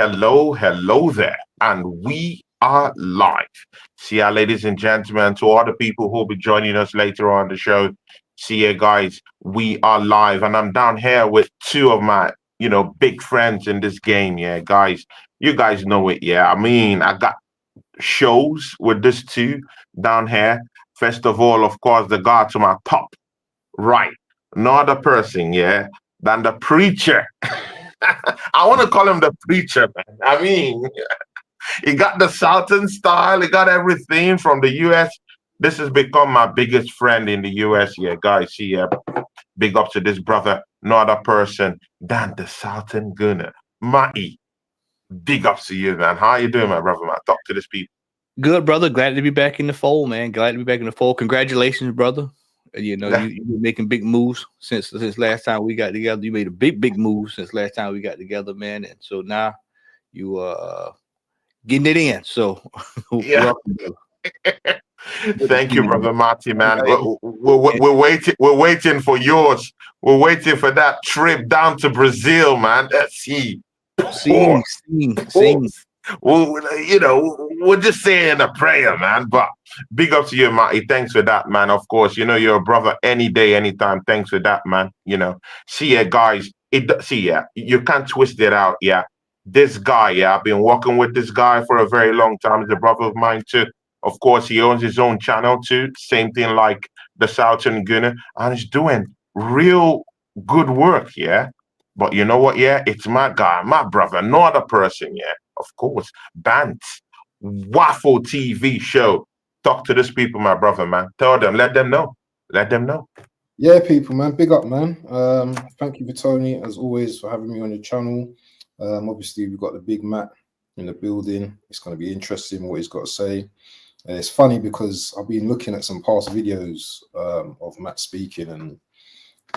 hello there, and we are live. See ya, ladies and gentlemen, to all the people who will be joining us later on the show. See ya, guys. We are live, and I'm down here with two of my, big friends in this game. Yeah, guys, you guys know it. Yeah, I mean, I got shows with this two down here. First of all, of course, the guy to my top right, no other person, yeah, than the preacher. I want to call him the preacher, man. I mean, he got the Southern style, he got everything from the US. This has become my biggest friend in the US. Yeah, guys, see, big up to this brother, no other person than the Southern Gunner. Matty, big ups to you, man. How you doing, my brother, man? Talk to this people. Good, brother. Glad to be back in the fold, man. Glad to be back in the fold. Congratulations, brother. You know, you've been making big moves since last time we got together. You made a big move since last time we got together, man. And so now you getting it in. So Yeah. Thank you, brother Marty, man. We're waiting. We're waiting for yours. We're waiting for that trip down to Brazil, man. Let's see. Sing. Well, we're just saying a prayer, man. But big up to you, Marty. Thanks for that, man. Of course, you're a brother any day, anytime. Thanks for that, man. See ya, guys. You can't twist it out. Yeah, this guy. Yeah, I've been working with this guy for a very long time. He's a brother of mine too. Of course, he owns his own channel too. Same thing like the Southern Gunner, and he's doing real good work. Yeah. But you know what? Yeah, it's my guy, my brother, no other person. Yeah, of course. Bant, Waffle TV show. Talk to these people, my brother, man. Tell them, let them know. Let them know. Yeah, people, man. Big up, man. Thank you for Tony, as always, for having me on your channel. Obviously, we've got the big Matt in the building. It's going to be interesting what he's got to say. It's funny because I've been looking at some past videos of Matt speaking, and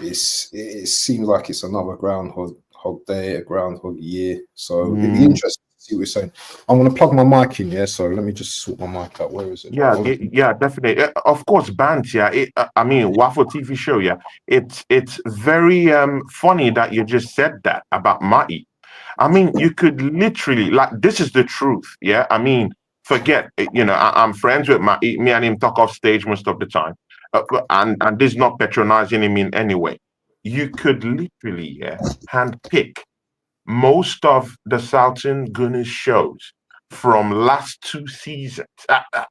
it seems like it's another Groundhog Day, a Groundhog Year. So it'd be interesting to see what you're saying. I'm going to plug my mic in, yeah. So let me just sort my mic out. Where is it? Yeah, definitely. Of course, Bant. Yeah, I mean, Waffle TV show. Yeah, it's very funny that you just said that about Matty. I mean, you could literally this is the truth. Yeah, I mean, forget. I'm friends with Matty. Me and him talk off stage most of the time. And this is not patronizing him in any way. You could literally handpick most of the Southern Gunners shows from last 2 seasons.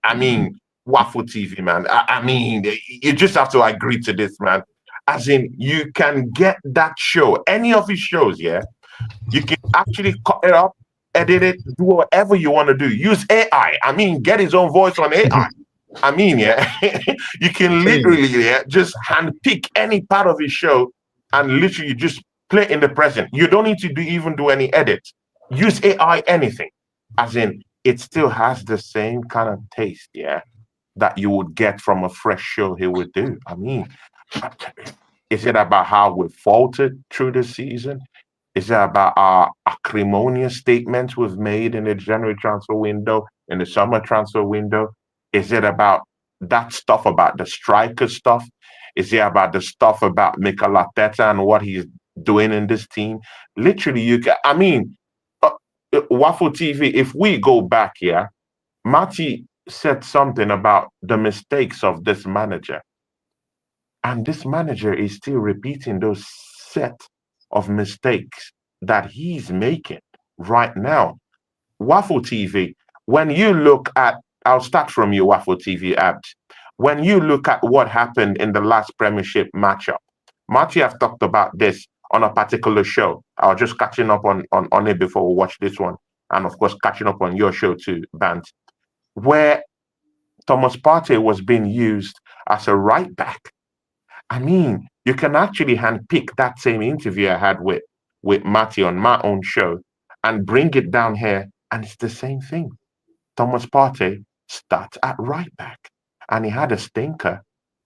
I mean, Waffle TV, man. I mean, you just have to agree to this, man. As in, you can get that show, any of his shows, yeah. You can actually cut it up, edit it, do whatever you want to do. Use AI. I mean, get his own voice on AI. I mean, yeah, you can literally just handpick any part of his show and literally just play in the present. You don't need to even do any edits. Use AI, anything. As in, it still has the same kind of taste, yeah, that you would get from a fresh show he would do. I mean, is it about how we faltered through the season? Is it about our acrimonious statements we've made in the January transfer window, in the summer transfer window? Is it about that stuff about the striker stuff? Is it about the stuff about Mikel Arteta and what he's doing in this team? Literally, Waffle TV, if we go back here, Marty said something about the mistakes of this manager. And this manager is still repeating those set of mistakes that he's making right now. Waffle TV, when you look at, I'll start from you, Waffle TV Abs. When you look at what happened in the last Premiership matchup, Marty have talked about this on a particular show. I was just catching up on it before we watch this one. And of course, catching up on your show too, Bant, where Thomas Partey was being used as a right back. I mean, you can actually handpick that same interview I had with Marty on my own show and bring it down here, and it's the same thing. Thomas Partey starts at right back, and he had a stinker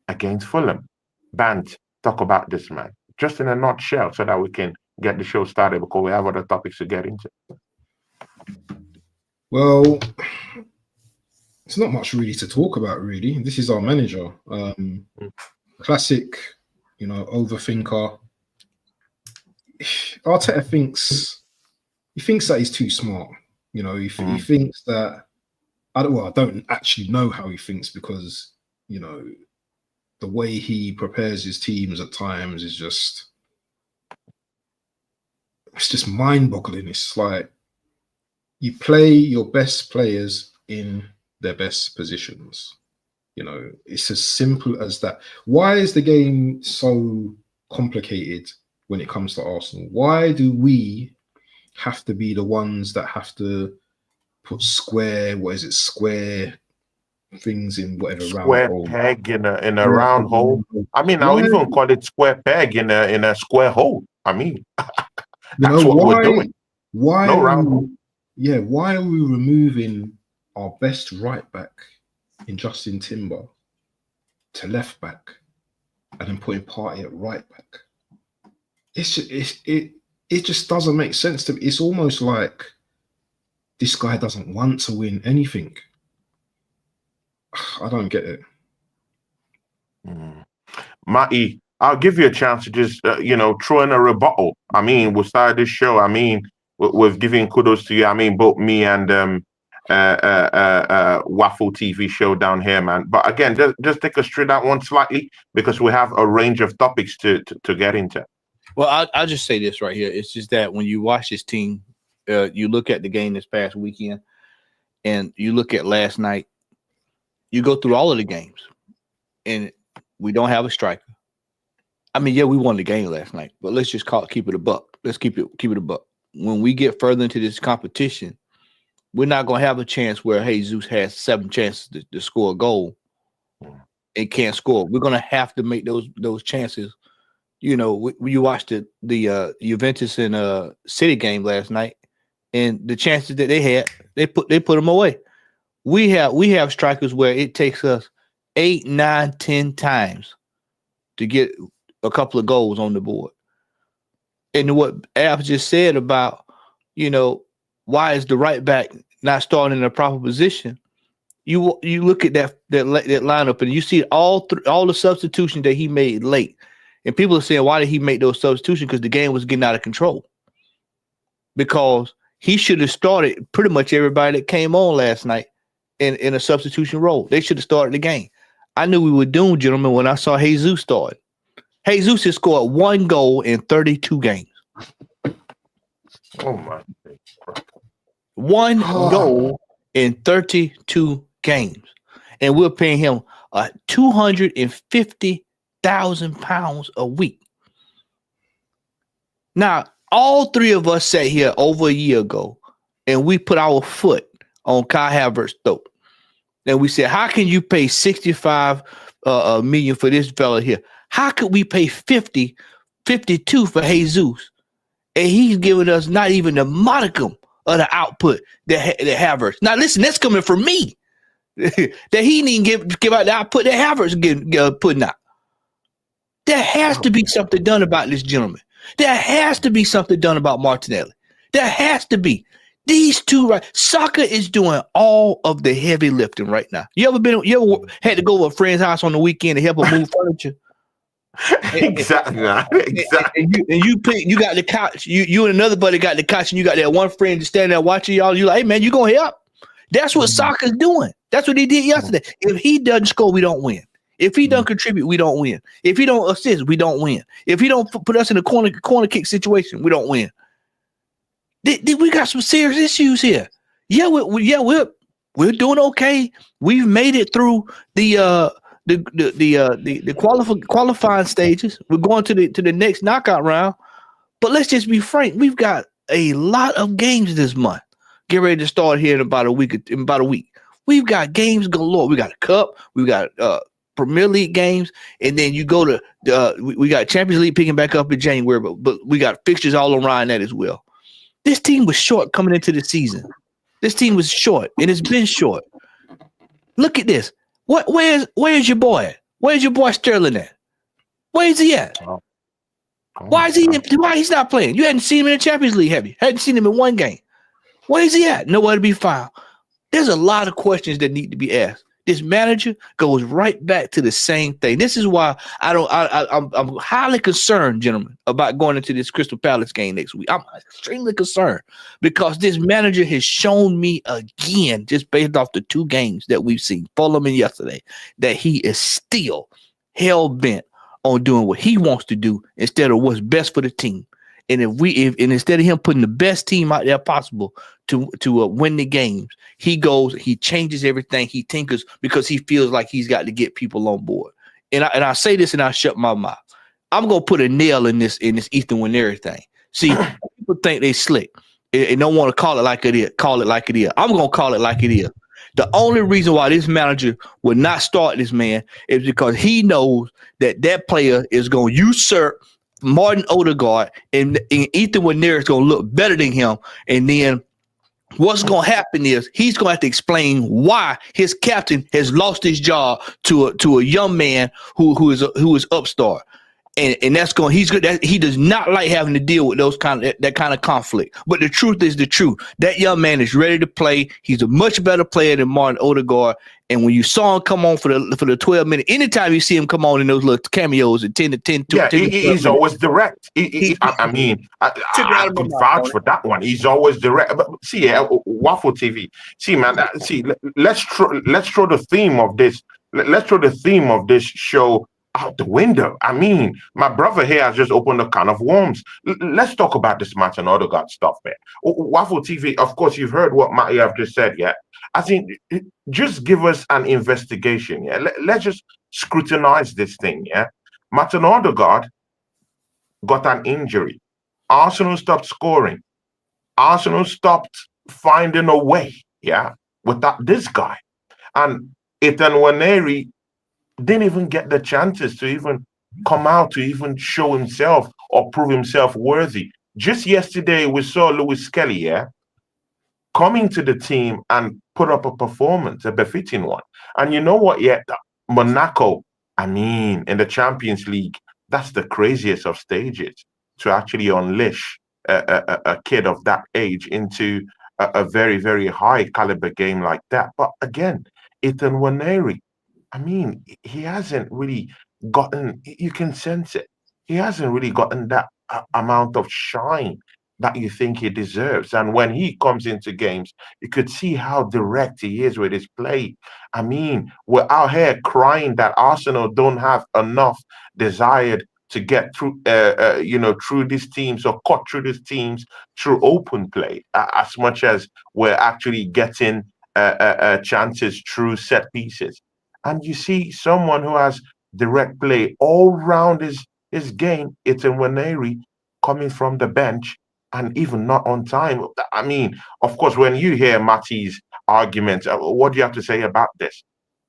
against Fulham. Bant, talk about this, man, just in a nutshell, so that we can get the show started because we have other topics to get into. Well, it's not much really to talk about, really. This is our manager. Classic, overthinker. Arteta thinks he thinks that he's too smart. You know, he thinks that. I don't actually know how he thinks, because you know the way he prepares his teams at times is just mind-boggling. It's like you play your best players in their best positions. You know, it's as simple as that. Why is the game so complicated when it comes to Arsenal? Why do we have to be the ones that have to put square things in whatever Square round hole? peg in a round hole. I mean, I'll even call it square peg in a square hole. I mean, that's what we're doing. Why no round hole. Yeah, why are we removing our best right back in Justin Timber to left back and then putting Partey at right back? It just doesn't make sense to me. It's almost like this guy doesn't want to win anything. I don't get it. Matty, I'll give you a chance to just throw in a rebuttal. I mean, we started this show. I mean, we've given kudos to you. I mean, both me and Waffle TV show down here, man. But again, just take us through that one slightly, because we have a range of topics to get into. Well, I'll just say this right here. It's just that when you watch this team, you look at the game this past weekend, and you look at last night, you go through all of the games, and we don't have a striker. I mean, yeah, we won the game last night, but let's just keep it a buck. Let's keep it a buck. When we get further into this competition, we're not going to have a chance where Jesus has 7 chances to score a goal and can't score. We're going to have to make those chances. You know, you watched the Juventus and City game last night, and the chances that they had, they put them away. We have strikers where it takes us 8, 9, 10 times to get a couple of goals on the board. And what Ab just said about, why is the right back not starting in a proper position? You look at that lineup and you see all the substitutions that he made late. And people are saying, why did he make those substitutions? Because the game was getting out of control. Because he should have started pretty much everybody that came on last night in a substitution role. They should have started the game. I knew we were doomed, gentlemen, when I saw Jesus start. Jesus has scored 1 goal in 32 games. Oh my! 1 goal in 32 games, and we're paying him £250,000 a week. Now, all 3 of us sat here over a year ago, and we put our foot on Kai Havertz's throat, and we said, "How can you pay 65 million for this fella here? How could we pay 50, 52 for Jesus, and he's giving us not even a modicum of the output that Havertz?" Now, listen, that's coming from me. That he didn't give out the output that Havertz putting out. There has to be something done about this gentleman. There has to be something done about Martinelli. There has to be. These two, right? Saka is doing all of the heavy lifting right now. You ever had to go to a friend's house on the weekend to help him move furniture? Exactly. And you got the couch. You and another buddy got the couch, and you got that one friend just standing there watching y'all. You like, hey man, you gonna help? That's what Saka's doing. That's what he did yesterday. If he doesn't score, we don't win. If he doesn't contribute, we don't win. If he don't assist, we don't win. If he don't put us in a corner kick situation, we don't win. We got some serious issues here. Yeah, we're doing okay. We've made it through the qualifying stages. We're going to the next knockout round. But let's just be frank. We've got a lot of games this month. Get ready to start here in about a week. We've got games galore. We got a cup. We got Premier League games, and then you go to we got Champions League picking back up in January. But we got fixtures all around that as well. This team was short coming into the season. This team was short, and it's been short. Look at this. Where's your boy? Where's your boy Sterling at? Where is he at? Why he's not playing? You hadn't seen him in the Champions League, have you? Hadn't seen him in 1 game. Where is he at? Nowhere to be found. There's a lot of questions that need to be asked. This manager goes right back to the same thing. This is why I'm highly concerned, gentlemen, about going into this Crystal Palace game next week. I'm extremely concerned because this manager has shown me again, just based off the 2 games that we've seen, Fulham and yesterday, that he is still hell bent on doing what he wants to do instead of what's best for the team. And if instead of him putting the best team out there possible to win the games, he changes everything, he tinkers because he feels like he's got to get people on board. And I say this and I shut my mouth. I'm gonna put a nail in this Ethan Nwaneri thing. See, people think they slick and don't want to call it like it is. Call it like it is. I'm gonna call it like it is. The only reason why this manager would not start this man is because he knows that player is going to usurp Martin Odegaard, and Ethan Nwaneri is going to look better than him. And then what's going to happen is he's going to have to explain why his captain has lost his job to a young man who is upstart. And that's going. He's good. He does not like having to deal with that kind of conflict. But the truth is the truth. That young man is ready to play. He's a much better player than Martin Odegaard. And when you saw him come on for the 12 minutes, anytime you see him come on in those little cameos at 10 to 10, yeah, 10 he's always direct. I could vouch for that one. He's always direct. But see, Waffle TV. See, man. Let's throw the theme of this. Let's throw the theme of this show out the window. I mean, my brother here has just opened a can of worms. Let's talk about this match and Odegaard stuff, man. Waffle TV, of course, you've heard what Matty have just said, yeah? I think just give us an investigation, yeah? Let's just scrutinize this thing, yeah? Martin Odegaard got an injury. Arsenal stopped scoring. Arsenal stopped finding a way, yeah, without this guy. And Ethan Nwaneri didn't even get the chances to even come out to even show himself or prove himself worthy. Just yesterday, we saw Lewis Kelly, yeah, coming to the team and put up a performance, a befitting one. And you know what, yeah, Monaco, I mean, in the Champions League, that's the craziest of stages to actually unleash a kid of that age into a very, very high caliber game like that. But again, Ethan Nwaneri, I mean, he hasn't really gotten, you can sense it. He hasn't really gotten that amount of shine that you think he deserves. And when he comes into games, you could see how direct he is with his play. I mean, we're out here crying that Arsenal don't have enough desired to get through, through these teams or cut through these teams through open play, as much as we're actually getting chances through set pieces. And you see someone who has direct play all round his game, it's a Nwaneri coming from the bench and even not on time. I mean, of course, when you hear Matty's arguments, what do you have to say about this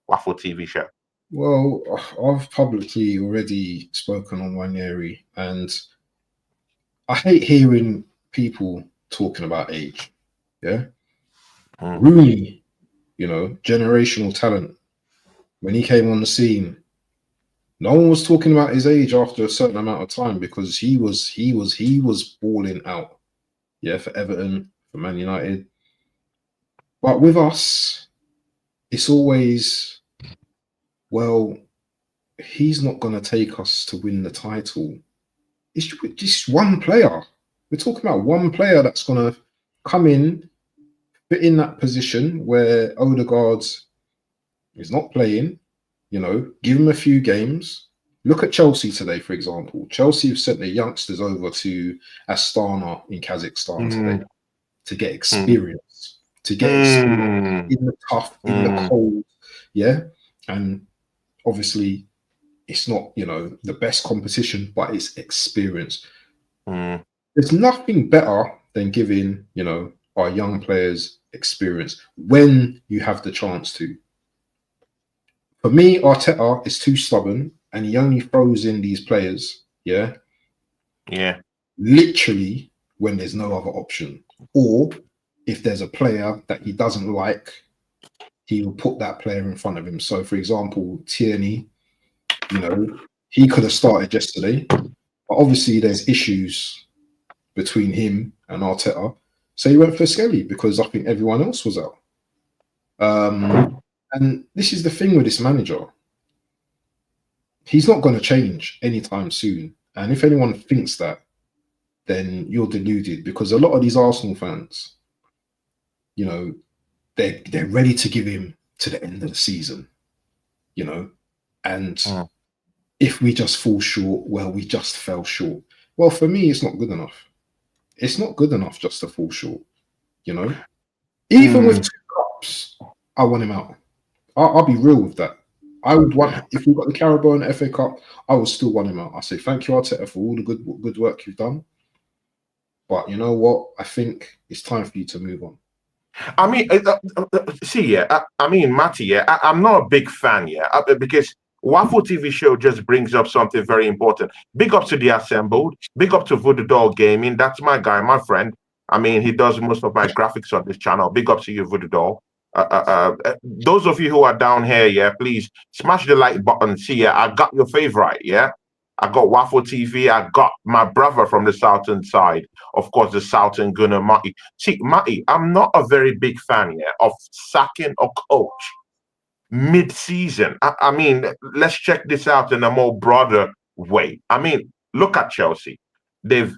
Waffle TV show? Well, I've publicly already spoken on Nwaneri, and I hate hearing people talking about age. Yeah. Rooney, generational talent. When he came on the scene, no one was talking about his age after a certain amount of time because he was balling out. Yeah, for Everton, for Man United. But with us, it's always, well, he's not going to take us to win the title. It's just one player. We're talking about one player that's going to come in, fit in that position where Odegaard is not playing, give him a few games. Look at Chelsea today, for example. Chelsea have sent their youngsters over to Astana in Kazakhstan today to get experience, in the tough, in the cold, yeah? And obviously, it's not, the best competition, but it's experience. There's nothing better than giving, our young players experience when you have the chance to. For me, Arteta is too stubborn, and he only throws in these players, literally when there's no other option. Or if there's a player that he doesn't like, he will put that player in front of him. So, for example, Tierney, he could have started yesterday, but obviously there's issues between him and Arteta. So he went for Skelly because I think everyone else was out. And this is the thing with this manager. He's not going to change anytime soon. And if anyone thinks that, then you're deluded, because a lot of these Arsenal fans, you know, they're ready to give him to the end of the season, you know. And if we just fall short, well, we just fell short. Well, for me, it's not good enough. It's not good enough just to fall short, you know. Even with 2 cups, I want him out. I'll be real with that. I would want, if we got the Carabao and the FA Cup, I would still want him out. I say thank you, Arteta, for all the good work you've done. But you know what? I think it's time for you to move on. I mean, I mean, Matty, I'm not a big fan, because Waffle TV show just brings up something very important. Big up to the Assembled. Big up to Voodoo Doll Gaming. That's my guy, my friend. I mean, he does most of my graphics on this channel. Big up to you, Voodoo Doll. Those of you who are down here, please smash the like button. See, I got your favorite, I got Waffle TV. I got my brother from the southern side, of course, the southern gunner, Matty. See, Matty, I'm not a very big fan of sacking a coach mid-season. I mean, let's check this out in a more broader way. I mean, look at Chelsea. They've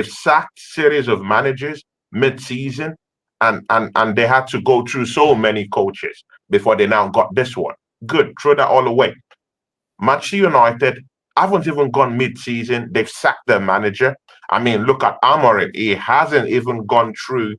sacked series of managers mid-season, and they had to go through so many coaches before they now got this one. Good, throw that all away. Manchester United haven't even gone mid-season. They've sacked their manager. I mean, look at Amorim. He hasn't even gone through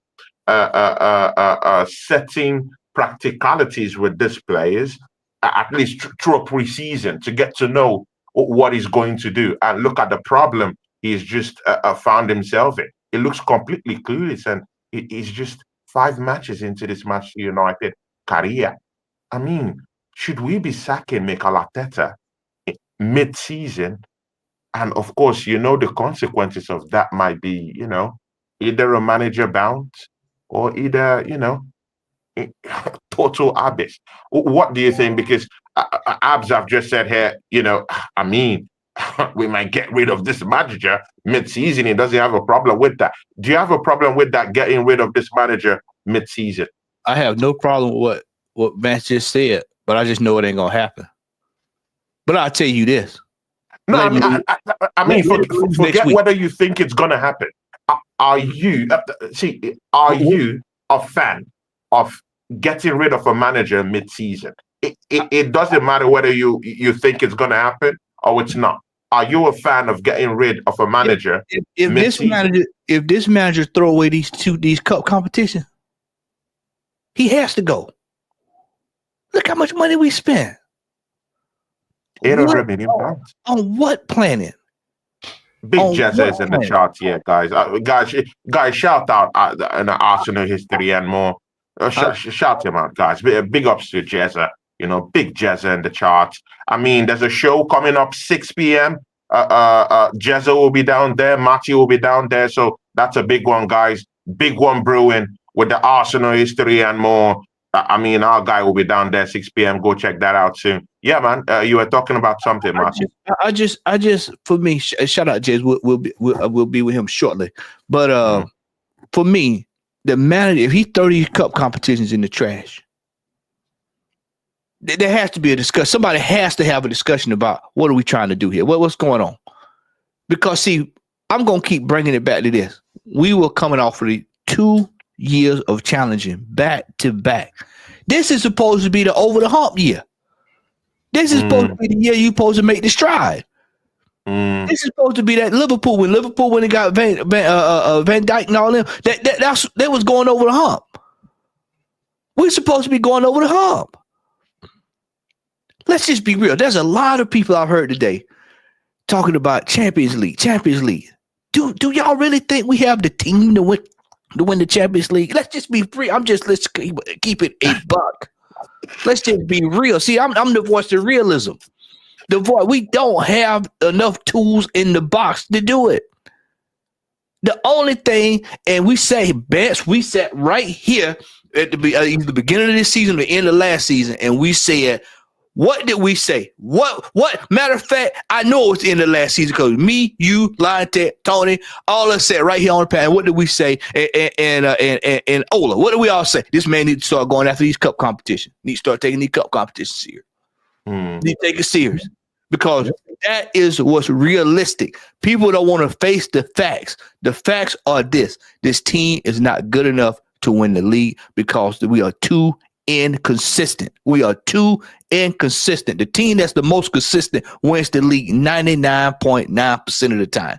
setting practicalities with these players, at least through a pre-season, to get to know what he's going to do. And look at the problem he's just found himself in. It looks completely clueless, and he's just 5 matches into this Manchester United career. I mean, should we be sacking Mikel Arteta mid-season? And of course, the consequences of that might be, either a manager bounce or either, total abyss. What do you think? Because Abs have just said here, I mean, we might get rid of this manager mid-season. He doesn't have a problem with that. Do you have a problem with that, getting rid of this manager mid-season? I have no problem with what Matt just said, but I just know it ain't gonna happen. But I'll tell you this. No, I mean, forget whether you think it's gonna happen. Are you a fan of getting rid of a manager mid-season? It doesn't matter whether you think it's gonna happen or it's not. Are you a fan of getting rid of a manager? If this manager throw away these cup competitions, he has to go. Look how much money we spent. 800 million pounds. On what planet? Big Jezza is in the charts here, guys. Guys, shout out in the Arsenal history and more. Shout him out, guys. Big ups to Jezza. Big Jezza in the charts. I mean, there's a show coming up 6 p.m. Jezza will be down there. Matty will be down there. So that's a big one, guys. Big one brewing with the Arsenal history and more. I mean, our guy will be down there 6 p.m. Go check that out soon. Yeah, man. You were talking about something, Matty. I just for me, shout out, Jez. We'll be with him shortly. But for me, the manager, if he throw these cup competitions in the trash, there has to be a discussion. Somebody has to have a discussion about what are we trying to do here? What's going on? Because see, I'm gonna keep bringing it back to this. We were coming off of the 2 years of challenging back to back. This is supposed to be the over the hump year. This is supposed to be the year you're supposed to make the stride. This is supposed to be that Liverpool when it got Van Dijk and all them. That was going over the hump. We're supposed to be going over the hump. Let's just be real. There's a lot of people I've heard today talking about Champions League. Do y'all really think we have the team to win the Champions League? Let's just be free. Let's keep it a buck. Let's just be real. See, I'm the voice of realism. We don't have enough tools in the box to do it. The only thing, and we sat right here at the beginning of this season, the end of last season, and we said, What did we say? What matter of fact, I know it was the end of last season because me, you, Lionte, Tony, all of us said right here on the panel. What did we say? And Ola, what did we all say? This man needs to start going after these cup competitions. Need to start taking these cup competitions serious. Need to take it serious because that is what's realistic. People don't want to face the facts. The facts are this: this team is not good enough to win the league because we are too inconsistent. We are too inconsistent. The team that's the most consistent wins the league 99.9% of the time.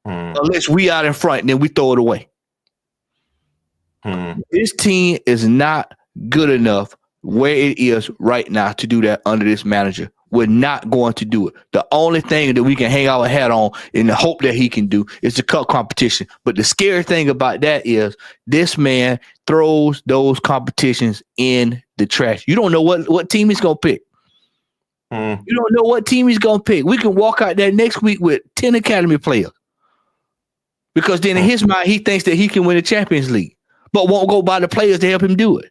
Unless we out in front, then we throw it away. This team is not good enough where it is right now to do that under this manager. We're not going to do it. The only thing that we can hang our hat on in the hope that he can do is the cup competition. But the scary thing about that is this man throws those competitions in the trash. You don't know what team he's going to pick. You don't know what team he's going to pick. We can walk out there next week with 10 academy players. Because then in his mind, he thinks that he can win the Champions League, but won't go buy the players to help him do it.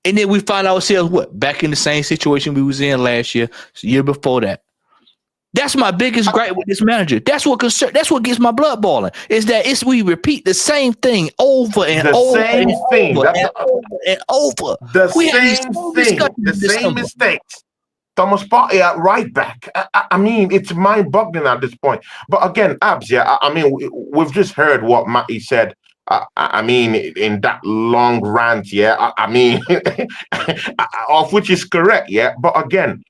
And then we find ourselves back in the same situation we was in last year, the year before that. That's my biggest gripe with this manager. That's what gets my blood boiling. Is that we repeat the same thing over and over and over and over. The same mistakes. Thomas Partey at right back. I mean, it's mind-boggling at this point. But again, Abs, I mean, we've just heard what Matty said. I mean, in that long rant, I mean, of which is correct, But again,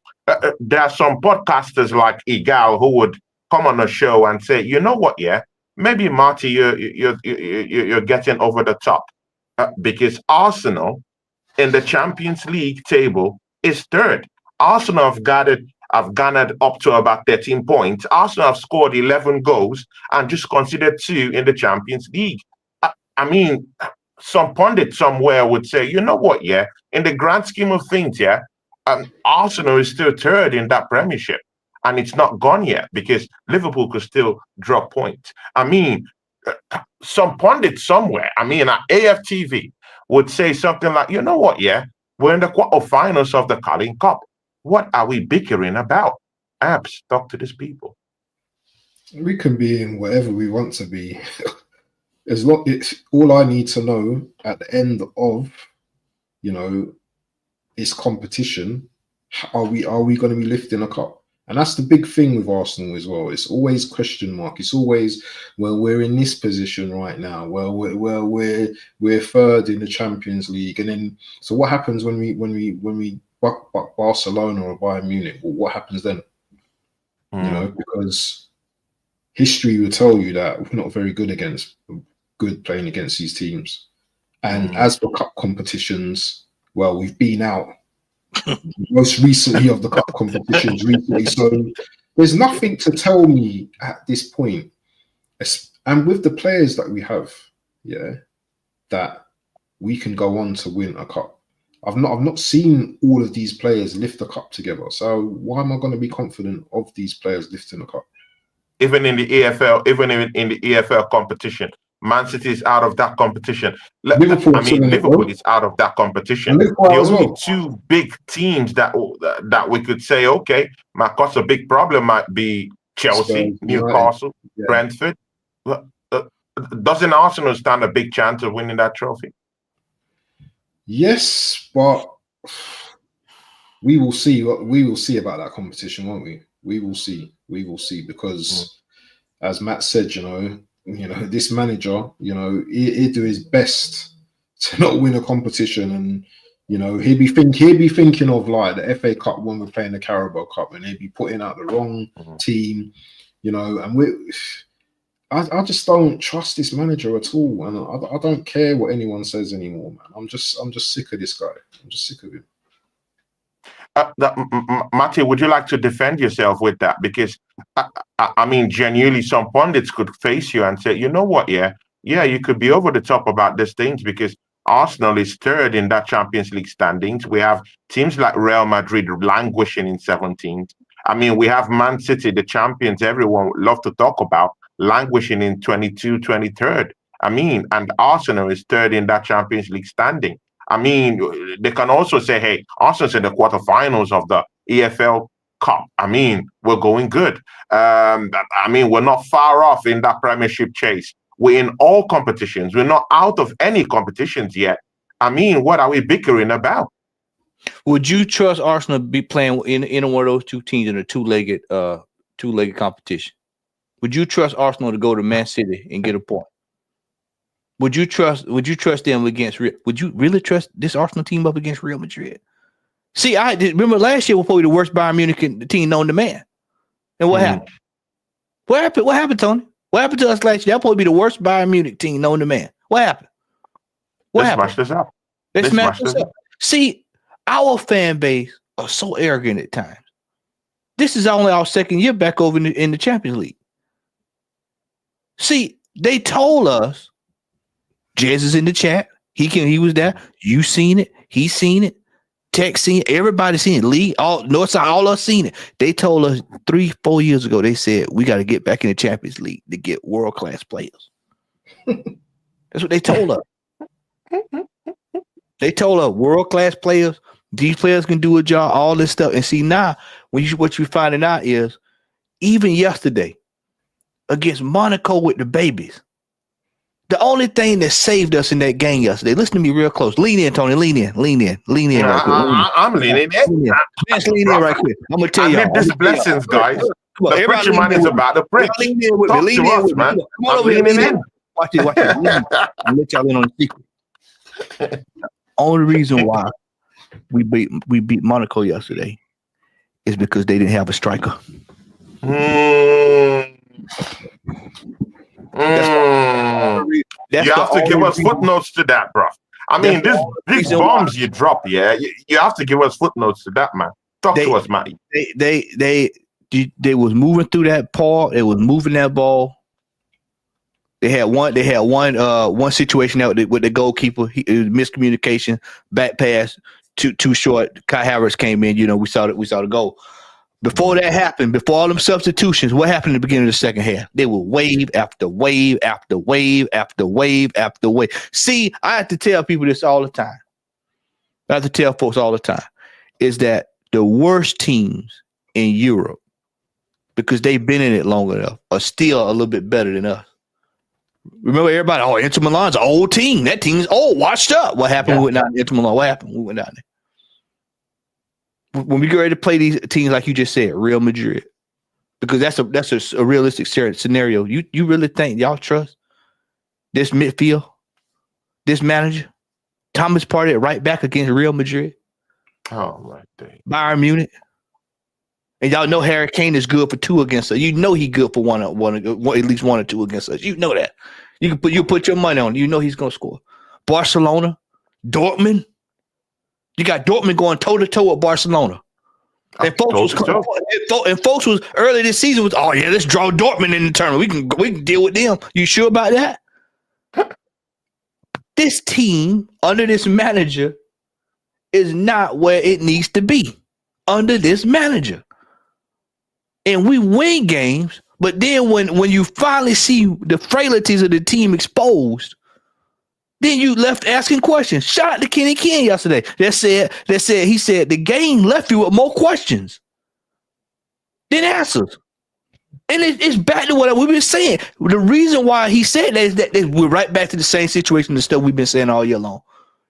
there are some podcasters like Igal who would come on a show and say, you know what, maybe Marty, you're getting over the top because Arsenal in the Champions League table is third. Arsenal have garnered up to about 13 points. Arsenal have scored 11 goals and just considered 2 in the Champions League. I mean, some pundit somewhere would say, you know what, in the grand scheme of things, Arsenal is still third in that Premiership, and it's not gone yet because Liverpool could still drop points. I mean, some pundit somewhere, I mean, at AFTV would say something like, you know what, we're in the quarterfinals of the Carling Cup. What are we bickering about? Abs, talk to these people. We can be in whatever we want to be. As long it's all I need to know at the end of, this competition, are we going to be lifting a cup? And that's the big thing with Arsenal as well. It's always question mark. It's always, well, we're in this position right now. Well, we're third in the Champions League, and then so what happens when we buck Barcelona or Bayern Munich? Well, what happens then? Because history will tell you that we're not very good playing against these teams. And as for cup competitions, well, we've been out most recently of the cup competitions recently. So there's nothing to tell me at this point, and with the players that we have, that we can go on to win a cup. I've not seen all of these players lift a cup together. So why am I going to be confident of these players lifting a cup? Even in the EFL competition, Man City is out of that competition. Liverpool is out of that competition. The only 2 big teams that we could say, okay, might cause a big problem might be Chelsea, Newcastle, Brentford. Doesn't Arsenal stand a big chance of winning that trophy? Yes, but we will see. We will see about that competition, won't we? We will see. We will see because, as Matt said, this manager, he'll do his best to not win a competition, and he'll be thinking of like the FA Cup when we're playing the Carabao Cup, and he'll be putting out the wrong team, and I just don't trust this manager at all, and I don't care what anyone says anymore, man. I'm just sick of this guy. I'm just sick of him. Matthew, would you like to defend yourself with that? Because I mean, genuinely, some pundits could face you and say, you know what, you could be over the top about these things because Arsenal is third in that Champions League standings. We have teams like Real Madrid languishing in 17th. I mean, we have Man City, the champions everyone would love to talk about, languishing in 23rd. I mean, and Arsenal is third in that Champions League standing. I mean, they can also say, hey, Arsenal's in the quarterfinals of the EFL Cup. I mean, we're going good. I mean, we're not far off in that Premiership chase. We're in all competitions. We're not out of any competitions yet. I mean, what are we bickering about? Would you trust Arsenal to be playing in one of those two teams in a two-legged competition? Would you trust Arsenal to go to Man City and get a point? Would you trust them against Real? Would you really trust this Arsenal team up against Real Madrid? See, I remember last year we were probably the worst Bayern Munich team known to man. And what happened? What happened? What happened, Tony? What happened to us last year? That probably be the worst Bayern Munich team known to man. What happened? What happened? Smashed us up. They smashed us up. See, our fan base are so arrogant at times. This is only our second year back over in the Champions League. See, they told us, Jez is in the chat. He was there. You seen it. He seen it. Tech seen it. Everybody seen it. Lee, all Northside, all us seen it. They told us 3-4 years ago, they said, we got to get back in the Champions League to get world-class players. That's what they told us. They told us world-class players. These players can do a job, all this stuff. And see, now, what you're finding out is, even yesterday, against Monaco with the babies, the only thing that saved us in that game yesterday, listen to me real close. Lean in, Tony. Lean in right quick. I'm leaning in. Let's lean in right quick. I'm going to tell you. This blessings, guys. The preacher man is about to preach. Lean in with me. Lean in with me. Come on over here. Lean in. Watch this. I'll let y'all in on the secret. Only reason why we beat Monaco yesterday is because they didn't have a striker. You have to give us footnotes to that, bro. I mean, these bombs you drop, yeah. You have to give us footnotes to that, man. Talk to us, Matty. They was moving through that paw. They was moving that ball. They had one situation out with the goalkeeper. It was miscommunication, back pass, too short. Kai Havertz came in. You know, we saw the goal. Before that happened, before all them substitutions, what happened at the beginning of the second half? They were wave after wave after wave after wave after wave. See, I have to tell people this all the time. I have to tell folks all the time is that the worst teams in Europe, because they've been in it long enough, are still a little bit better than us. Remember everybody, Inter Milan's an old team. That team's old, washed up. What happened? We went down to Inter Milan. What happened? We went down there. When we get ready to play these teams, like you just said, Real Madrid, because that's a realistic scenario. You really think y'all trust this midfield, this manager, Thomas Partey right back against Real Madrid? Oh my day. Bayern Munich. And y'all know Harry Kane is good for 2 against us. You know he's good for one, at least 1 or 2 against us. You know that. You put your money on it. You know he's gonna score. Barcelona, Dortmund. You got Dortmund going toe-to-toe with Barcelona. And folks was early this season was, let's draw Dortmund in the tournament. We can deal with them. You sure about that? This team under this manager is not where it needs to be under this manager. And we win games, but then when you finally see the frailties of the team exposed, then you left asking questions. Shout out to Kenny Ken yesterday. He said the game left you with more questions than answers. And it's back to what we've been saying. The reason why he said that is that we're right back to the same situation, the stuff we've been saying all year long.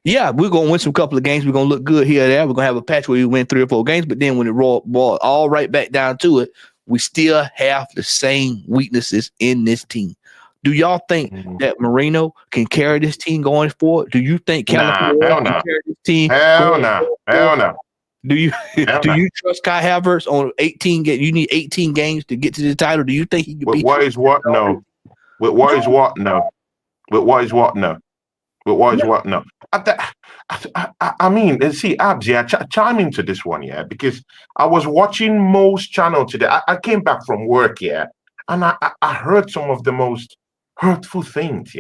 Yeah, we're going to win some couple of games. We're going to look good here or there. We're going to have a patch where we win 3 or 4 games. But then when it rolled all right back down to it, we still have the same weaknesses in this team. Do y'all think that Marino can carry this team going forward? Do you think California can carry this team? Hell no. Do you trust Kai Havertz on 18 games? You need 18 games to get to the title. Do you think he can beat? What is what? No. With what is what? No. With what is what? No. With what is what? No. I mean, see, Abs, chime into this one, because I was watching Mo's channel today. I came back from work, and I heard some of the most hurtful things,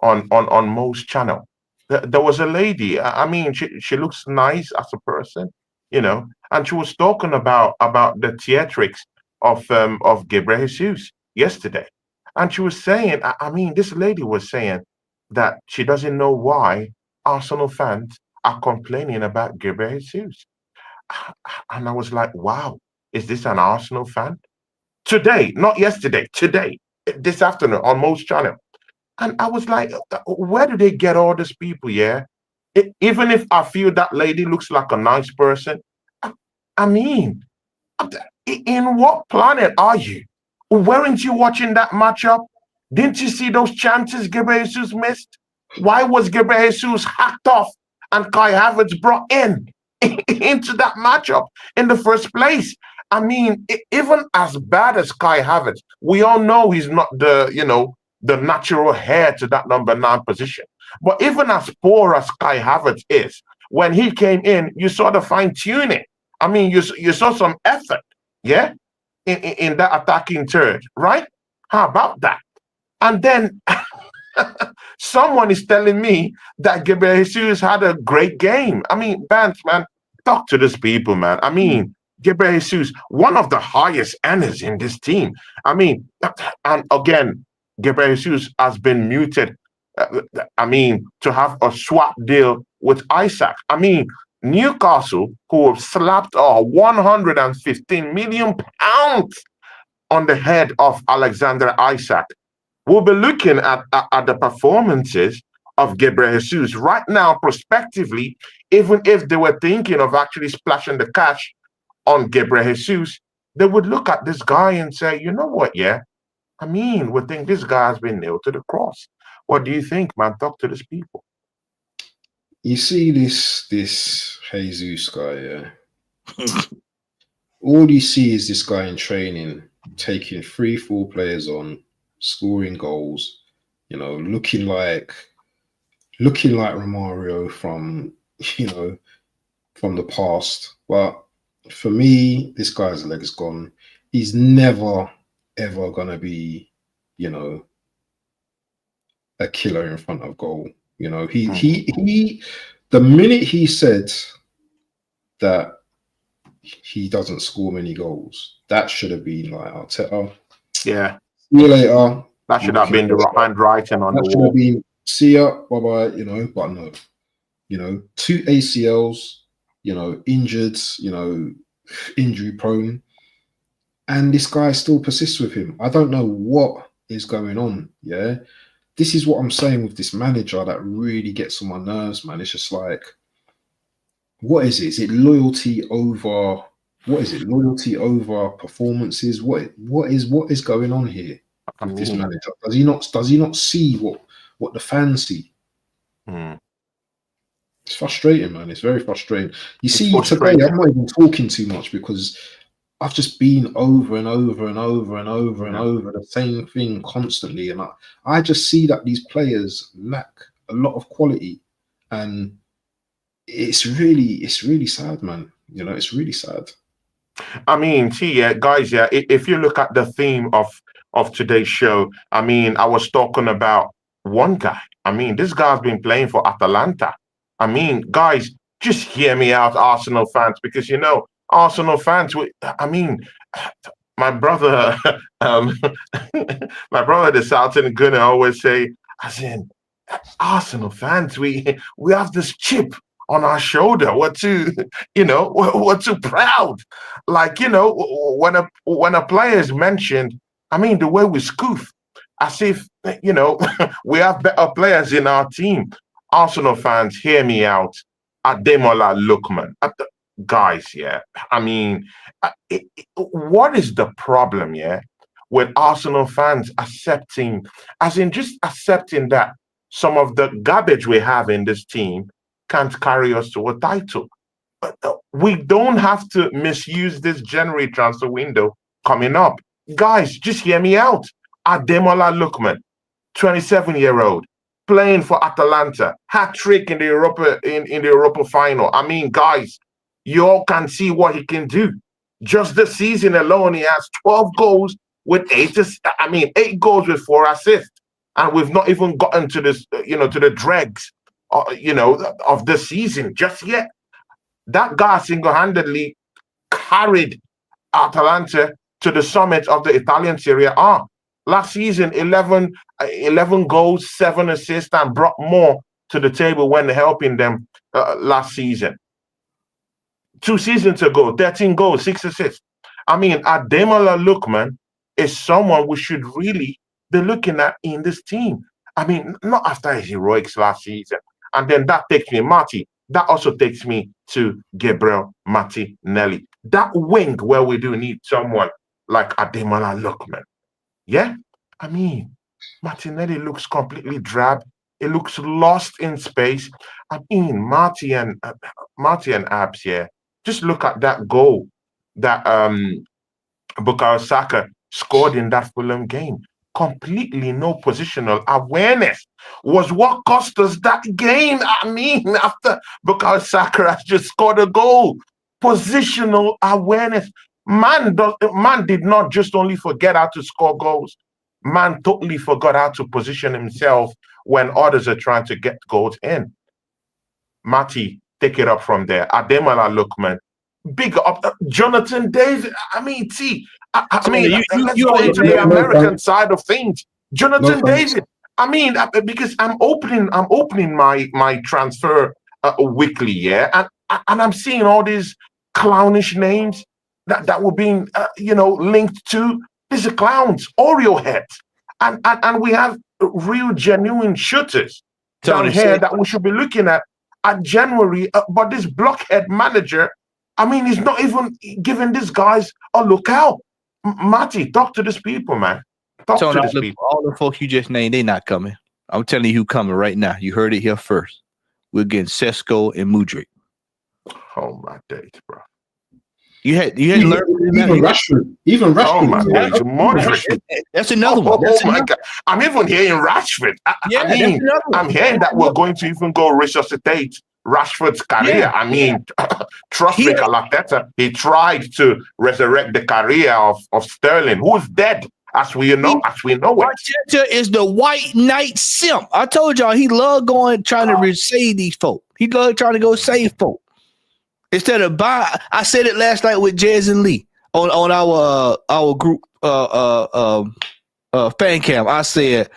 on Mo's channel. There was a lady. I mean, she looks nice as a person, and she was talking about the theatrics of Gabriel Jesus yesterday, and she was saying, this lady was saying that she doesn't know why Arsenal fans are complaining about Gabriel Jesus. And I was like, wow, is this an Arsenal fan? Today, not yesterday, today, this afternoon on most channel. And I was like, where do they get all these people? Yeah. Even if I feel that lady looks like a nice person, I mean, in what planet are you? Weren't you watching that matchup? Didn't you see those chances Gabriel Jesus missed? Why was Gabriel Jesus hacked off and Kai Havertz brought in into that matchup in the first place? I mean, even as bad as Kai Havertz, we all know he's not the natural heir to that number 9 position. But even as poor as Kai Havertz is, when he came in, you saw the fine tuning. I mean, you saw some effort, yeah, in that attacking third, right? How about that? And then someone is telling me that Gabriel Jesus had a great game. I mean, Bance, man, talk to these people, man. I mean, Gabriel Jesus, one of the highest earners in this team. I mean, and again, Gabriel Jesus has been muted. To have a swap deal with Isaac. I mean, Newcastle, who have slapped 115 million pounds on the head of Alexander Isaac, will be looking at the performances of Gabriel Jesus right now, prospectively. Even if they were thinking of actually splashing the cash on Gabriel Jesus, they would look at this guy and say, you know what, yeah, I mean, we think this guy has been nailed to the cross. What do you think, man? Talk to these people. You see this Jesus guy, yeah? All you see is this guy in training taking 3-4 players on, scoring goals, looking like Romario from the past. But for me, this guy's leg's gone. He's never ever gonna be, a killer in front of goal. He the minute he said that he doesn't score many goals, that should have been like, Arteta, yeah, see you later. That should have been the handwriting on the wall. That should have been, see ya, bye-bye, but no. 2 ACLs, injured, injury prone. And this guy still persists with him. I don't know what is going on, yeah? This is what I'm saying with this manager that really gets on my nerves, man. It's just like, what is it? Is it loyalty over, Loyalty over performances? What is going on here with this manager? Does he not see what the fans see? It's frustrating, man. It's very frustrating. You see, today I'm not even talking too much because I've just been over and over and over and over and over the same thing constantly, and I just see that these players lack a lot of quality, and it's really sad, man. It's really sad. I mean, see, guys, if you look at the theme of today's show, I mean, I was talking about one guy. I mean, this guy's been playing for Atalanta. I mean, guys, just hear me out, Arsenal fans, because Arsenal fans, my brother, the Southern Gunner, always say, as in, Arsenal fans, we have this chip on our shoulder. We're too proud. Like, when a player is mentioned, I mean, the way we scoof, as if, we have better players in our team. Arsenal fans, hear me out. Ademola Lookman. Guys, yeah. I mean, what is the problem, with Arsenal fans accepting that some of the garbage we have in this team can't carry us to a title? We don't have to misuse this January transfer window coming up. Guys, just hear me out. Ademola Lookman, 27-year-old, playing for Atalanta, hat-trick in the Europa final. I mean, guys, you all can see what he can do. Just this season alone, he has 12 goals with 8 goals with 4 assists. And we've not even gotten to this, to the dregs, of the season just yet. That guy single-handedly carried Atalanta to the summit of the Italian Serie A. Last season, 11 goals, 7 assists, and brought more to the table when helping them last season. 2 seasons ago, 13 goals, 6 assists. I mean, Ademola Lookman is someone we should really be looking at in this team. I mean, not after his heroics last season. And then that takes me, Marty, that also takes me to Gabriel Martinelli. That wing where we do need someone like Ademola Lookman. Yeah? I mean, Martinelli looks completely drab. It looks lost in space. I mean, Marty and Abs, yeah. Just look at that goal that Bukayo Saka scored in that Fulham game. Completely no positional awareness was what cost us that game. I mean, after Bukayo Saka has just scored a goal. Positional awareness. Man did not just only forget how to score goals. Man totally forgot how to position himself when others are trying to get goals in. Marty, take it up from there. Ademola Lookman, big up. Jonathan David. I mean, let's go into the American side of things. Jonathan David. I mean, because I'm opening my transfer weekly, yeah, and I'm seeing all these clownish names that were being linked to. These are clowns, Oreo heads, and we have real genuine shooters down here that we should be looking at January. But this blockhead manager, I mean, he's not even giving these guys a lookout. Marty, talk to these people, man. Talk to these people. All the folks you just named, they're not coming. I'm telling you who coming right now. You heard it here first. We're getting Sesko and Mudryk. Oh my days, bro. You had learned even Rashford. Oh my days, Mudryk. That's another one. My God. I'm even hearing Rashford. I'm hearing that we're going to even go resuscitate Rashford's career. Yeah. I mean, trust me, Arteta, he tried to resurrect the career of Sterling, who's dead, as we know. Arteta is the white knight simp. I told y'all he loved trying to save these folk. He loved trying to go save folk. Instead of I said it last night with Jez and Lee on our group fan cam. I said,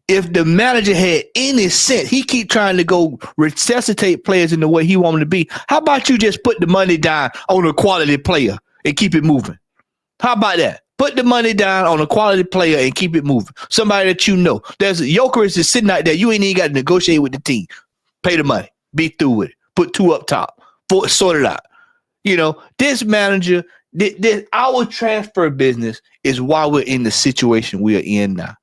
if the manager had any sense, he keep trying to go resuscitate players in the way he want them to be. How about you just put the money down on a quality player and keep it moving? How about that? Put the money down on a quality player and keep it moving. Somebody that you know. There's Jokeris is sitting out there. You ain't even got to negotiate with the team. Pay the money. Be through with it. Put 2 up top. Sort it out. This manager, our transfer business is why we're in the situation we are in now.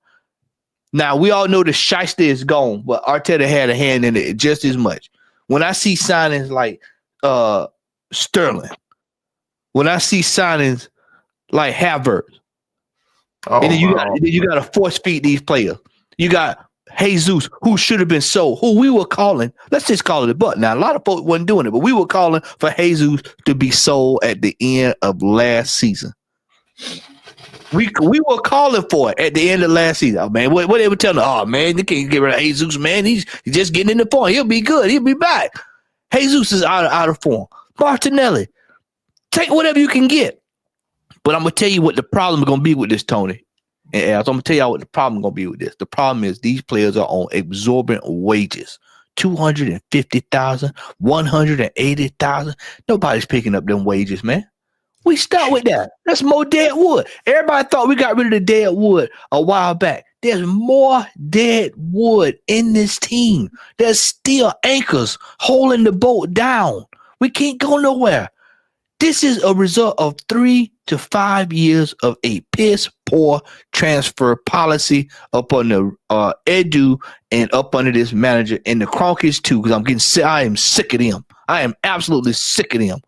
Now, we all know the shyster is gone, but Arteta had a hand in it just as much. When I see signings like Sterling, when I see signings like Havertz, and then you got to force feed these players. You got Jesus, who should have been sold, who we were calling, let's just call it a butt. Now, a lot of folks wasn't doing it, but we were calling for Jesus to be sold at the end of last season. We were calling for it at the end of last season. Oh, man, what they were telling us? Oh, man, they can't get rid of Jesus, man. He's just getting in the form. He'll be good. He'll be back. Jesus is out of form. Martinelli, take whatever you can get. But I'm going to tell you what the problem is going to be with this, Tony. And I'm going to tell y'all what the problem is going to be with this. The problem is these players are on exorbitant wages. $250,000, $180,000. Nobody's picking up them wages, man. We start with that. That's more dead wood. Everybody thought we got rid of the dead wood a while back. There's more dead wood in this team. There's still anchors holding the boat down. We can't go nowhere. This is a result of 3 to 5 years of a piss poor transfer policy up on the Edu and up under this manager and the Kroenkes too, because I'm getting sick. I am sick of them. I am absolutely sick of them.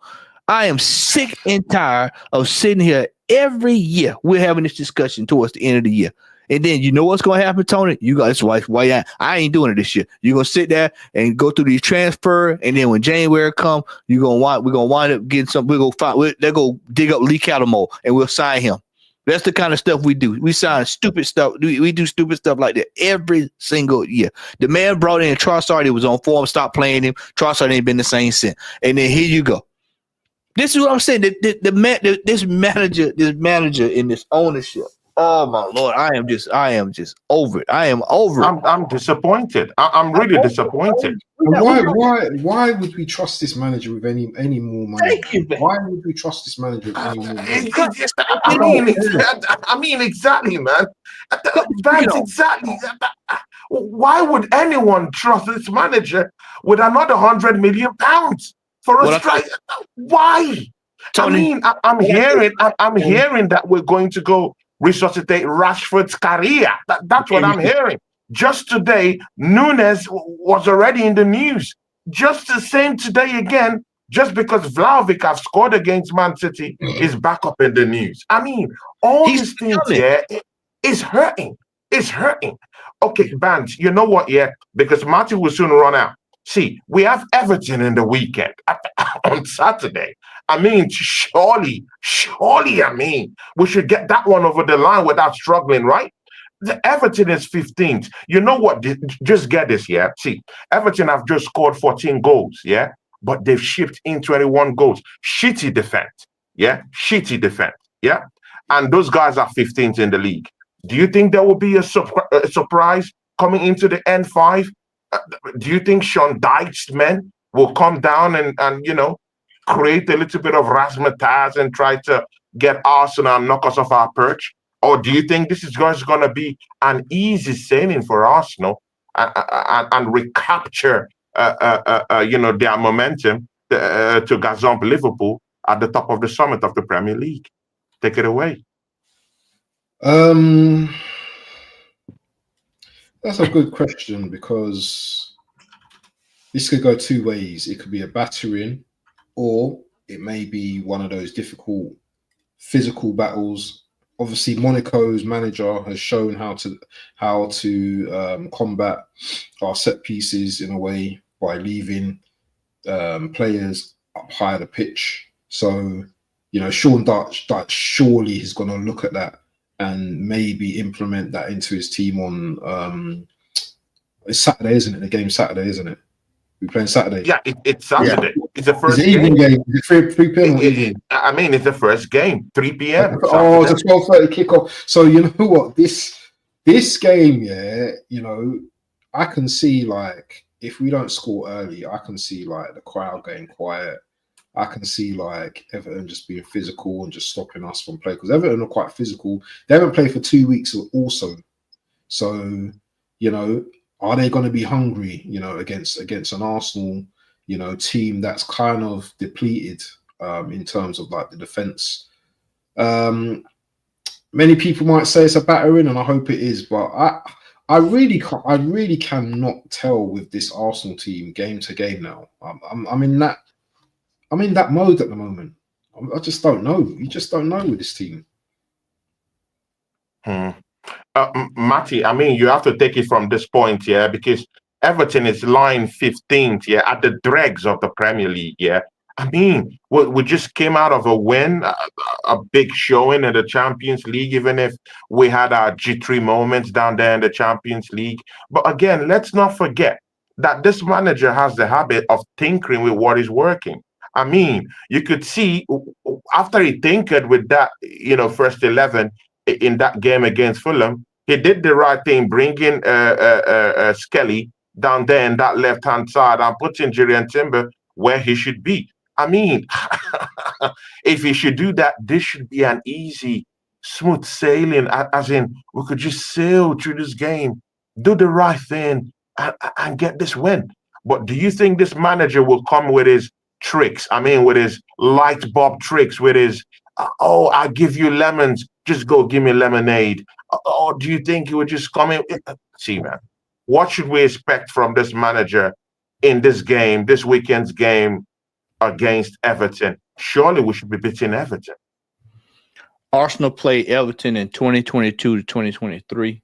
I am sick and tired of sitting here every year. We're having this discussion towards the end of the year. And then you know what's going to happen, Tony? That's why I ain't doing it this year. You're going to sit there and go through these transfer, and then when January comes, we're going to wind up getting something. They'll go dig up Lee Catamore, and we'll sign him. That's the kind of stuff we do. We sign stupid stuff. We do stupid stuff like that every single year. The man brought in Trossard. He was on form. Stopped playing him. Trossard ain't been the same since. And then here you go. This is what I'm saying. This manager in this ownership Oh my Lord, I am just over it. I am over it. I'm disappointed. I'm really disappointed. And why would we trust this manager with any more money? Why would we trust this manager with any more money? I mean, exactly, man. That's exactly. Why would anyone trust this manager with another £100 million for a strike? Why? Tony, I'm hearing that we're going to go resuscitate Rashford's career. That's what I'm hearing. Just today, Nunes was already in the news. Just the same today again, just because Vlahovic has scored against Man City, is back up in the news. I mean, all these things here is hurting. It's hurting. Okay, Bant, you know what, yeah? Because Marty will soon run out. See, we have Everton in the weekend on Saturday. I mean, surely, I mean, we should get that one over the line without struggling, right? The Everton is 15th. You know what? Just get this, yeah? See, Everton have just scored 14 goals, yeah? But they've shipped in 21 goals. Shitty defense, yeah? Shitty defense, yeah? And those guys are 15th in the league. Do you think there will be a surprise coming into the N5? Do you think Sean Dyche's men will come down and you know, create a little bit of razzmatazz and try to get Arsenal and knock us off our perch? Or do you think this is just going to be an easy sailing for Arsenal and recapture, you know, their momentum to gazump Liverpool at the top of the summit of the Premier League? Take it away. That's a good question, because this could go two ways. It could be a battering, or it may be one of those difficult physical battles. Obviously, Monaco's manager has shown how to combat our set pieces in a way by leaving players up higher the pitch. So, you know, Sean Dyche surely is going to look at that and maybe implement that into his team on it's Saturday, isn't it? The game's Saturday, isn't it? We're playing Saturday. Yeah, it's Saturday. Yeah. It's the first game. Evening game. Is it 3 p.m. or evening? I mean, it's the first game, 3 p.m. Oh, it's a 12:30 kickoff. So you know what? This game, yeah, you know, I can see, like, if we don't score early, I can see like the crowd getting quiet. I can see like Everton just being physical and just stopping us from play, because Everton are quite physical. They haven't played for 2 weeks also. So, you know, are they going to be hungry, you know, against an Arsenal, you know, team that's kind of depleted in terms of like the defense? Many people might say it's a battering, and I hope it is, but I really cannot tell with this Arsenal team game to game now. I'm in that mode at the moment. I just don't know. You just don't know with this team. Matty, I mean, you have to take it from this point, yeah, because Everton is lying 15th, yeah, at the dregs of the Premier League, yeah. I mean, we just came out of a win, a big showing in the Champions League, even if we had our G3 moments down there in the Champions League. But again, let's not forget that this manager has the habit of tinkering with what is working. I mean, you could see after he tinkered with that, you know, first 11 in that game against Fulham, he did the right thing, bringing Skelly down there in that left-hand side and putting Jurriën Timber where he should be. I mean, if he should do that, this should be an easy, smooth sailing, as in we could just sail through this game, do the right thing, and get this win. But do you think this manager will come with his tricks? I mean, with his light bulb tricks, with his, oh, I'll give you lemons, just go give me lemonade. Or do you think he would just come in? See, man, what should we expect from this manager in this game, this weekend's game against Everton? Surely we should be beating Everton. Arsenal played Everton in 2022 to 2023.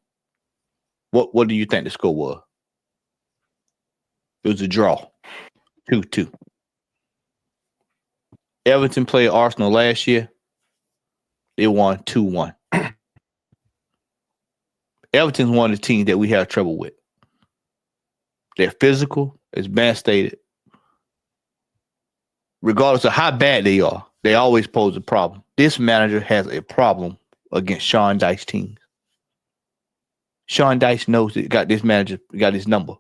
What do you think the score was? It was a draw, 2-2. Everton played Arsenal last year. They won 2-1. Everton's one of the teams that we have trouble with. They're physical, as Ben stated. Regardless of how bad they are, they always pose a problem. This manager has a problem against Sean Dyche teams. Sean Dyche knows that got this manager, got his number.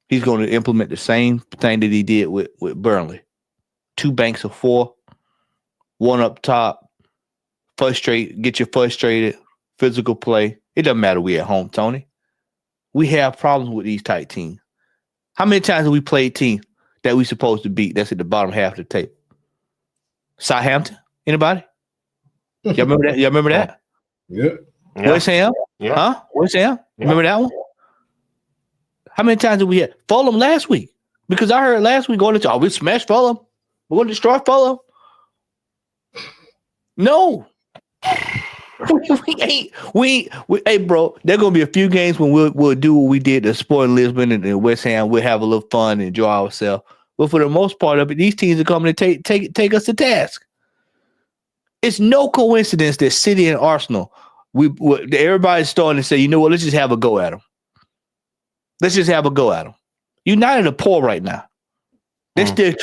He's going to implement the same thing that he did with Burnley. 2 banks of 4, 1 up top, get you frustrated, physical play. It doesn't matter we at home, Tony. We have problems with these tight teams. How many times have we played teams that we supposed to beat that's at the bottom half of the table? Southampton? Anybody? Y'all remember that? Y'all remember that? Yeah. West Ham? Yeah. Huh? West Ham? Remember that one? How many times did we hit Fulham last week? Because I heard last week going into, we smashed Fulham. We're going to destroy Fulham. No. Hey, bro, there going to be a few games when we'll do what we did to Sporting Lisbon and West Ham. We'll have a little fun and enjoy ourselves. But for the most part of it, these teams are coming to take us to task. It's no coincidence that City and Arsenal, everybody's starting to say, you know what, let's just have a go at them. Let's just have a go at them. United are poor right now. They're still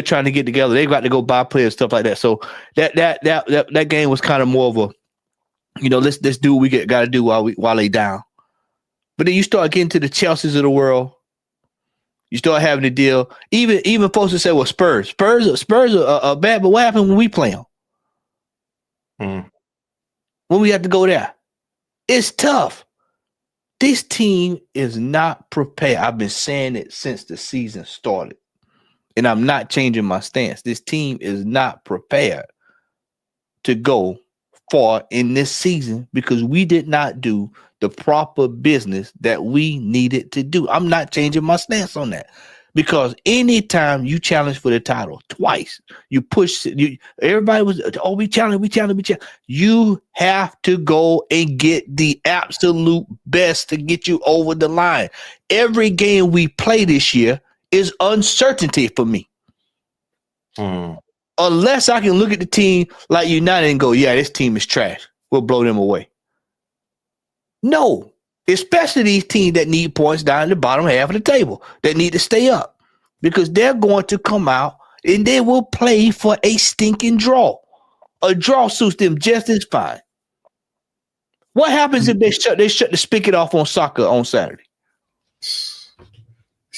trying to get together. They've got to go buy players, stuff like that. So that game was kind of more of a, let's do what we got to do while they down. But then you start getting to the Chelseas of the world. You start having to deal. Even folks that say, well, Spurs are bad, but what happened when we play them? When we have to go there, it's tough. This team is not prepared. I've been saying it since the season started, and I'm not changing my stance. This team is not prepared to go far in this season because we did not do the proper business that we needed to do. I'm not changing my stance on that. Because anytime you challenge for the title twice, you push. Everybody was, we challenge. You have to go and get the absolute best to get you over the line. Every game we play this year is uncertainty for me. Unless I can look at the team like United and go, yeah, this team is trash. We'll blow them away. No. Especially these teams that need points down in the bottom half of the table that need to stay up because they're going to come out and they will play for a stinking draw. A draw suits them just as fine. What happens if they shut the spigot off on Saka on Saturday? This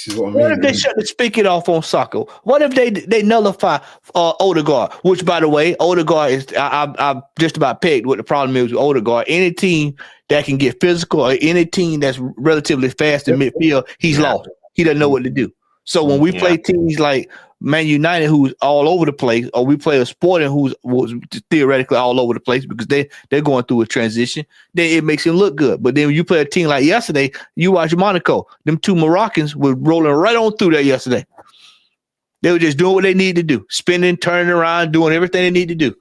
is what I mean. What if they shut the spigot off on Saka? What if they nullify Odegaard? Which, by the way, Odegaard is I'm just about pegged what the problem is with Odegaard. Any team that can get physical or any team that's relatively fast in midfield, he's lost. He doesn't know what to do. So when we play teams like Man United, who's all over the place, or we play a Sporting who's theoretically all over the place because they're going through a transition, then it makes him look good. But then when you play a team like yesterday, you watch Monaco, them 2 Moroccans were rolling right on through there yesterday. They were just doing what they need to do, spinning, turning around, doing everything they need to do.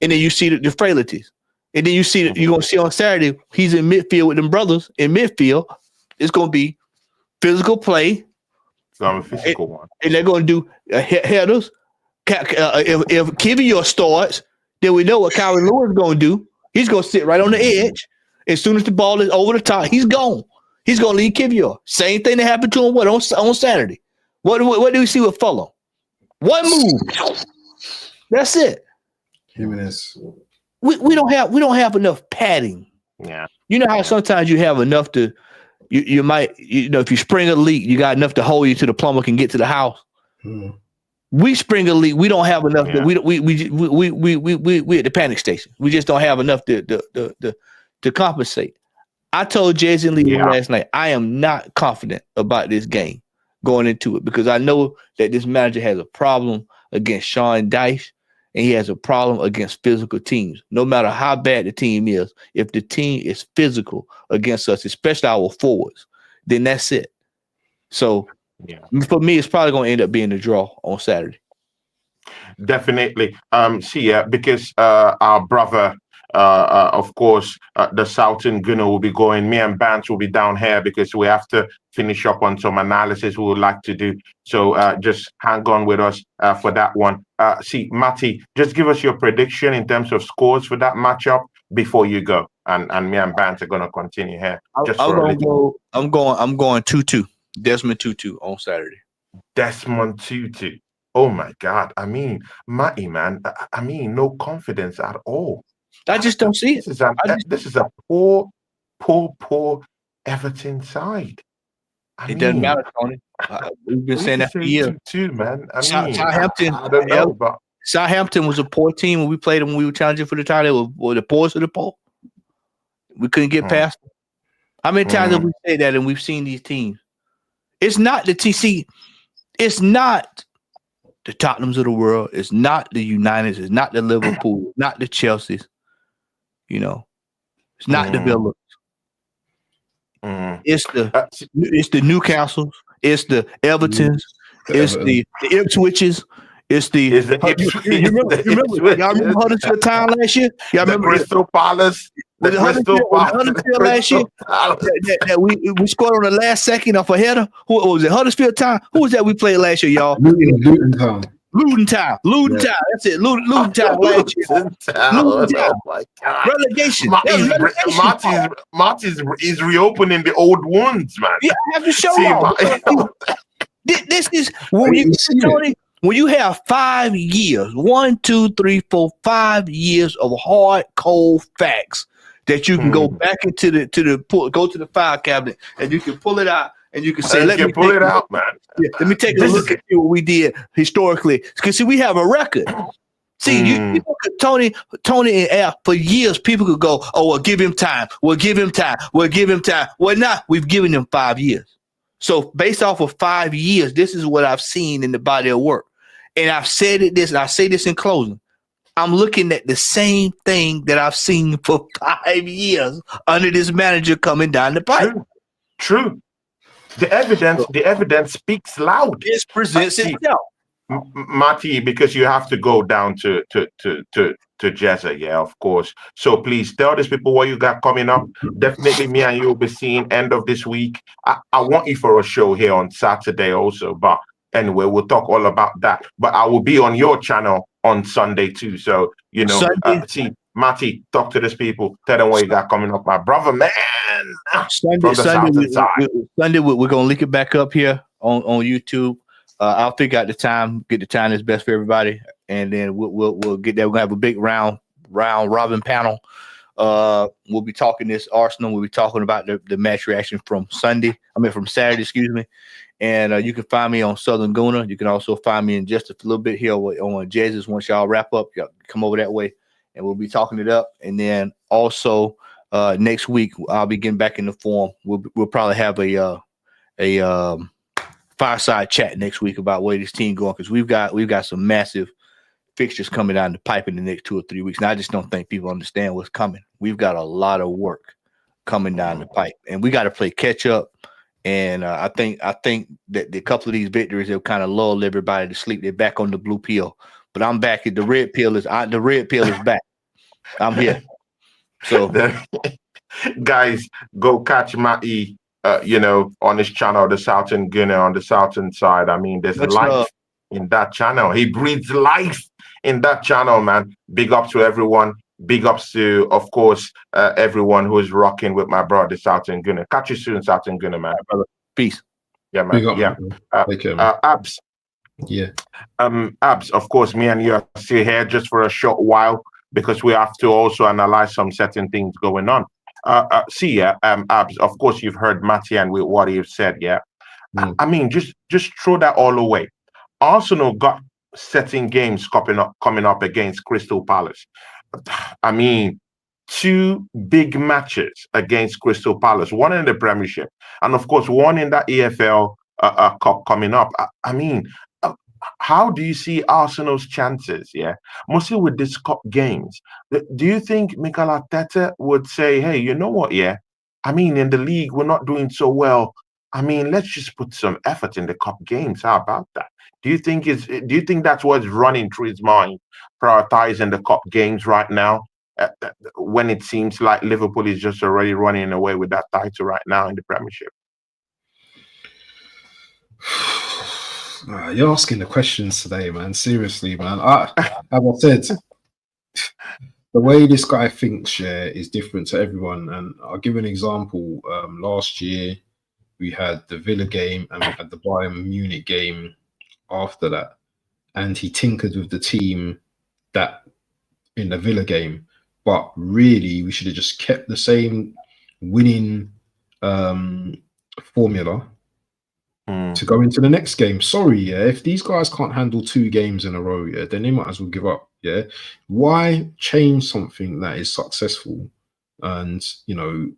And then you see the frailties. And then you see that you're going to see on Saturday, he's in midfield with them brothers. In midfield, it's going to be physical play. So I'm a physical one. And they're going to do headers. If Kivior starts, then we know what Kyron Lewis is going to do. He's going to sit right on the edge. As soon as the ball is over the top, he's gone. He's going to leave Kivior. Same thing that happened to him on Saturday. What do we see with Fulham? One move. That's it. Jimenez. We don't have enough padding. Yeah. You know how sometimes you have enough to you might if you spring a leak, you got enough to hold you till the plumber can get to the house. We spring a leak, we don't have enough. Yeah. We at the panic station. We just don't have enough to compensate. I told Jay and Lee last night, I am not confident about this game going into it because I know that this manager has a problem against Sean Dyche. And he has a problem against physical teams. No matter how bad the team is, if the team is physical against us, especially our forwards, then that's it. So for me, it's probably going to end up being a draw on Saturday. Definitely. Because our brother, of course, the Southern Gunner will be going. Me and Bance will be down here because we have to finish up on some analysis we would like to do. So just hang on with us for that one. Matty, just give us your prediction in terms of scores for that matchup before you go. And me and Bance are going to continue here. I'm going 2-2. Desmond 2-2 on Saturday. Desmond 2-2. Oh my God. I mean, Matty, man. I mean, no confidence at all. I just don't see it. This is a poor Everton side. It doesn't matter, Tony. We've been saying that for years. Too, man. I Southampton, don't know, but Southampton was a poor team when we played them when we were challenging for the title. They were the poorest of the poor. We couldn't get past them. How many times have we said that and we've seen these teams? It's not the TC. It's not the Tottenhams of the world. It's not the Uniteds. It's not the Liverpool. Not the Chelseas. You know, it's not the Villas. It's the Newcastles. It's the Evertons. It's the Ipswiches. It's the you remember Huddersfield Town last year? Y'all remember Crystal Palace? The Crystal Huddersfield last year that we scored on the last second off a header. Who was it? Huddersfield Town. Who was that we played last year, y'all? Luton Town. That's it. Luton Town last year. Luton Town. Oh my God. Relegation. Marty's is reopening the old wounds, man. Yeah, I have to show y'all. This is when you have 5 years, 1, 2, 3, 4, 5 years of hard, cold facts that you can go back into go to the file cabinet and you can pull it out and you can say, let me pull it out, man. Yeah, let me take a look at what we did historically. Because see, we have a record. See, you look at Tony and Al for years. People could go, "Oh, we'll give him time. We'll give him time. We'll give him time." Well, not. We've given him 5 years. So, based off of 5 years, this is what I've seen in the body of work. And I've said this, and I say this in closing. I'm looking at the same thing that I've seen for 5 years under this manager coming down the pipe. True. The evidence speaks loud. This presents itself. Marty, because you have to go down to Jezza, yeah, of course. So please tell these people what you got coming up. Definitely me and you will be seeing end of this week. I want you for a show here on Saturday also, but anyway, we'll talk all about that. But I will be on your channel on Sunday too. So, you know, see, Marty, talk to these people. Tell them what you got coming up, my brother, man. Sunday, we're going to link it back up here on YouTube. I'll figure out the time, get the time that's best for everybody, and then we'll get that. We're gonna have a big round robin panel. We'll be talking this Arsenal. We'll be talking about the match reaction from Saturday, excuse me. And you can find me on Southern Gooner. You can also find me in just a little bit here on Jesus. Once y'all wrap up, y'all come over that way, and we'll be talking it up. And then also next week I'll be getting back in the forum. We'll probably have a fireside chat next week about where this team going, because we've got some massive fixtures coming down the pipe in the next 2 or 3 weeks. And I just don't think people understand what's coming. We've got a lot of work coming down the pipe, and we got to play catch up. And I think that the couple of these victories have kind of lulled everybody to sleep. They're back on the blue pill, but I'm back. The red pill is back. I'm here. So guys, go catch Matty. On his channel, the Southern Gunner on the Southern side. I mean, there's life in that channel. He breathes life in that channel, man. Big ups to everyone. Big ups to, of course, everyone who is rocking with my brother, Southern Gunner. Catch you soon, Southern Gunner, man. Brother. Peace. Yeah, man. Take care, man. Abs. Yeah. Abs, of course, me and you are still here just for a short while because we have to also analyze some certain things going on. Abs, of course, you've heard Matty and with what he's said, yeah. I mean, just throw that all away. Arsenal got certain games coming up against Crystal Palace. I mean, 2 big matches against Crystal Palace, one in the Premiership, and of course, one in that EFL Cup coming up. I mean, how do you see Arsenal's chances? Yeah, mostly with these cup games. Do you think Mikel Arteta would say, "Hey, you know what? Yeah, I mean, in the league we're not doing so well. I mean, let's just put some effort in the cup games. How about that?" Do you think that's what's running through his mind, prioritizing the cup games right now, when it seems like Liverpool is just already running away with that title right now in the Premiership? You're asking the questions today, man. Seriously, man. As I said, the way this guy thinks, is different to everyone. And I'll give an example. Last year, we had the Villa game and we had the Bayern Munich game after that. And he tinkered with the team that in the Villa game. But really, we should have just kept the same winning formula to go into the next game. Sorry, yeah. If these guys can't handle 2 games in a row, yeah, then they might as well give up. Yeah. Why change something that is successful and, you know,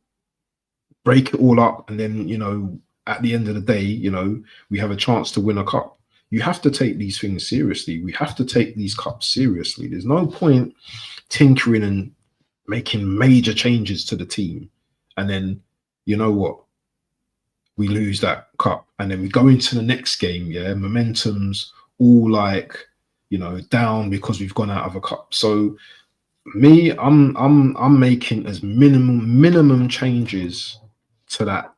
break it all up, and then, you know, at the end of the day, you know, we have a chance to win a cup. You have to take these things seriously. We have to take these cups seriously. There's no point tinkering and making major changes to the team, and then, you know what, we lose that cup, and then we go into the next game, yeah, momentum's all like, you know, down because we've gone out of a cup. So me, I'm making as minimum changes to that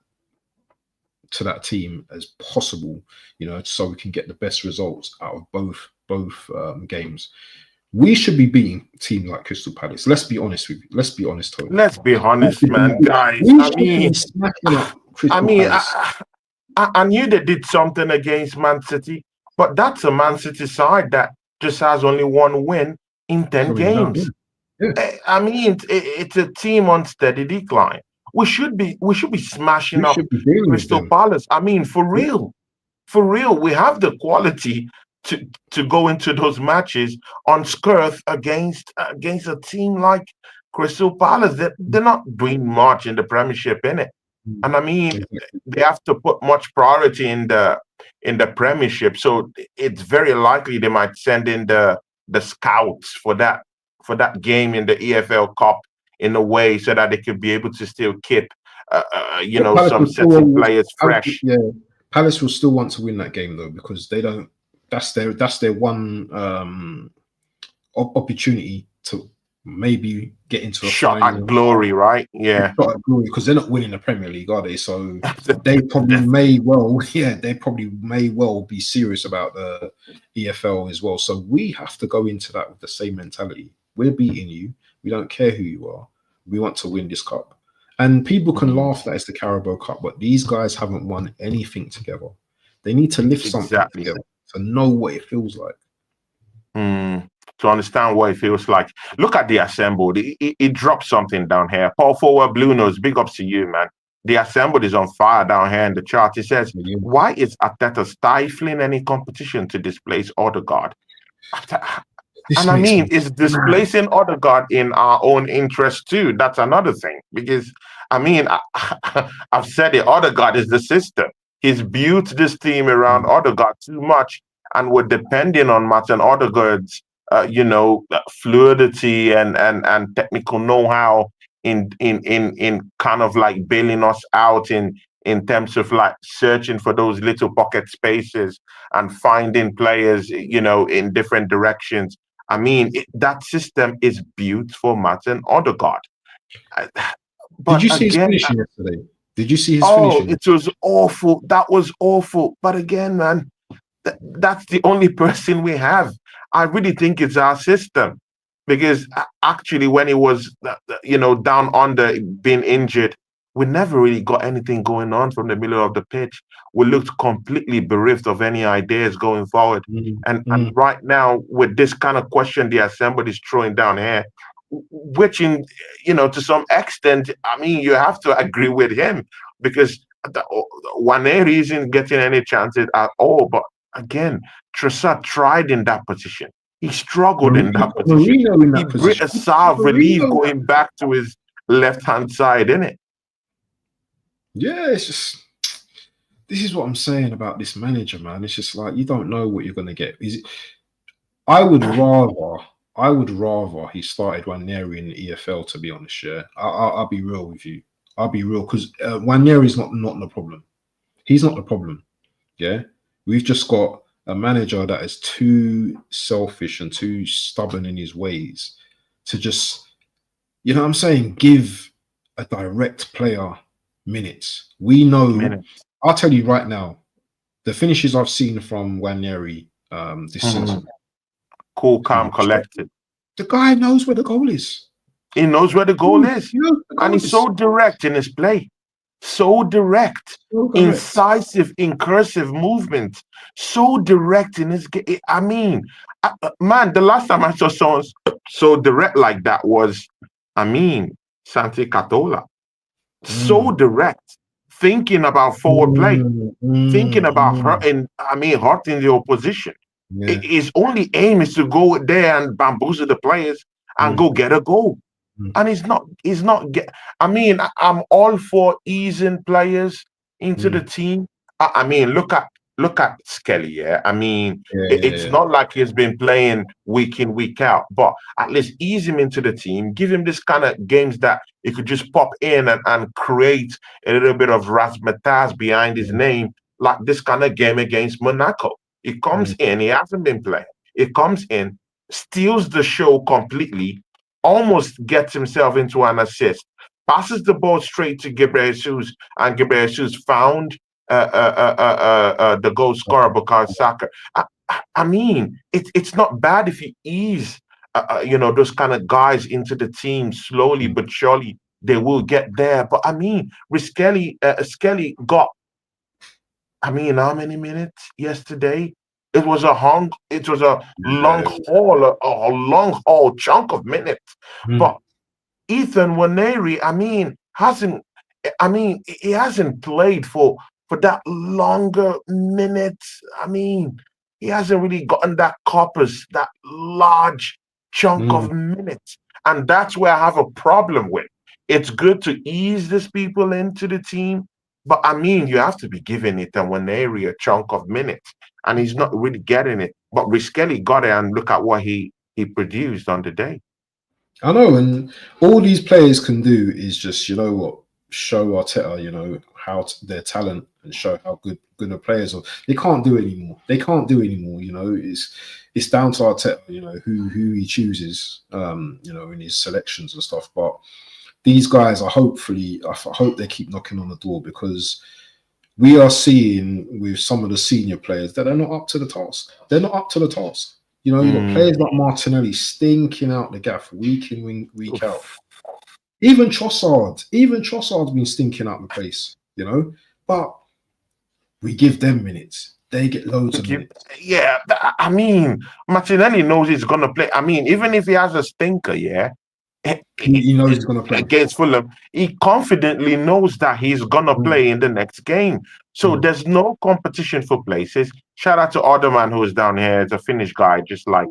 team as possible, you know, so we can get the best results out of both games. We should be beating a team like Crystal Palace. Let's be honest with you. Let's be honest, Tony. Let's be honest, man, guys. I knew they did something against Man City, but that's a Man City side that just has only 1 win in 10 games. I mean, it's a team on steady decline. We should be smashing up Crystal Palace. I mean, for real, we have the quality to go into those matches unscathed against a team like Crystal Palace. They're not doing much in the Premiership, innit? And I mean, they have to put much priority in the Premiership. So it's very likely they might send in the scouts for that game in the EFL Cup in a way so that they could be able to still keep you know, some certain players fresh. Yeah, Palace will still want to win that game though, because they don't. That's their one opportunity to maybe get into a shot at glory, right? Yeah, shot at glory, because they're not winning the Premier League, are they? So they probably may well, be serious about the EFL as well. So we have to go into that with the same mentality. We're beating you. We don't care who you are. We want to win this cup. And people can laugh that it's the Carabao Cup, but these guys haven't won anything together. They need to lift something together to know what it feels like. To understand what it feels like. Look at the assembled. It dropped something down here. Paul Forward Blue Nose, big ups to you, man. The assembled is on fire down here in the chart. It says, why is Arteta stifling any competition to displace Odegaard? And I mean, it's displacing Odegaard in our own interest too. That's another thing. Because, I mean, I've said it, Odegaard is the system. He's built this team around Odegaard too much. And we're depending on Martin Odegaard's, you know, fluidity and technical know-how in kind of like bailing us out in terms of like searching for those little pocket spaces and finding players, you know, in different directions. I mean, that system is built for Martin Odegaard. Did you see his finishing yesterday? Did you see his finishing? It was awful. That was awful. But again, man, that's the only person we have. I really think it's our system, because actually when he was, you know, down under being injured, we never really got anything going on from the middle of the pitch. We looked completely bereft of any ideas going forward. And right now, with this kind of question the assembly is throwing down here, which in, you know, to some extent, I mean, you have to agree with him, because Waneri isn't getting any chances at all. But again, Trossard tried in that position. He struggled in that position. He breathed a sigh of relief going back to his left-hand side, innit? Yeah, it's just, this is what I'm saying about this manager, man. It's just like, you don't know what you're going to get. I would rather he started Waneri in the EFL, to be honest. Yeah, I'll be real with you. I'll be real, because Waneri's not the problem. He's not the problem. Yeah, we've just got a manager that is too selfish and too stubborn in his ways to just, you know what I'm saying, give a direct player minutes. We know, I'll tell you right now, the finishes I've seen from Waneri this season. Cool, calm, collected. The guy knows where the goal is. He knows where the goal is. And he's so direct in his play. So direct, incisive, incursive movement. So direct in his game. I mean, man, the last time I saw someone so direct like that was I mean, Santi Catola, so direct, thinking about forward play, thinking about hurting the opposition. Yeah. His only aim is to go there and bamboozle the players and go get a goal. And he's not get. I mean, I'm all for easing players into the team. I mean, look at Skelly. Yeah, I mean, it's not like he's been playing week in week out, but at least ease him into the team. Give him this kind of games that he could just pop in and create a little bit of razzmatazz behind his name, like this kind of game against Monaco. He comes in, he hasn't been playing. He comes in, steals the show completely, almost gets himself into an assist, passes the ball straight to Gabriel Jesus, and Gabriel Jesus found the goal scorer, because Saka. I mean, it's not bad if you ease, those kind of guys into the team slowly but surely. They will get there. But I mean, Skelly got, I mean, how many minutes yesterday? It was a long haul chunk of minutes. But Ethan Waneri, he hasn't played for that longer minutes. I mean, he hasn't really gotten that corpus, that large chunk of minutes. And that's where I have a problem with. It's good to ease these people into the team, but I mean, you have to be giving it and Waneri a chunk of minutes, and he's not really getting it. But Riskelly got it, and look at what he produced on the day. I know, and all these players can do is just, show Arteta, how their talent and show how good the players are. They can't do it anymore. It's down to Arteta, who he chooses, in his selections and stuff. But these guys I hope they keep knocking on the door, because we are seeing with some of the senior players that they're not up to the task. They're not up to the task. You've got players like Martinelli stinking out the gaff week in, week out. Even Trossard's been stinking out the place, But we give them minutes. They get loads of minutes. Yeah, I mean, Martinelli knows he's going to play. I mean, even if he has a stinker, he knows he's going to play against Fulham. He confidently knows that he's going to play in the next game. So there's no competition for places. Shout out to Otterman, who is down here. It's a Finnish guy, just like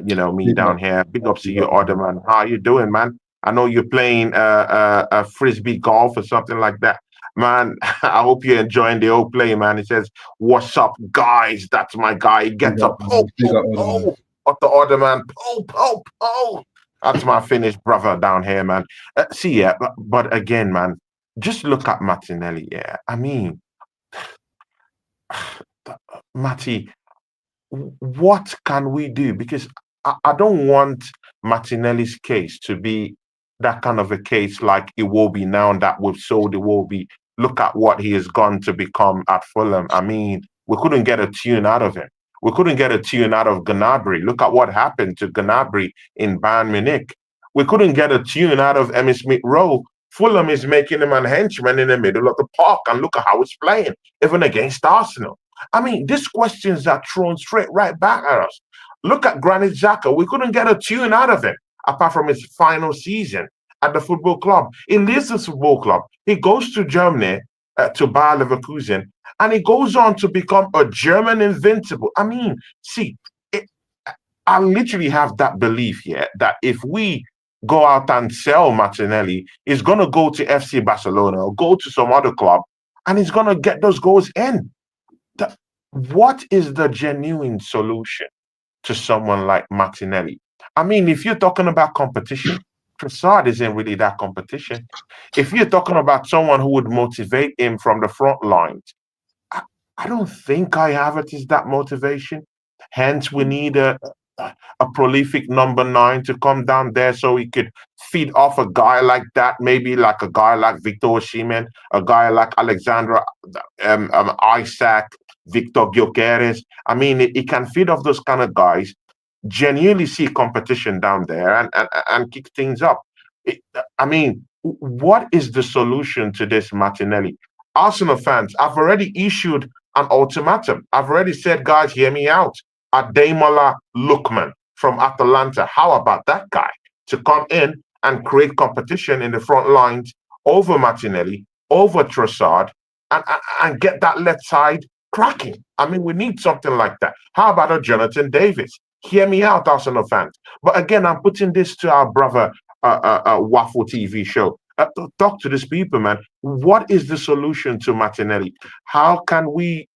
me down here. Big ups to you, Otterman. How you doing, man? I know you're playing a frisbee golf or something like that. Man, I hope you're enjoying the old play, man. It says, "What's up, guys?" That's my guy. He gets a Of the Otterman. That's my Finnish brother down here, man. But again, man, just look at Martinelli. Yeah, I mean, Matty, what can we do? Because I don't want Martinelli's case to be that kind of a case like Iwobi now that we've sold Iwobi. Look at what he has gone to become at Fulham. I mean, we couldn't get a tune out of him. We couldn't get a tune out of Gnabry. Look at what happened to Gnabry in Bayern Munich. We couldn't get a tune out of Emmy Smith-Rowe. Fulham is making him a henchman in the middle of the park, and look at how it's playing, even against Arsenal. I mean, these questions are thrown straight right back at us. Look at Granit Xhaka. We couldn't get a tune out of him, apart from his final season at the football club. He leaves the football club. He goes to Germany, to Bayer Leverkusen, and he goes on to become a German invincible. I mean, I literally have that belief here that if we go out and sell Martinelli, he's going to go to FC Barcelona or go to some other club, and he's going to get those goals in. What is the genuine solution to someone like Martinelli? I mean, if you're talking about competition, Trossard isn't really that competition. If you're talking about someone who would motivate him from the front lines, I don't think Kai Havertz is that motivation. Hence, we need a prolific number 9 to come down there so he could feed off a guy like that, maybe like a guy like Victor Osimhen, a guy like Alexander Isaac, Victor Gyökeres. I mean, he can feed off those kind of guys, genuinely see competition down there and kick things up. I mean, what is the solution to this, Martinelli? Arsenal fans, I've already issued an ultimatum. I've already said, guys, hear me out. Ademola Lookman from Atalanta. How about that guy to come in and create competition in the front lines over Martinelli, over Trossard, and get that left side cracking. I mean, we need something like that. How about a Jonathan Davis? Hear me out, Arsenal fans. But again, I'm putting this to our brother Waffle TV show. Talk to these people, man. What is the solution to Martinelli? How can we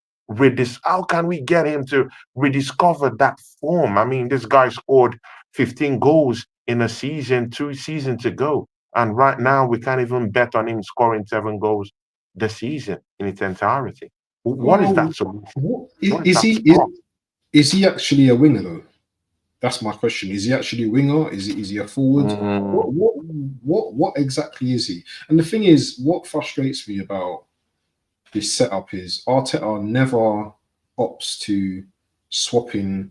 how can we get him to rediscover that form? I mean, this guy scored 15 goals in a season, 2 seasons ago. And right now, we can't even bet on him scoring 7 goals the season in its entirety. What is that solution? Is he actually a winger though? That's my question. Is he actually a winger? Is he a forward? What exactly is he? And the thing is, what frustrates me about this setup is Arteta never opts to swapping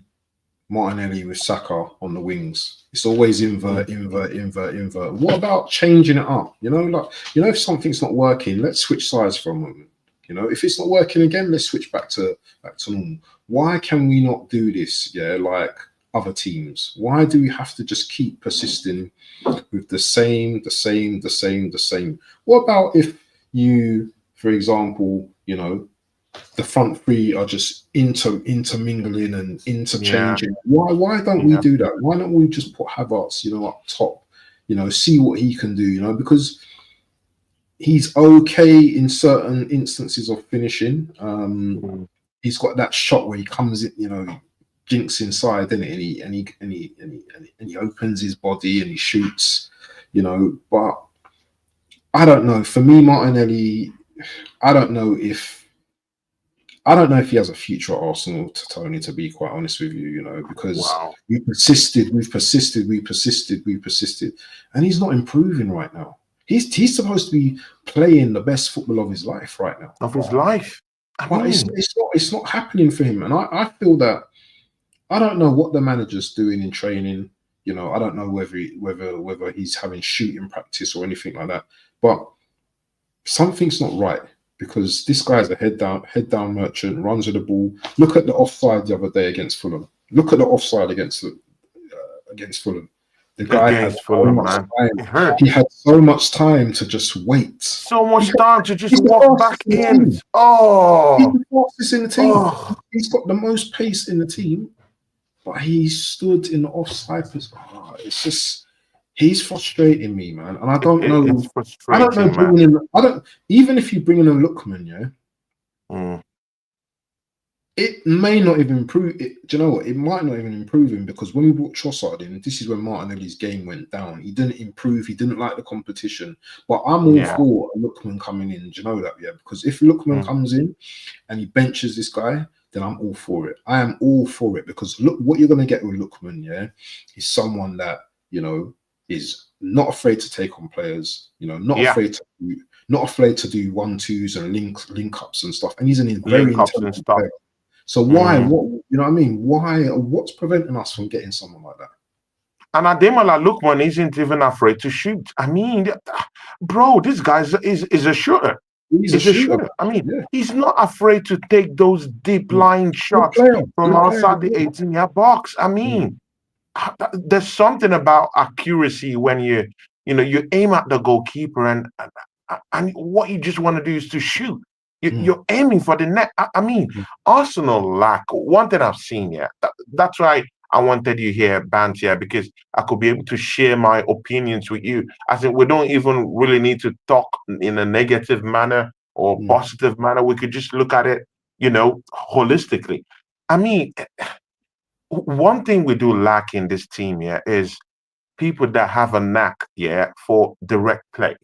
Martinelli with Saka on the wings. It's always invert. What about changing it up? If something's not working, let's switch sides for a moment. If it's not working again, let's switch back to normal. Why can we not do this? Yeah, like other teams. Why do we have to just keep persisting with the same? What about if you, for example, the front three are just intermingling and interchanging? Yeah. Why don't we do that? Why don't we just put Havertz, up top, see what he can do, because he's okay in certain instances of finishing. He's got that shot where he comes in, jinks inside, and he opens his body and he shoots, but I don't know. For me, Martinelli, I don't know if he has a future at Arsenal, Tony, to be quite honest with you, because we've persisted, and he's not improving right now. He's supposed to be playing the best football of his life right now. Of his life. But it's not happening for him. And I feel that I don't know what the manager's doing in training. I don't know whether he's having shooting practice or anything like that. But something's not right, because this guy's a head down merchant, runs with the ball. Look at the offside the other day against Fulham. Look at the offside against Fulham. The guy had so much time. He had so much time to just wait. So much time to just walk back in. He's the fastest in the team. He's got the most pace in the team, but he stood in the offside position. It's just, he's frustrating me, man. And I don't know. It's frustrating, man. Even if you bring in a Lookman, it may not even improve. Do you know what? It might not even improve him, because when we brought Trossard in, this is when Martinelli's game went down. He didn't improve. He didn't like the competition. But I'm all for a Lookman coming in. Do you know that? Yeah, because if Lookman comes in and he benches this guy, then I'm all for it. I am all for it, because look, what you're going to get with Lookman, is someone that, is not afraid to take on players, not afraid to do 1-2s and link ups and stuff. And he's an very intelligent player. So why? What I mean? Why? What's preventing us from getting someone like that? And Ademola Lookman isn't even afraid to shoot. I mean, bro, this guy is a shooter. He's a shooter. I mean, he's not afraid to take those deep line shots from outside the 18-yard box. I mean, there's something about accuracy when you aim at the goalkeeper and what you just want to do is to shoot. You're aiming for the net. I mean, Arsenal lack one thing I've seen. That's why I wanted you here, Bantia, because I could be able to share my opinions with you. I think we don't even really need to talk in a negative manner or positive manner. We could just look at it, holistically. I mean, one thing we do lack in this team, is people that have a knack, for direct play.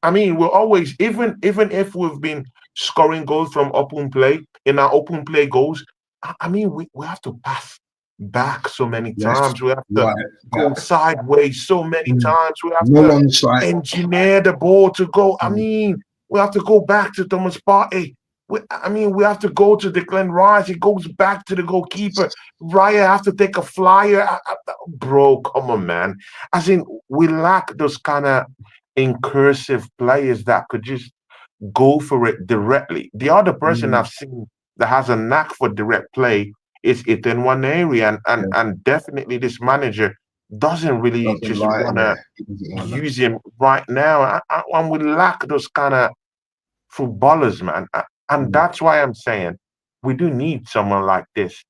I mean, we're always, even if we've been scoring goals from open play, in our open play goals, I mean, we have to pass back so many times. We have to go sideways so many times. We have to engineer the ball to go. I mean, we have to go back to Thomas Partey. We have to go to Declan Rice. It goes back to the goalkeeper. Raya have to take a flyer. Bro, come on, man. As in, we lack those kind of incursive players that could just go for it directly. The other person I've seen that has a knack for direct play is Ethan Nwaneri, and definitely this manager doesn't really Doesn't just like, want yeah, to he doesn't want that. use him right now. And we lack those kind of footballers, man. And that's why I'm saying we do need someone like this,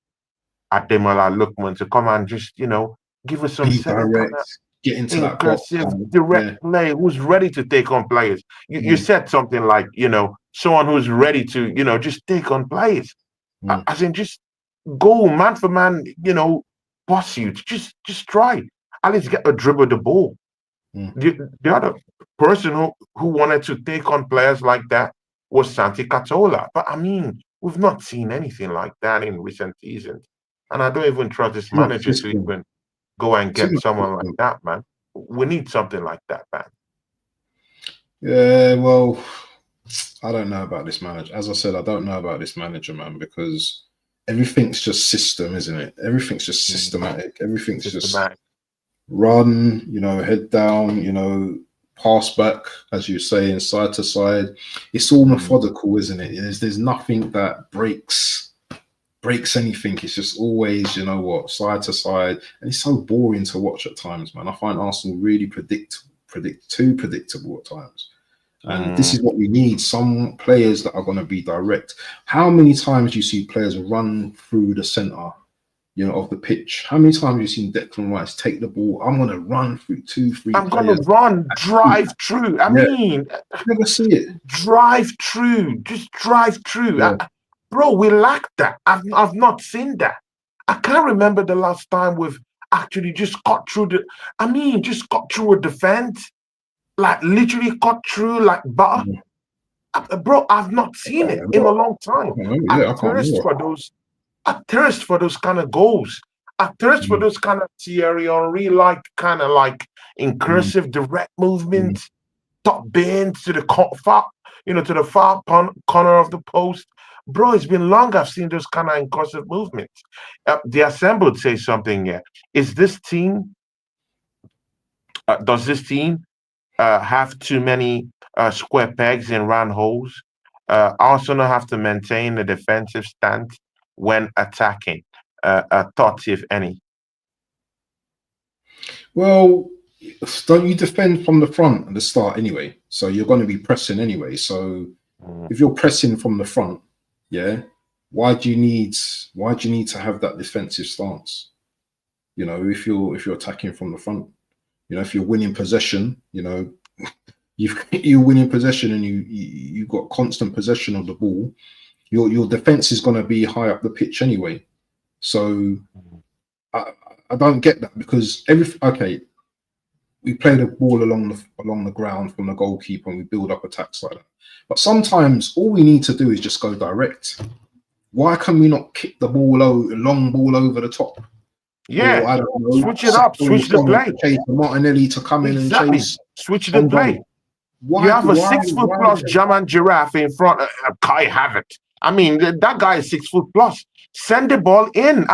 Ademola Lookman, to come and just, give us some Be certain kind of direct, get into that box. inclusive, direct Yeah. play, who's ready to take on players. You said something like, someone who's ready to, just take on players. As in just go man for man, pursuit. Just try. At least get a dribble of the ball. The other person who wanted to take on players like that was Santi Cazorla. But I mean, we've not seen anything like that in recent seasons. And I don't even trust this Too much manager to system. even go and Too get much someone like system. that, man. We need something like that, man. Yeah, well, I don't know about this manager. As I said, I don't know about this manager, man, because everything's just system, isn't it? Everything's just systematic. Everything's just run, head down, pass back, as you say, in side to side. It's all methodical, isn't it? There's nothing that breaks anything. It's just always, side to side. And it's so boring to watch at times, man. I find Arsenal really too predictable at times. And this is what we need, some players that are going to be direct. How many times do you see players run through the centre, of the pitch? How many times have you seen Declan Rice take the ball? I'm going to run through 2-3 I'm players. going to run, drive through. I mean, never see it. Drive through, just drive through. Yeah. Bro, we lack that. I've not seen that. I can't remember the last time we've actually just cut through just cut through a defense. Like literally cut through like butter. Bro, I've not seen it in a long time. I thirst for those kind of goals. I thirst for those kind of Thierry Henry like kind of like incursive direct movements, top bends to the far corner of the post. Bro, it's been long I've seen those kind of incursive movements. The assembled say something here. Is this team? Does this team have too many square pegs in round holes? Arsenal have to maintain a defensive stance when attacking. Thoughts, if any? Well, don't you defend from the front at the start anyway? So you're going to be pressing anyway. So if you're pressing from the front, why do you need to have that defensive stance? If you're attacking from the front, if you're winning possession, you're winning possession and you've got constant possession of the ball, your defense is going to be high up the pitch anyway. So I don't get that, because we play the ball along the ground from the goalkeeper and we build up attacks like that. But sometimes all we need to do is just go direct. Why can we not kick the ball long ball over the top? Yeah, or, I don't know, switch it up, switch the play. Chase Martinelli to come in and chase. Switch the play. You have a 6 foot plus German giraffe in front of Kai Havertz. I mean, that guy is 6 foot plus. Send the ball in.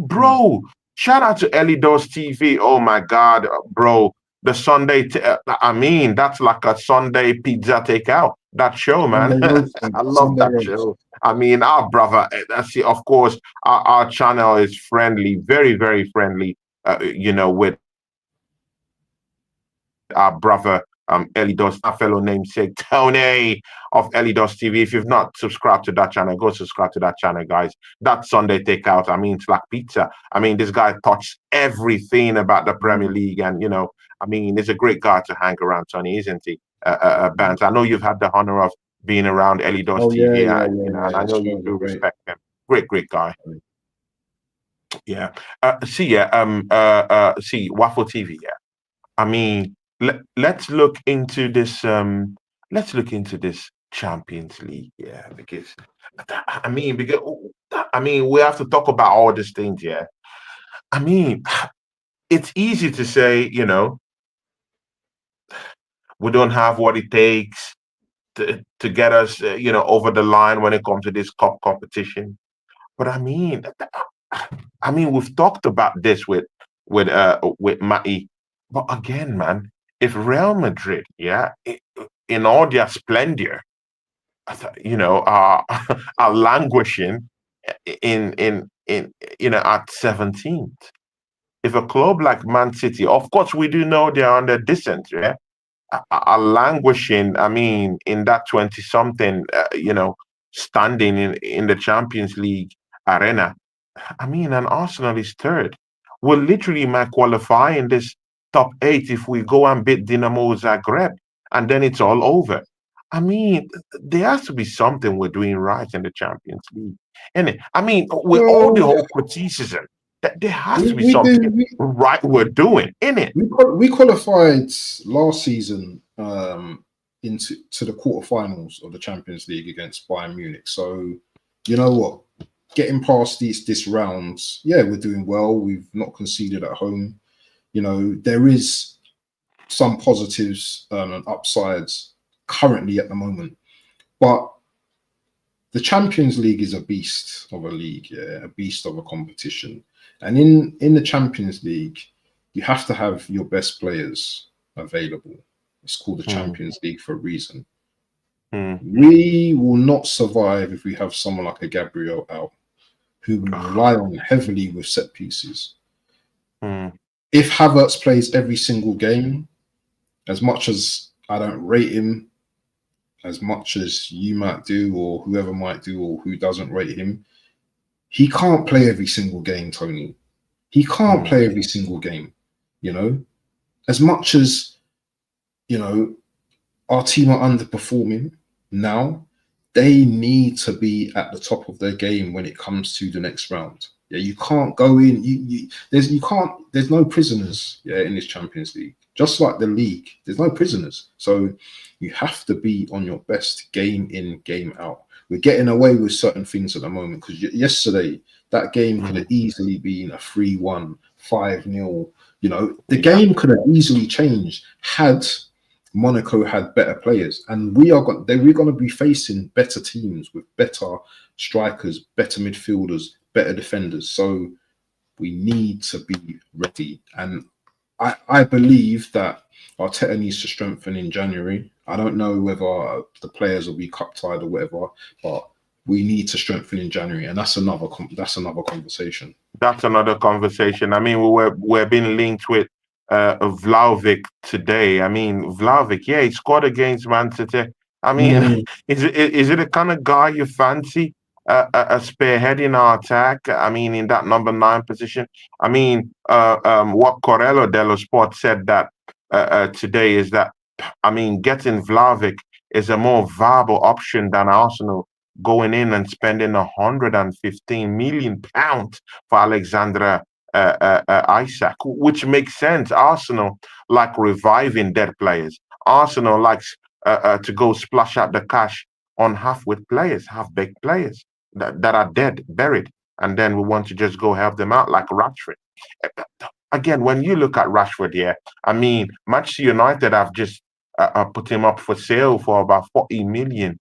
Bro, shout out to Elidos TV. Oh my God, bro. The Sunday, that's like a Sunday pizza takeout. That show, man. I love that show. I mean, our brother, of course, our channel is friendly, very, very friendly, with our brother, Elidos, our fellow namesake, Tony of Elidos TV. If you've not subscribed to that channel, go subscribe to that channel, guys. That Sunday takeout, it's like pizza. This guy touched everything about the Premier League, and, he's a great guy to hang around, Tony, isn't he? Bant. I know you've had the honor of being around Elidos TV, and I know you do respect him. Great guy. Yeah. Waffle TV. Yeah. Let's look into this. Let's look into this Champions League. Yeah, because we have to talk about all these things. Yeah. It's easy to say, we don't have what it takes to get us, over the line when it comes to this cup competition. But we've talked about this with Matty. But again, man, if Real Madrid, in all their splendor, are languishing in at 17th, if a club like Man City, of course, we do know they're under descent, yeah, are languishing, I mean, in that 20 something, standing in the Champions League arena. I mean, and Arsenal is third. We'll literally might qualify in this top eight if we go and beat Dinamo Zagreb, and then it's all over. I mean, there has to be something we're doing right in the Champions League. And I mean, with all the Well, whole criticism, there has to be we do. something right we're doing, innit? We qualified last season into the quarterfinals of the Champions League against Bayern Munich. So you know what? Getting past this rounds, yeah, we're doing well. We've not conceded at home. You know, there is some positives and upsides currently at the moment, but the Champions League is a beast of a league, yeah, a beast of a competition. And in the Champions League, you have to have your best players available. It's called the Champions League for a reason. We will not survive if we have someone like a Gabriel out, who we rely on heavily with set pieces. If Havertz plays every single game, as much as I don't rate him, as much as you might do, or whoever might do, or who doesn't rate him, he can't play every single game, Tony. He can't play every single game, you know. As much as, you know, our team are underperforming now, they need to be at the top of their game when it comes to the next round. Yeah, you can't go in. There's no prisoners. Yeah, in this Champions League, just like the league, there's no prisoners. So you have to be on your best game in, game out. We're getting away with certain things at the moment because yesterday that game could have easily been a 3-1, 5-0. You know, the game could have easily changed had Monaco had better players, and we're going to be facing better teams with better strikers, better midfielders, better defenders. So we need to be ready, and I believe that Arteta needs to strengthen in January. I don't know whether the players will be cup tied or whatever, but we need to strengthen in January, and that's another conversation. That's another conversation. I mean, we're being linked with Vlahovic today. I mean, Vlahovic, yeah, he scored against Man City. I mean, is it the kind of guy you fancy spearheading our attack? I mean, in that number 9 position. I mean, what Corello dello Sport said that today is that, I mean, getting Vlahovic is a more viable option than Arsenal going in and spending £115 million for Alexandra Isaac, which makes sense. Arsenal like reviving dead players. Arsenal likes to go splash out the cash on half-wit players, half-baked players that are dead, buried, and then we want to just go help them out like Rashford. Again, when you look at Rashford here, I mean, Manchester United have just put him up for sale for about £40 million.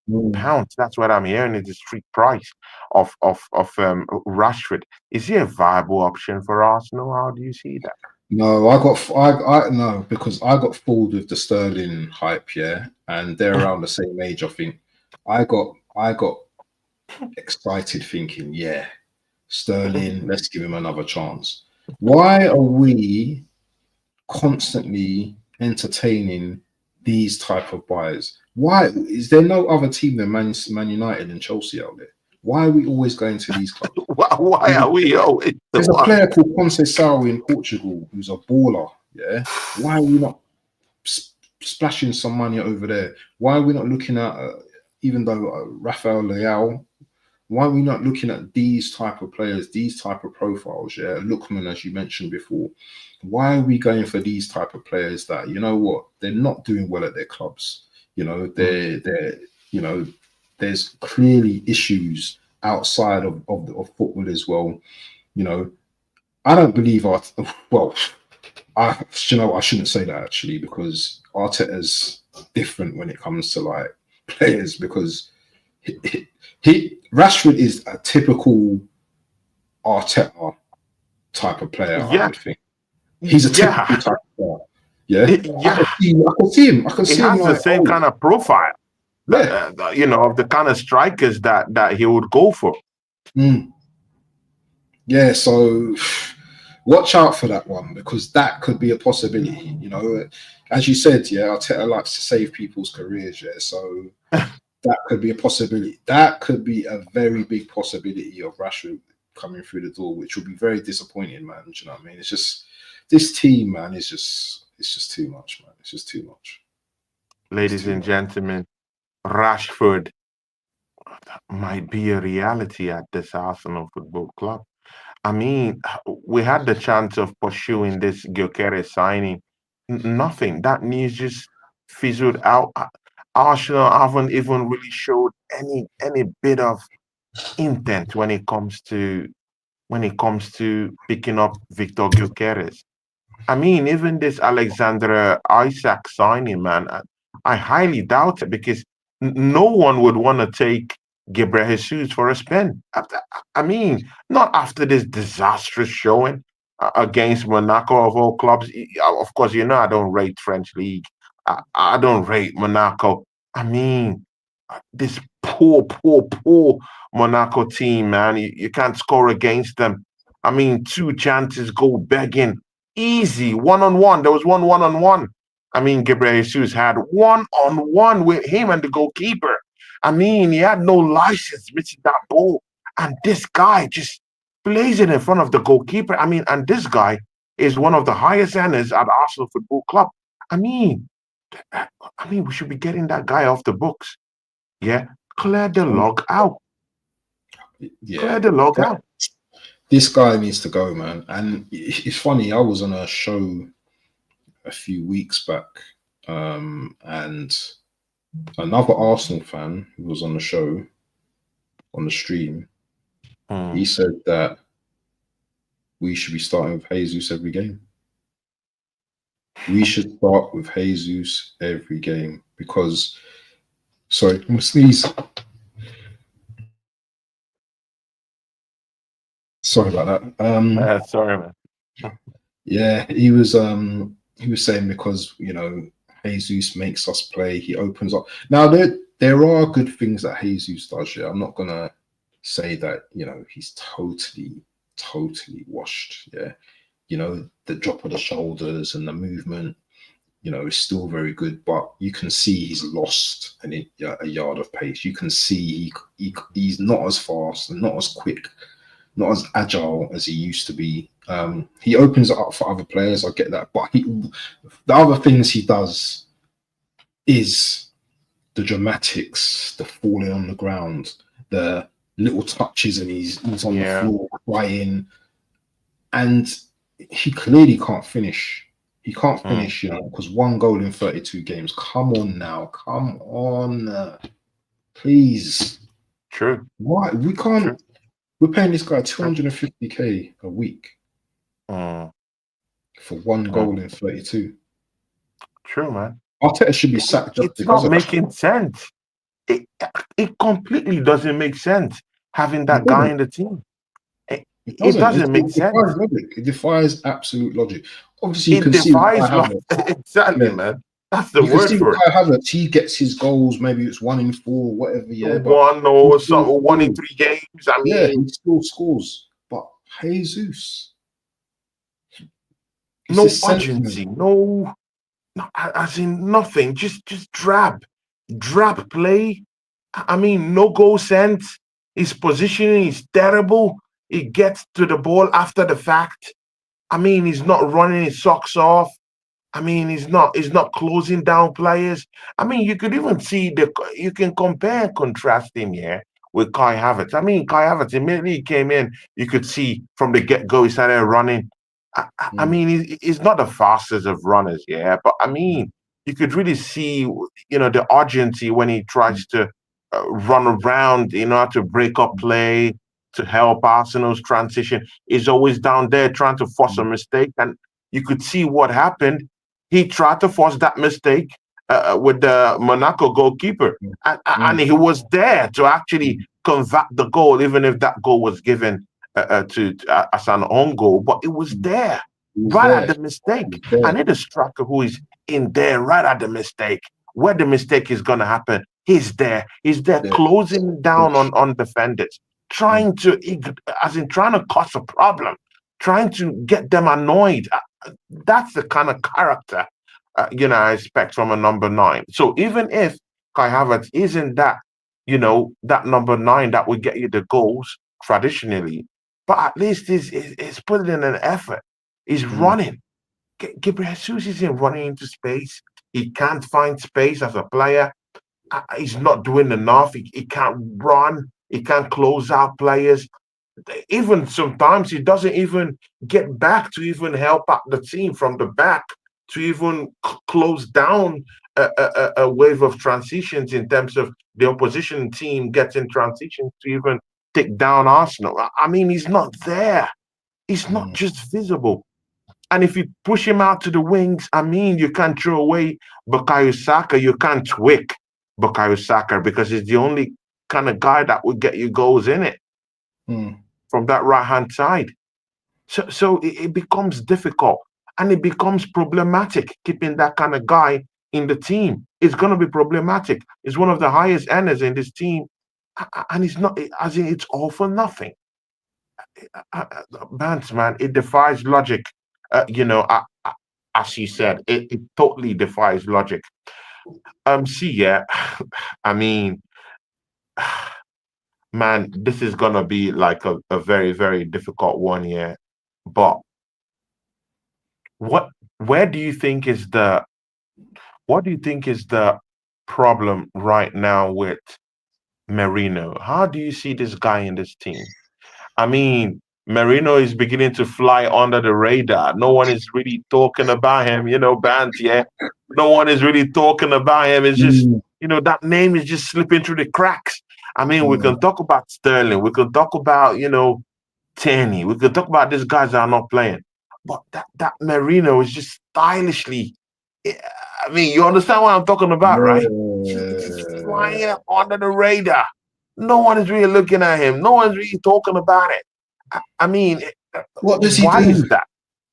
That's what I'm hearing is the street price of Rashford. Is he a viable option for Arsenal? How do you see that? No, no, because I got fooled with the Sterling hype, yeah, and they're around the same age, I think. I got excited thinking, yeah, Sterling, let's give him another chance. Why are we constantly entertaining these type of buyers? Why is there no other team than Man United and Chelsea out there? Why are we always going to these clubs? Why are we always? There's a player called Conceição in Portugal who's a baller. Yeah, why are we not splashing some money over there? Why are we not looking at even though Rafael Leao? Why are we not looking at these type of players, these type of profiles? Yeah, Lookman, as you mentioned before. Why are we going for these type of players that, you know what, they're not doing well at their clubs? You know, they're you know, there's clearly issues outside of football as well. You know, I don't believe I shouldn't say that actually, because Arteta's different when it comes to like players, because Rashford is a typical Arteta type of player. Yeah. I would think he's a typical type of player. Yeah, I can see him. He has the same kind of profile. Yeah, you know, of the kind of strikers that he would go for. Yeah, so Watch out for that one, because that could be a possibility. You know, as you said, yeah, Arteta likes to save people's careers, yeah. So that could be a possibility. That could be a very big possibility of Rashford coming through the door, which will be very disappointing, man. Do you know what I mean? It's just this team, man. It's just too much, man. It's just too much. Ladies and gentlemen, Rashford might be a reality at this Arsenal Football Club. I mean, we had the chance of pursuing this Gyökeres signing. Nothing. That news just fizzled out. Arsenal haven't even really showed any bit of intent when it comes to picking up Victor Gyökeres. I mean, even this Alexander Isaac signing, man, I highly doubt it, because no one would want to take Gabriel Jesus for a spin. I mean, not after this disastrous showing against Monaco of all clubs. Of course, you know I don't rate French league. I don't rate Monaco. I mean, this poor Monaco team, man. You can't score against them. I mean, 2 chances go begging. Easy, one-on-one. There was one-on-one. I mean, Gabriel Jesus had one-on-one with him and the goalkeeper. I mean, he had no license missing that ball. And this guy just plays it in front of the goalkeeper. I mean, and this guy is one of the highest earners at Arsenal Football Club. I mean, we should be getting that guy off the books. Yeah, clear the log out. Yeah, clear the log out. This guy needs to go, man. And it's funny, I was on a show a few weeks back, and another Arsenal fan who was on the show, on the stream, he said that we should be starting with Jesus every game. We should start with Jesus every game because, sorry, I'm gonna sneeze. Sorry about that. Sorry, man. Yeah, he was saying because, you know, Jesus makes us play. He opens up. Now there are good things that Jesus does. Yeah, I'm not gonna say that, you know, he's totally washed. Yeah, you know, the drop of the shoulders and the movement, you know, is still very good, but you can see he's lost a yard of pace. You can see he's not as fast and not as quick, not as agile as he used to be. He opens it up for other players, I get that, but the other things he does is the dramatics, the falling on the ground, the little touches, and he's on the floor crying, and he clearly can't finish. He can't finish, you know, because 1 goal in 32 games. Come on now, come on, please. True. Why we can't? True. We're paying this guy 250k a week for 1 goal in 32. True, man. Arteta should be sacked. It's not making sense. It completely doesn't make sense having that guy in the team. It doesn't make sense. It defies absolute logic. Obviously, you it can defies see logic. Exactly, man. That's the word for it. Havertz, he gets his goals. Maybe it's 1 in 4, whatever. Yeah, one or something. 1 in 3 games. I mean, yeah, he still scores. But Jesus, no urgency, no, as in nothing. Just drab play. I mean, no goal sense. His positioning is terrible. He gets to the ball after the fact. I mean, he's not running his socks off. I mean, he's not closing down players. I mean, you could even see you can compare and contrast him here with Kai Havertz. I mean, Kai Havertz, immediately he came in, you could see from the get-go he started running. I mean, he's not the fastest of runners, yeah, but I mean, you could really see, you know, the urgency when he tries to run around, you know, to break up play, to help Arsenal's transition. He's always down there trying to force a mistake, and you could see what happened. He tried to force that mistake with the Monaco goalkeeper, and he was there to actually convert the goal, even if that goal was given as an own goal. But it was there, at the mistake. I need a striker who is in there right at the mistake, where the mistake is going to happen. He's there. He's there, closing down on defenders, trying to cause a problem. trying to get them annoyed. That's the kind of character, I expect from a number 9. So even if Kai Havertz isn't that, that number 9 that would get you the goals traditionally, but at least he's putting in an effort. He's running. Gabriel Jesus isn't running into space. He can't find space as a player. He's not doing enough. He can't run. He can't close out players. Even sometimes he doesn't even get back to even help out the team from the back to even close down a wave of transitions in terms of the opposition team getting transitions to even take down Arsenal. I mean, he's not there. He's not just visible. And if you push him out to the wings, I mean, you can't throw away Bukayo Saka. You can't tweak Bukayo Saka because he's the only kind of guy that would get you goals in it from that right-hand side. So it becomes difficult and it becomes problematic keeping that kind of guy in the team. It's going to be problematic. He's one of the highest earners in this team. And it's not, as in, it's all for nothing. Bants, man, it defies logic. As you said, it totally defies logic. I mean, man, this is gonna be like a very, very difficult one here. But what do you think is the problem right now with Merino? How do you see this guy in this team? I mean, Merino is beginning to fly under the radar. No one is really talking about him, Bant, yeah. No one is really talking about him. It's just, that name is just slipping through the cracks. I mean, we can talk about Sterling. We can talk about, Tierney. We can talk about these guys that are not playing. But that Merino is just stylishly, I mean, you understand what I'm talking about, right? It's flying under the radar. No one is really looking at him. No one's really talking about it. I mean, what does he why do? is that?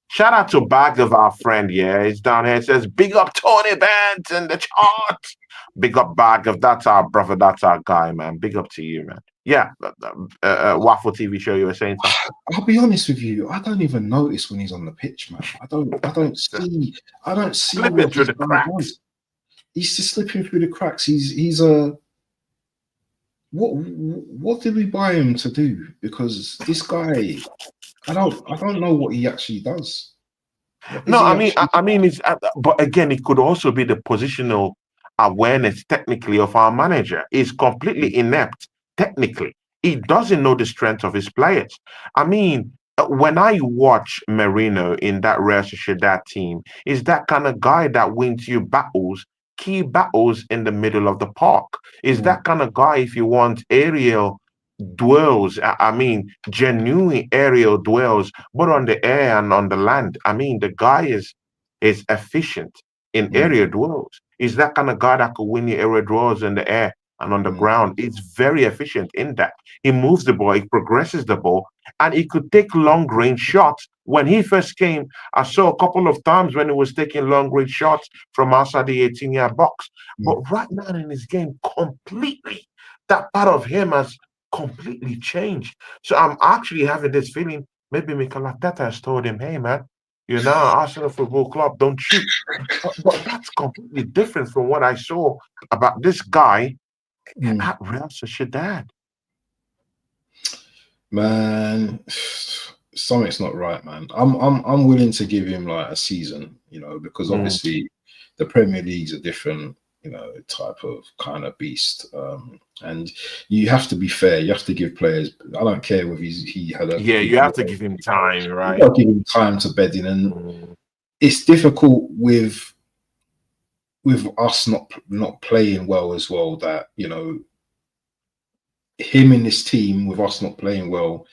Shout out to Bag of our friend. Yeah, he's down here. It says, big up Tony Banks in the chart. Big up Bag of, that's our brother. That's our guy, man. Big up to you, man. Yeah, Waffle TV show, you were saying something. I'll be honest with you. I don't even notice when he's on the pitch, man. I don't see slipping through the cracks. He's just slipping through the cracks. He's what did we buy him to do? Because this guy, I don't know what he actually does. No, I mean, it's but again, it could also be the positional awareness technically of our manager. He's completely inept technically. He doesn't know the strength of his players. I mean, when I watch Merino in that Real Sociedad team, is that kind of guy that wins you key battles in the middle of the park. Is that kind of guy if you want aerial duels, I mean, genuine aerial duels, but on the air and on the land. I mean, the guy is efficient in aerial duels. Is that kind of guy that could win you aerial duels in the air and on the ground. It's very efficient in that. He moves the ball, he progresses the ball, and he could take long-range shots. When he first came, I saw a couple of times when he was taking long-range shots from outside the 18-yard box. But right now in his game, completely, that part of him has completely changed. So I'm actually having this feeling, maybe Mikel Arteta has told him, hey, man, you're now Arsenal Football Club, don't shoot. But that's completely different from what I saw about this guy at Real Sociedad. Man, something's not right, man. I'm willing to give him like a season, you know, because obviously the Premier League's a different, you know, type of kind of beast. And you have to be fair. You have to give players. I don't care whether he had a. Yeah, you have to give him time, right? You got to give him time to bed in, and it's difficult with us not playing well as well. That, you know, him in this team with us not playing well,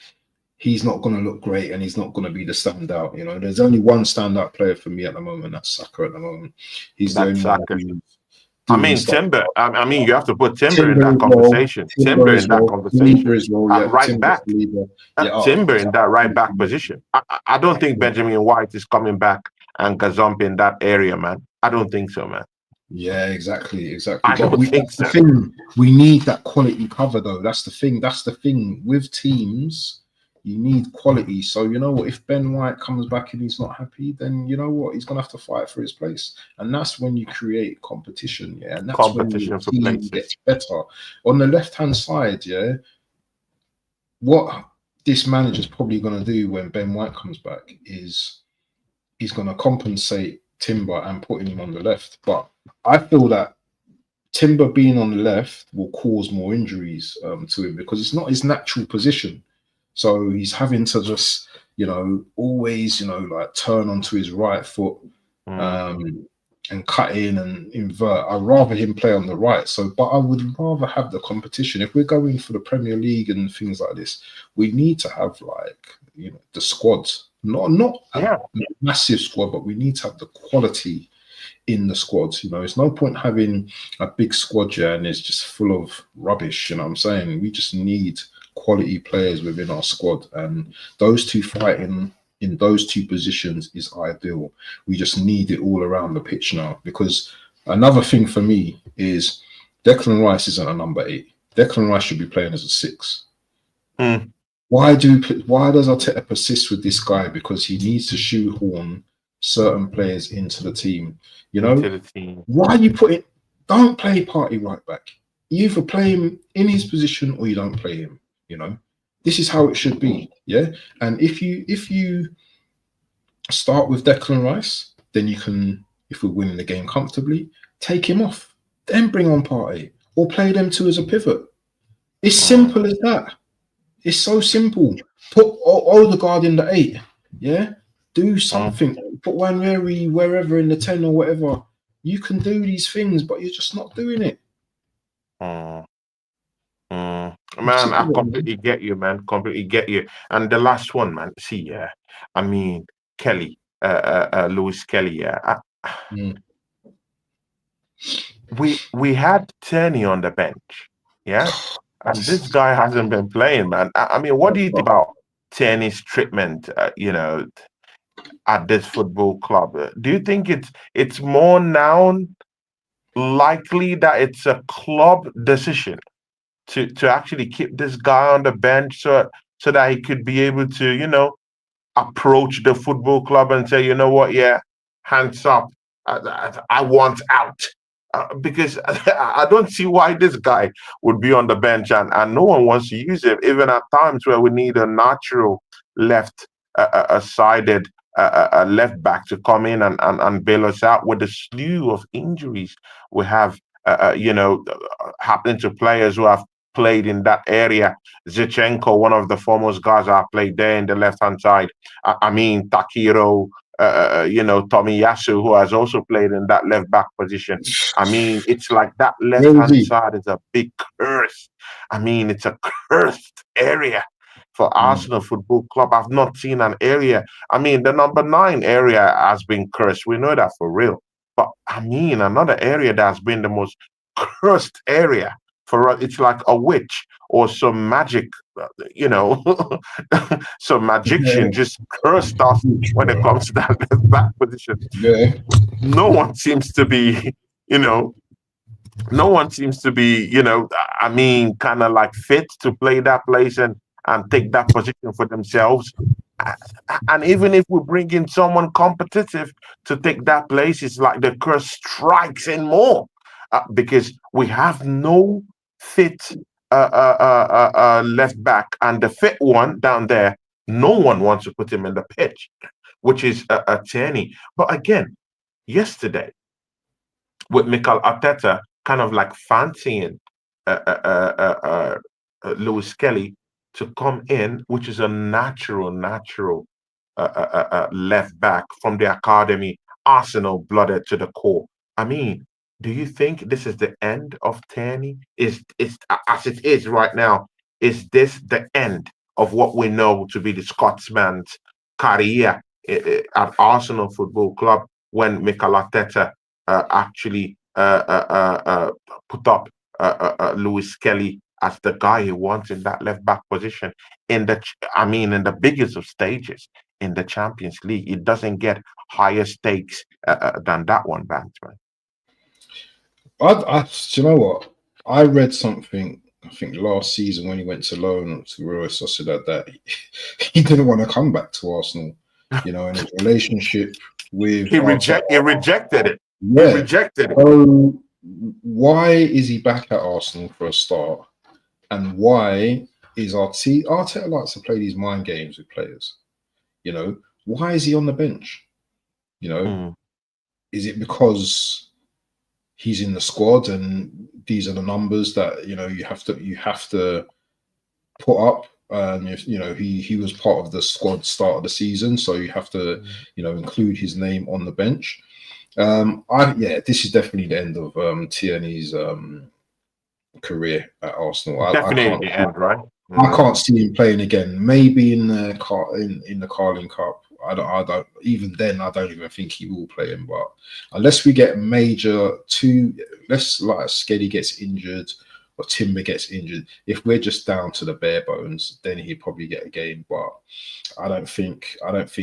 he's not going to look great, and he's not going to be the standout. You know, there's only one standout player for me at the moment. That's Saka at the moment. He's the only one. I mean, Timber. I mean, you have to put Timber in that conversation. Timber in that conversation. Right back. Timber in that right back position. I don't think Benjamin White is coming back and gazump in that area, man. I don't think so, man. Yeah, exactly. I don't think so. We need that quality cover, though. That's the thing. With teams, You need quality. So you know what? If Ben White comes back and he's not happy, then you know what? He's gonna have to fight for his place, and that's when you create competition. Yeah, and that's when your for team places. gets better. On the left-hand side, yeah, what this manager's probably gonna do when Ben White comes back is he's gonna compensate Timber and putting him on the left. But I feel that Timber being on the left will cause more injuries to him because it's not his natural position. So he's having to just, always, like turn onto his right foot and cut in and invert. I'd rather him play on the right. But I would rather have the competition. If we're going for the Premier League and things like this, we need to have the squads. Not a massive squad, but we need to have the quality in the squads. It's no point having a big squad and it's just full of rubbish. You know what I'm saying? We just need quality players within our squad, and those two fighting in those two positions is ideal. We just need it all around the pitch now, because another thing for me is Declan Rice isn't a number 8. Declan Rice should be playing as a 6. Why does Arteta persist with this guy? Because he needs to shoehorn certain players into the team. Why are you putting? Don't play Partey right back. You either play him in his position or you don't play him. This is how it should be. Yeah. And if you start with Declan Rice, then you can, if we're winning the game comfortably, take him off, then bring on Partey or play them two as a pivot. It's simple as that. It's so simple. Put Odegaard in the 8. Yeah. Do something. Put January wherever in the 10 or whatever. You can do these things, but you're just not doing it. Man, I completely get you, man. Completely get you. And the last one, man. See, I mean, Kelly, Lewis Kelly. We had Tierney on the bench, yeah, and this guy hasn't been playing, man. I mean, what do you think about Tierney's treatment? At this football club, do you think it's more now likely that it's a club decision to actually keep this guy on the bench so that he could be able to approach the football club and say, you know what, hands up, I want out, because I don't see why this guy would be on the bench and no one wants to use him, even at times where we need a natural left sided left back to come in and bail us out with the slew of injuries we have, happening to players who have played in that area. Zichenko, one of the foremost guys I played there in the left-hand side. I mean, Takiro, Tomiyasu, who has also played in that left-back position. I mean, it's like that left-hand side is a big curse. I mean, it's a cursed area for Arsenal Football Club. I've not seen an area. I mean, the number 9 area has been cursed. We know that for real. But I mean, another area that has been the most cursed area for us, it's like a witch or some magic, some magician just cursed us when it comes to that back position. No one seems to be, I mean, kind of like fit to play that place and take that position for themselves. And even if we bring in someone competitive to take that place, it's like the curse strikes in more, because we have no fit left back, and the fit one down there, no one wants to put him in the pitch, which is Tierney. But again, yesterday, with Mikel Arteta kind of like fancying Lewis Kelly to come in, which is a natural left back from the academy, Arsenal blooded to the core. I mean, do you think this is the end of Tierney? Is as it is right now? Is this the end of what we know to be the Scotsman's career at Arsenal Football Club when Mikel Arteta actually put up Lewis Kelly as the guy he wants in that left back position in the biggest of stages in the Champions League? It doesn't get higher stakes than that one, Banksman. Do you know what? I read something I think last season when he went to loan to Real Sociedad, that he didn't want to come back to Arsenal. You know, in his relationship with he rejected it. Yeah. He rejected it. So why is he back at Arsenal for a start? And why is Arteta likes to play these mind games with players? You know, why is he on the bench? You know, is it because he's in the squad and these are the numbers that you have to put up? You know, he was part of the squad start of the season, so you have to include his name on the bench. This is definitely the end of Tierney's career at Arsenal. Definitely the end, right? I can't see him playing again. Maybe in the Carling Cup. I don't. Even then, I don't even think he will play him. But unless we get unless like Skedy gets injured or Timber gets injured, if we're just down to the bare bones, then he'd probably get a game. But I don't think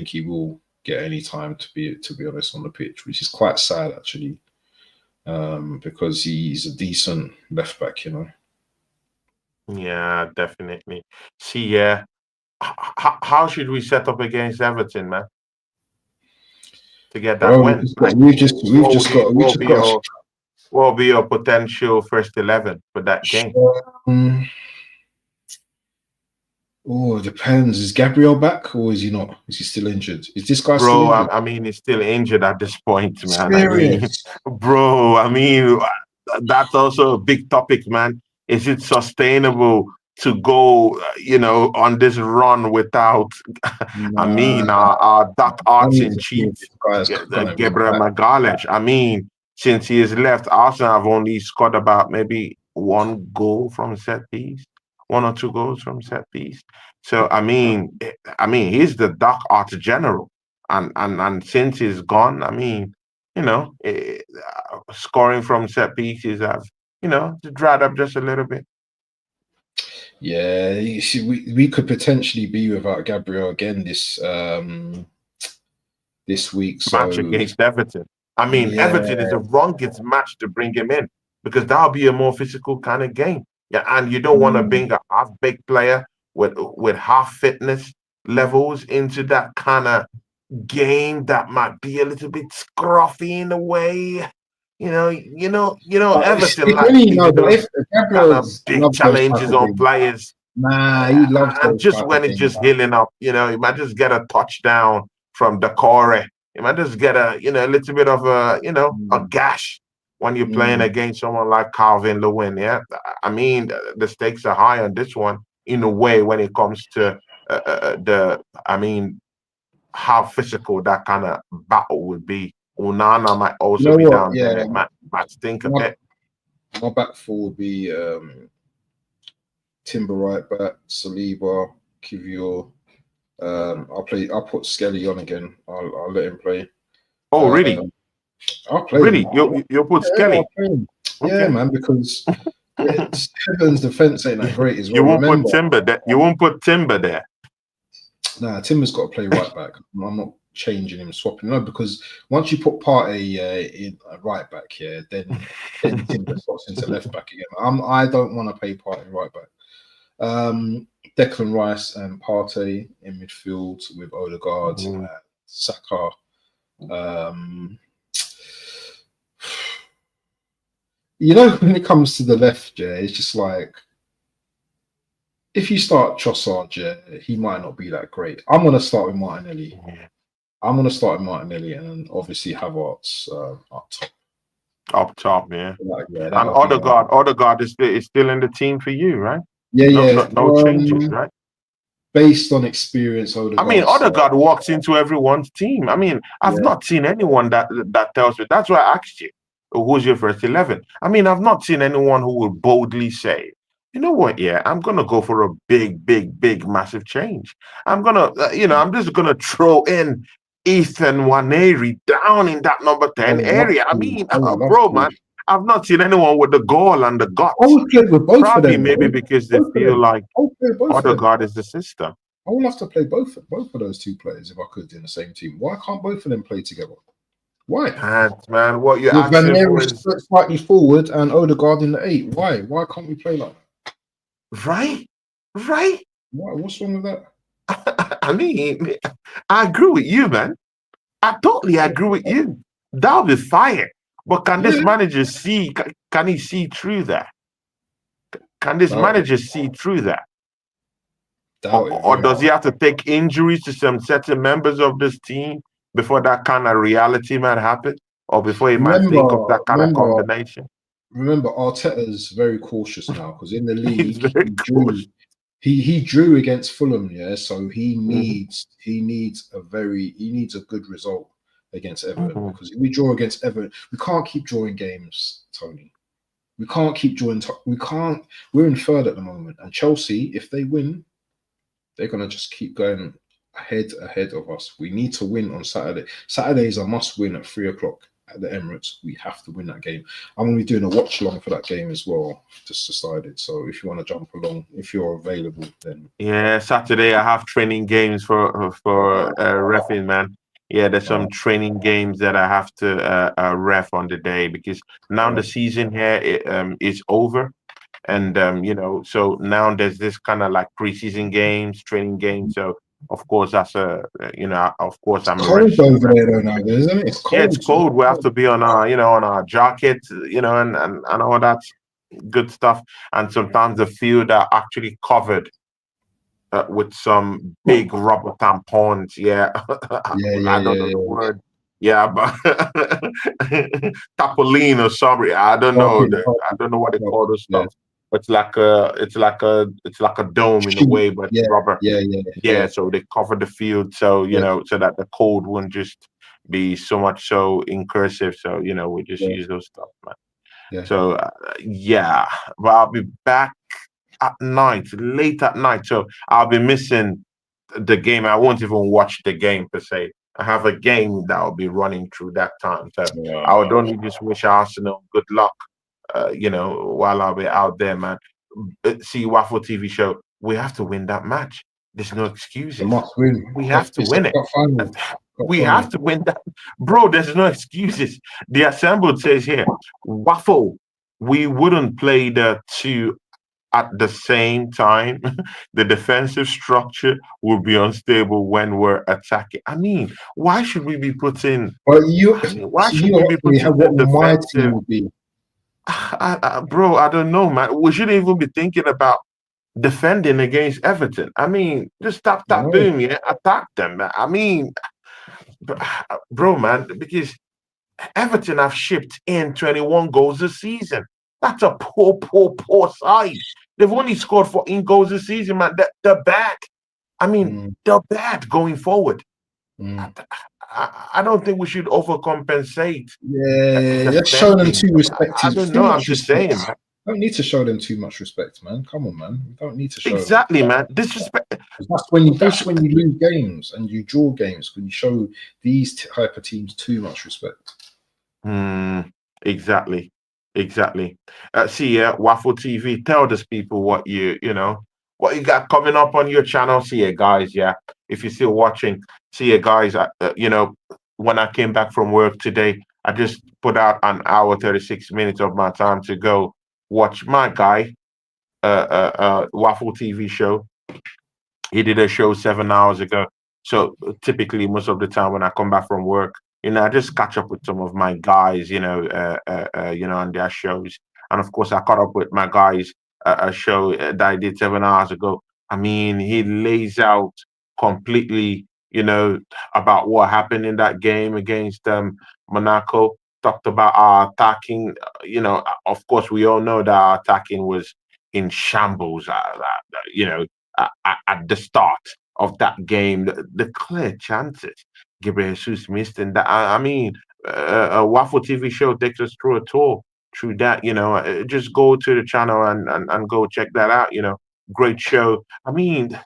he will get any time to be honest on the pitch, which is quite sad actually, because he's a decent left back, you know. Yeah, definitely. See, yeah. How should we set up against Everton, man? To get that win. What will be your potential first 11 for that game? It depends. Is Gabriel back or is he not? Is he still injured? Is this guy still injured? I mean, he's still injured at this point, man. Serious? I mean, that's also a big topic, man. Is it sustainable to go, on this run without, our dark arts in chief, Gabriel Magalhaes? I mean, since he has left, Arsenal have only scored about maybe 1 goal from set piece, 1 or 2 goals from set piece. So I mean, he's the dark arts general, and since he's gone, I mean, scoring from set pieces have, dried up just a little bit. Yeah, you see, we could potentially be without Gabriel again this week. Match against Everton. I mean, Everton is the wrongest match to bring him in because that'll be a more physical kind of game. Yeah, and you don't want to bring a half-baked player with half fitness levels into that kind of game that might be a little bit scruffy in a way. Everton kind of big challenges on players. He loves and just when it's just healing up, you might just get a touchdown from Decore. You might just get a little bit of a gash when you're playing against someone like Calvin Lewin. Yeah, I mean the stakes are high on this one in a way when it comes to how physical that kind of battle would be. Onana might also be down there. Might stink a bit. My back four would be Timber right back, Saliba, Kivior. I'll put Skelly on again. I'll let him play. Oh, really? I'll play. Really? You'll put Skelly? Yeah, man, because Everton's defense ain't that great as well. You won't put Timber there. You won't put Timber there. Nah, Timber's got to play right back. I'm not changing him, swapping. No, because once you put Partey in right back here, then Timber swaps into left back again. I don't want to play Partey right back. Declan Rice and Partey in midfield with Odegaard and Saka. When it comes to the left, it's just like if you start Trossard, he might not be that great. I'm going to start with Martinelli. And obviously Havertz up top. Up top, yeah. And Odegaard is still in the team for you, right? Yeah. No changes, right? Based on experience, Odegaard. I mean, Odegaard walks into everyone's team. I mean, I've not seen anyone that tells me. That's why I asked you, who's your first 11? I mean, I've not seen anyone who will boldly say, you know what? Yeah, I'm gonna go for a big, massive change. I'm gonna, I'm just gonna throw in Ethan Nwaneri down in that number 10 area. I mean, bro, man, I've not seen anyone with the goal and the guts. I would play with both Probably of them. Maybe because they feel like Odegaard is the system. I would have to play both of those two players if I could in the same team. Why can't both of them play together? Why? Man, what you're asking for is slightly forward and Odegaard in the 8. Why can't we play like that? Right? Right? What's wrong with that? I mean, I agree with you, man. I totally agree with you. That'll be fire. But can this Yeah, manager see? Can he see through that? Can this doubt it. manager see through that? Doubt it. Or Very does he hard. have to take injuries to some certain members of this team before that kind of reality might happen? Or before he might think of Remember, that kind of remember, combination? remember. Arteta's very cautious now because in the He's league very he cautious. drew. He drew against Fulham, yeah. So Mhm, he needs a good result against Everton mhm. because if we draw against Everton, we can't keep drawing games, Tony. We can't keep drawing. We can't. We're in third at the moment, and Chelsea, if they win, they're gonna just keep going ahead of us. We need to win on Saturday. Saturday is a must win at 3 o'clock at the Emirates. We have to win that game. I'm gonna be doing a watch along for that game as well. Just decided. So if you want to jump along, if you're available, then Yeah, Saturday I have training games for reffing, man. Yeah, there's uh, some training games that I have to ref on the day because now the uh, season here is over. And so now there's this kind of like preseason games, training games. So of course that's of course it's I'm cold over there though refereeing. now, isn't it? It's Yeah, it's cold. cold. We have to be on our on our jackets, and all that good stuff. And sometimes the field are actually covered with some big rubber tampons. Yeah, Yeah, yeah, I don't yeah, know the yeah. word. Yeah, but tapolin or something. I don't know. Carpet, I carpet, don't know what they call carpet. those Yeah, stuff. It's like a dome in a sheet. way, but Yeah, rubber. yeah, yeah, Yeah, yeah, so they cover the field, so yeah, so that the cold won't just be so much so incursive. So we just yeah, use those stuff, man. yeah. So yeah, but I'll be back at night, late at night. So I'll be missing the game. I won't even watch the game per se. I have a game that will be running through that time. So I would Wow. only just wish Arsenal good luck, while I'll be out there, man. See, Waffle TV show, we have to win that match. There's no They excuses. must win. We have to It's a win it. cup final. Cup We have final. to win that. Bro, there's no excuses. The assembled says here, Waffle, we wouldn't play the two at the same time. The defensive structure will be unstable when we're attacking. I mean, why should we be putting But you, why so should you we be asked me how putting the what my team defensive? will be. Bro, I don't know, man. We shouldn't even be thinking about defending against Everton. I mean, just tap I tap know. boom, yeah, attack them, man. I mean, bro, man, because Everton have shipped in 21 goals this season. That's a poor side. They've only scored 14 goals this season, man. They're bad. I mean, Mm, they're bad going forward. I, mm. I don't think we should overcompensate Yeah, let's show them defending. too respect. I don't Too know. I'm much just respect. saying, man. Don't need to show them too much respect, man. Come on, man. We don't need to show them. Exactly, man. Disrespect. 'Cause that's when you lose games and you draw games when you show these type of teams too much respect. Hmm, exactly, exactly. See, yeah, Waffle TV. Tell these people what you got coming up on your channel. See you guys. Yeah, if you're still watching, see you guys. When I came back from work today, I just put out an hour 36 minutes of my time to go watch my guy, Waffle TV show. He did a show 7 hours ago. So typically, most of the time when I come back from work, I just catch up with some of my guys, on their shows. And of course, I caught up with my guys a show that I did 7 hours ago. I mean, he lays out completely, about what happened in that game against Monaco. Talked about our attacking. Of course, we all know that our attacking was in shambles. At the start of that game, the clear chances Gabriel Jesus missed, and that I mean, a Waffle TV show takes us through a tour through that. Just go to the channel and go check that out. Great show. I mean,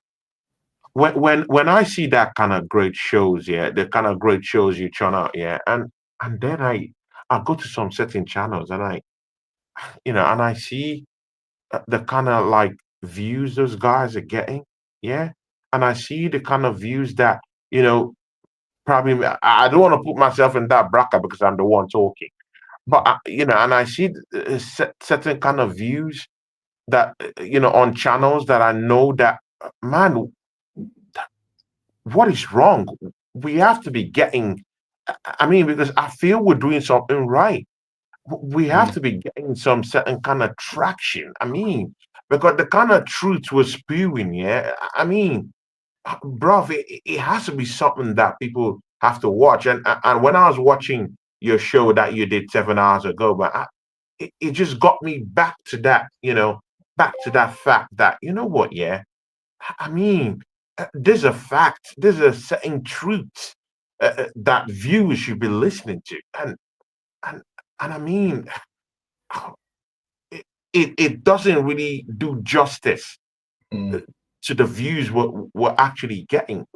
when I see that kind of great shows, yeah, the kind of great shows you churn out, yeah, and then I go to some certain channels and I see the kind of like views those guys are getting, yeah, and I see the kind of views that probably I don't want to put myself in that bracket because I'm the one talking, but and I see certain kind of views that on channels that I know that, man, what is wrong? We have to be getting. I mean, because I feel we're doing something right. We have to be getting some certain kind of traction. I mean, because the kind of truth we're spewing, yeah. I mean, bruv, it has to be something that people have to watch. And when I was watching your show that you did 7 hours ago, but it just got me back to that, back to that fact that, you know what, yeah, I mean, there's a fact, there's a certain truth that viewers should be listening to. And, and I mean, it doesn't really do justice to the views we're actually getting.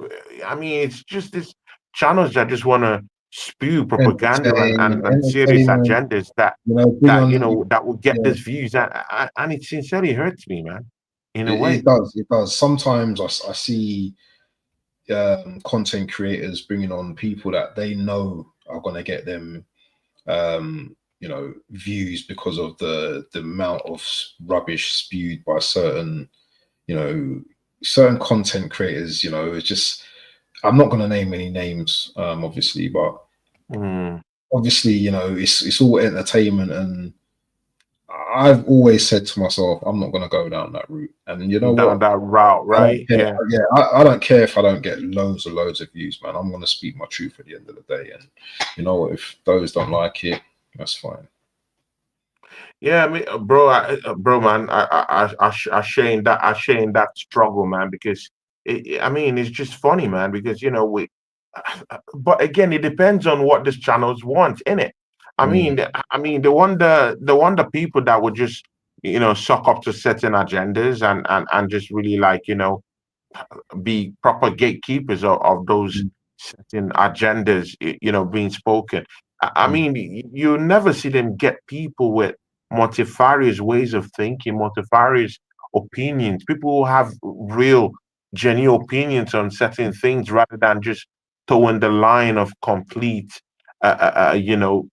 I mean, it's just this channels that just want to spew propaganda and serious Entertainment, agendas that bring on, that will get yeah, these views, and it sincerely hurts me, man, in a it way. does, it does. Sometimes I see content creators bringing on people that they know are going to get them views because of the amount of rubbish spewed by certain certain content creators. It's just, I'm not going to name any names, obviously, but obviously, it's all entertainment, and I've always said to myself, I'm not going to go down that route. And you know down what? that route, right? Yeah. I don't care if I don't get loads and loads of views, man. I'm going to speak my truth at the end of the day. And you know what? If those don't like it, that's fine. Yeah, I mean, bro, man, I share that struggle, man, because I mean, it's just funny, man, because but again, it depends on what these channels want, innit? I mean, the people that would just suck up to certain agendas and just really like be proper gatekeepers of those certain agendas, being spoken. I mean, you never see them get people with multifarious ways of thinking, multifarious opinions, people who have real, genuine opinions on certain things rather than just towing the line of complete, agendas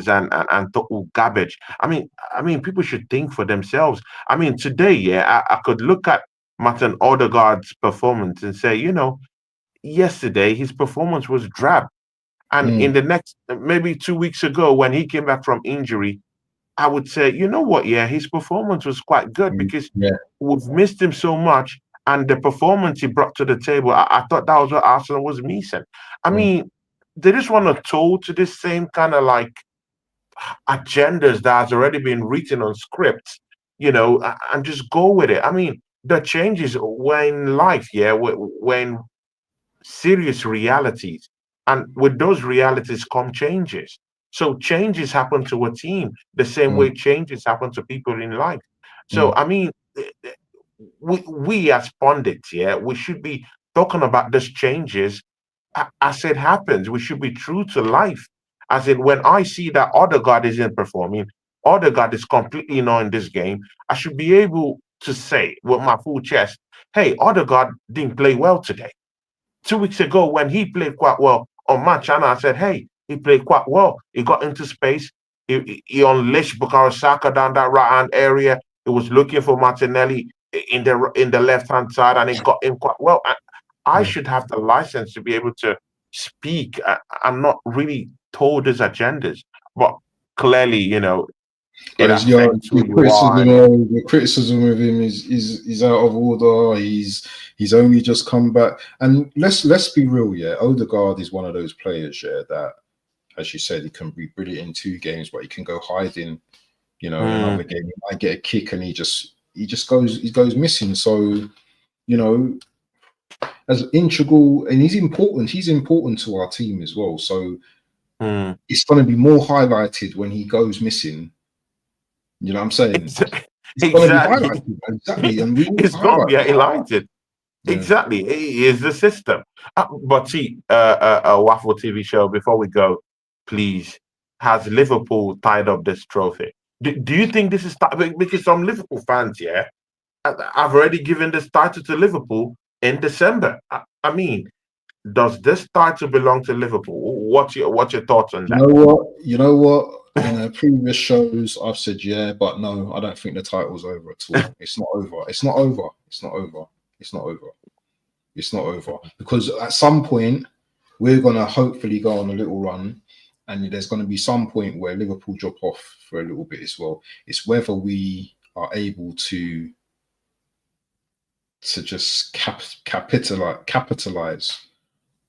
and total garbage. I mean, people should think for themselves. I mean, today, yeah, I could look at Martin Odegaard's performance and say, yesterday his performance was drab. And in the next, maybe 2 weeks ago, when he came back from injury, I would say, you know what, yeah, his performance was quite good because Yeah. we've missed him so much. And the performance he brought to the table, I thought that was what Arsenal was missing. I mean, they just want to toll to this same kind of like agendas that has already been written on scripts, and just go with it. I mean, the changes when life, yeah, when serious realities, and with those realities come changes. So changes happen to a team the same way changes happen to people in life. So I mean, we as pundits, yeah, we should be talking about these changes as it happens. We should be true to life. As in, when I see that Odegaard isn't performing, Odegaard is completely not in this game, I should be able to say with my full chest, hey, Odegaard didn't play well today. 2 weeks ago, when he played quite well on my channel, I said, hey, he played quite well. He got into space. He unleashed Bukayo Saka down that right-hand area. He was looking for Martinelli in the left-hand side, and he got in quite well. I should have the license to be able to speak. I'm not really told his agendas, but clearly, it Because your affects who you are. the criticism of him is out of order. He's only just come back, and let's be real. Yeah, Odegaard is one of those players. Yeah, that, as you said, he can be brilliant in 2 games, but he can go hiding. In another game, he might get a kick, and he goes missing. So, as integral, and he's important. He's important to our team as well. So it's going to be more highlighted when he goes missing. You know what I'm saying? It's going to be highlighted. Exactly. And we It's going to be highlighted. Yeah. Exactly. It is the system. But see, Waffle TV show, before we go, please, has Liverpool tied up this trophy? Do you think this is because some Liverpool fans, yeah, I've already given this title to Liverpool in December. I mean, does this title belong to Liverpool? What's your thoughts on that? You know what? Previous shows, I've said yeah, but no, I don't think the title's over at all. It's not over. It's not over. It's not over. It's not over. It's not over. Because at some point, we're going to hopefully go on a little run, and there's going to be some point where Liverpool drop off for a little bit as well. It's whether we are able to just capitalize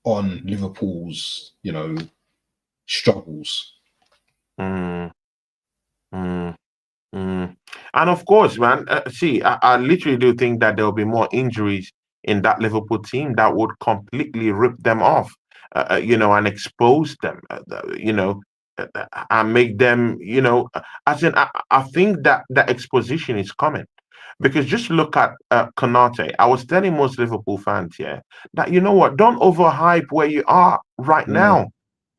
on Liverpool's, struggles. Mm, mm, mm. And of course, man, see, I literally do think that there will be more injuries in that Liverpool team that would completely rip them off, and expose them, and make them, as in, I think that the exposition is coming. Because just look at Konate. I was telling most Liverpool fans here that, you know what, don't overhype where you are right now.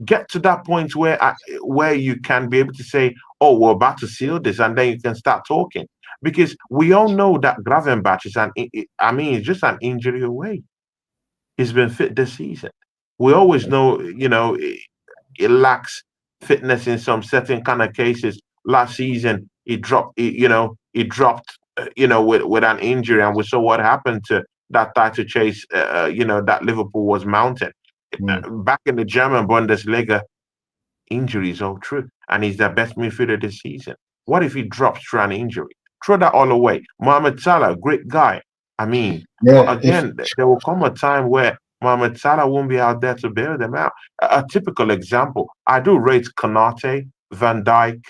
Get to that point where you can be able to say, "Oh, we're about to seal this," and then you can start talking. Because we all know that Gravenberch is it's just an injury away. He's been fit this season. We always know, it lacks fitness in some certain kind of cases. Last season, he dropped, with an injury, and we saw what happened to that title chase, that Liverpool was mounting. Back in the German Bundesliga, injuries all true, and he's the best midfielder this season. What if he drops through an injury? Throw that all away. Mohamed Salah, great guy. But again, there will come a time where Mohamed Salah won't be out there to bail them out. A typical example, I do rate Konate, Van Dijk,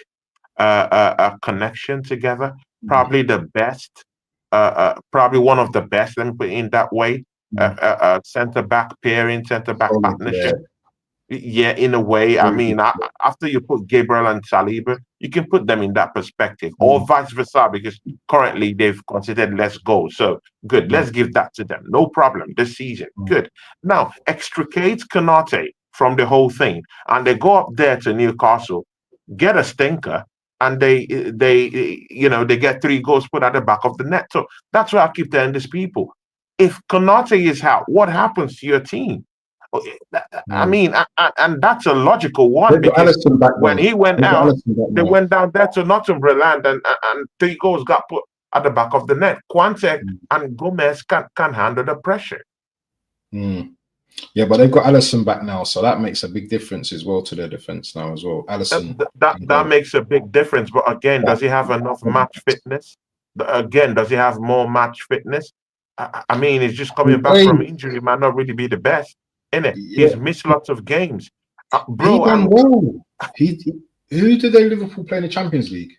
a connection together. Probably the best, probably one of the best, let me put it in that way. Centre-back pairing, centre-back partnership. Yeah, in a way. After you put Gabriel and Saliba, you can put them in that perspective, or vice versa, because currently they've considered less goals. So good, let's give that to them. No problem this season. Good. Now extricate Konate from the whole thing, and they go up there to Newcastle, get a stinker, and they get 3 goals put at the back of the net. So that's why I keep telling these people: if Konate is out, what happens to your team? And that's a logical one, because when he went out, they went down there to Northumberland, and 3 goals got put at the back of the net. Quante and Gomez can handle the pressure. Yeah, but they've got Alisson back now, so that makes a big difference as well to their defense now as well. Alisson, that makes a big difference. But again, does he have enough match fitness? Again, does he have more match fitness? He's just coming back from injury. Might not really be the best. He's missed lots of games, bro. He done well. Who did they Liverpool play in the Champions League?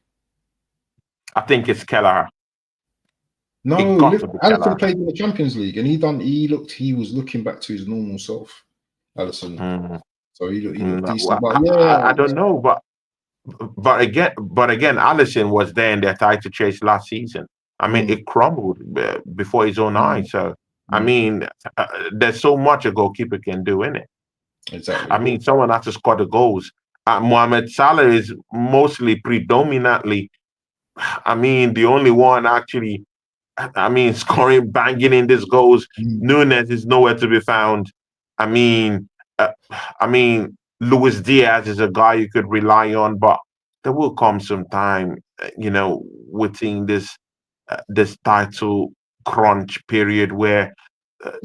I think it's Kelleher. No, Alisson played in the Champions League, and he was looking back to his normal self, Alisson. So he looked decent. I don't know, but again, Alisson was there in their title chase last season. It crumbled before his own eyes. So there's so much a goalkeeper can do in it. Exactly. Someone has to score the goals. Mohamed Salah is predominantly, the only one actually, scoring, banging in these goals. Nunes is nowhere to be found. Luis Diaz is a guy you could rely on, but there will come some time, within this title crunch period where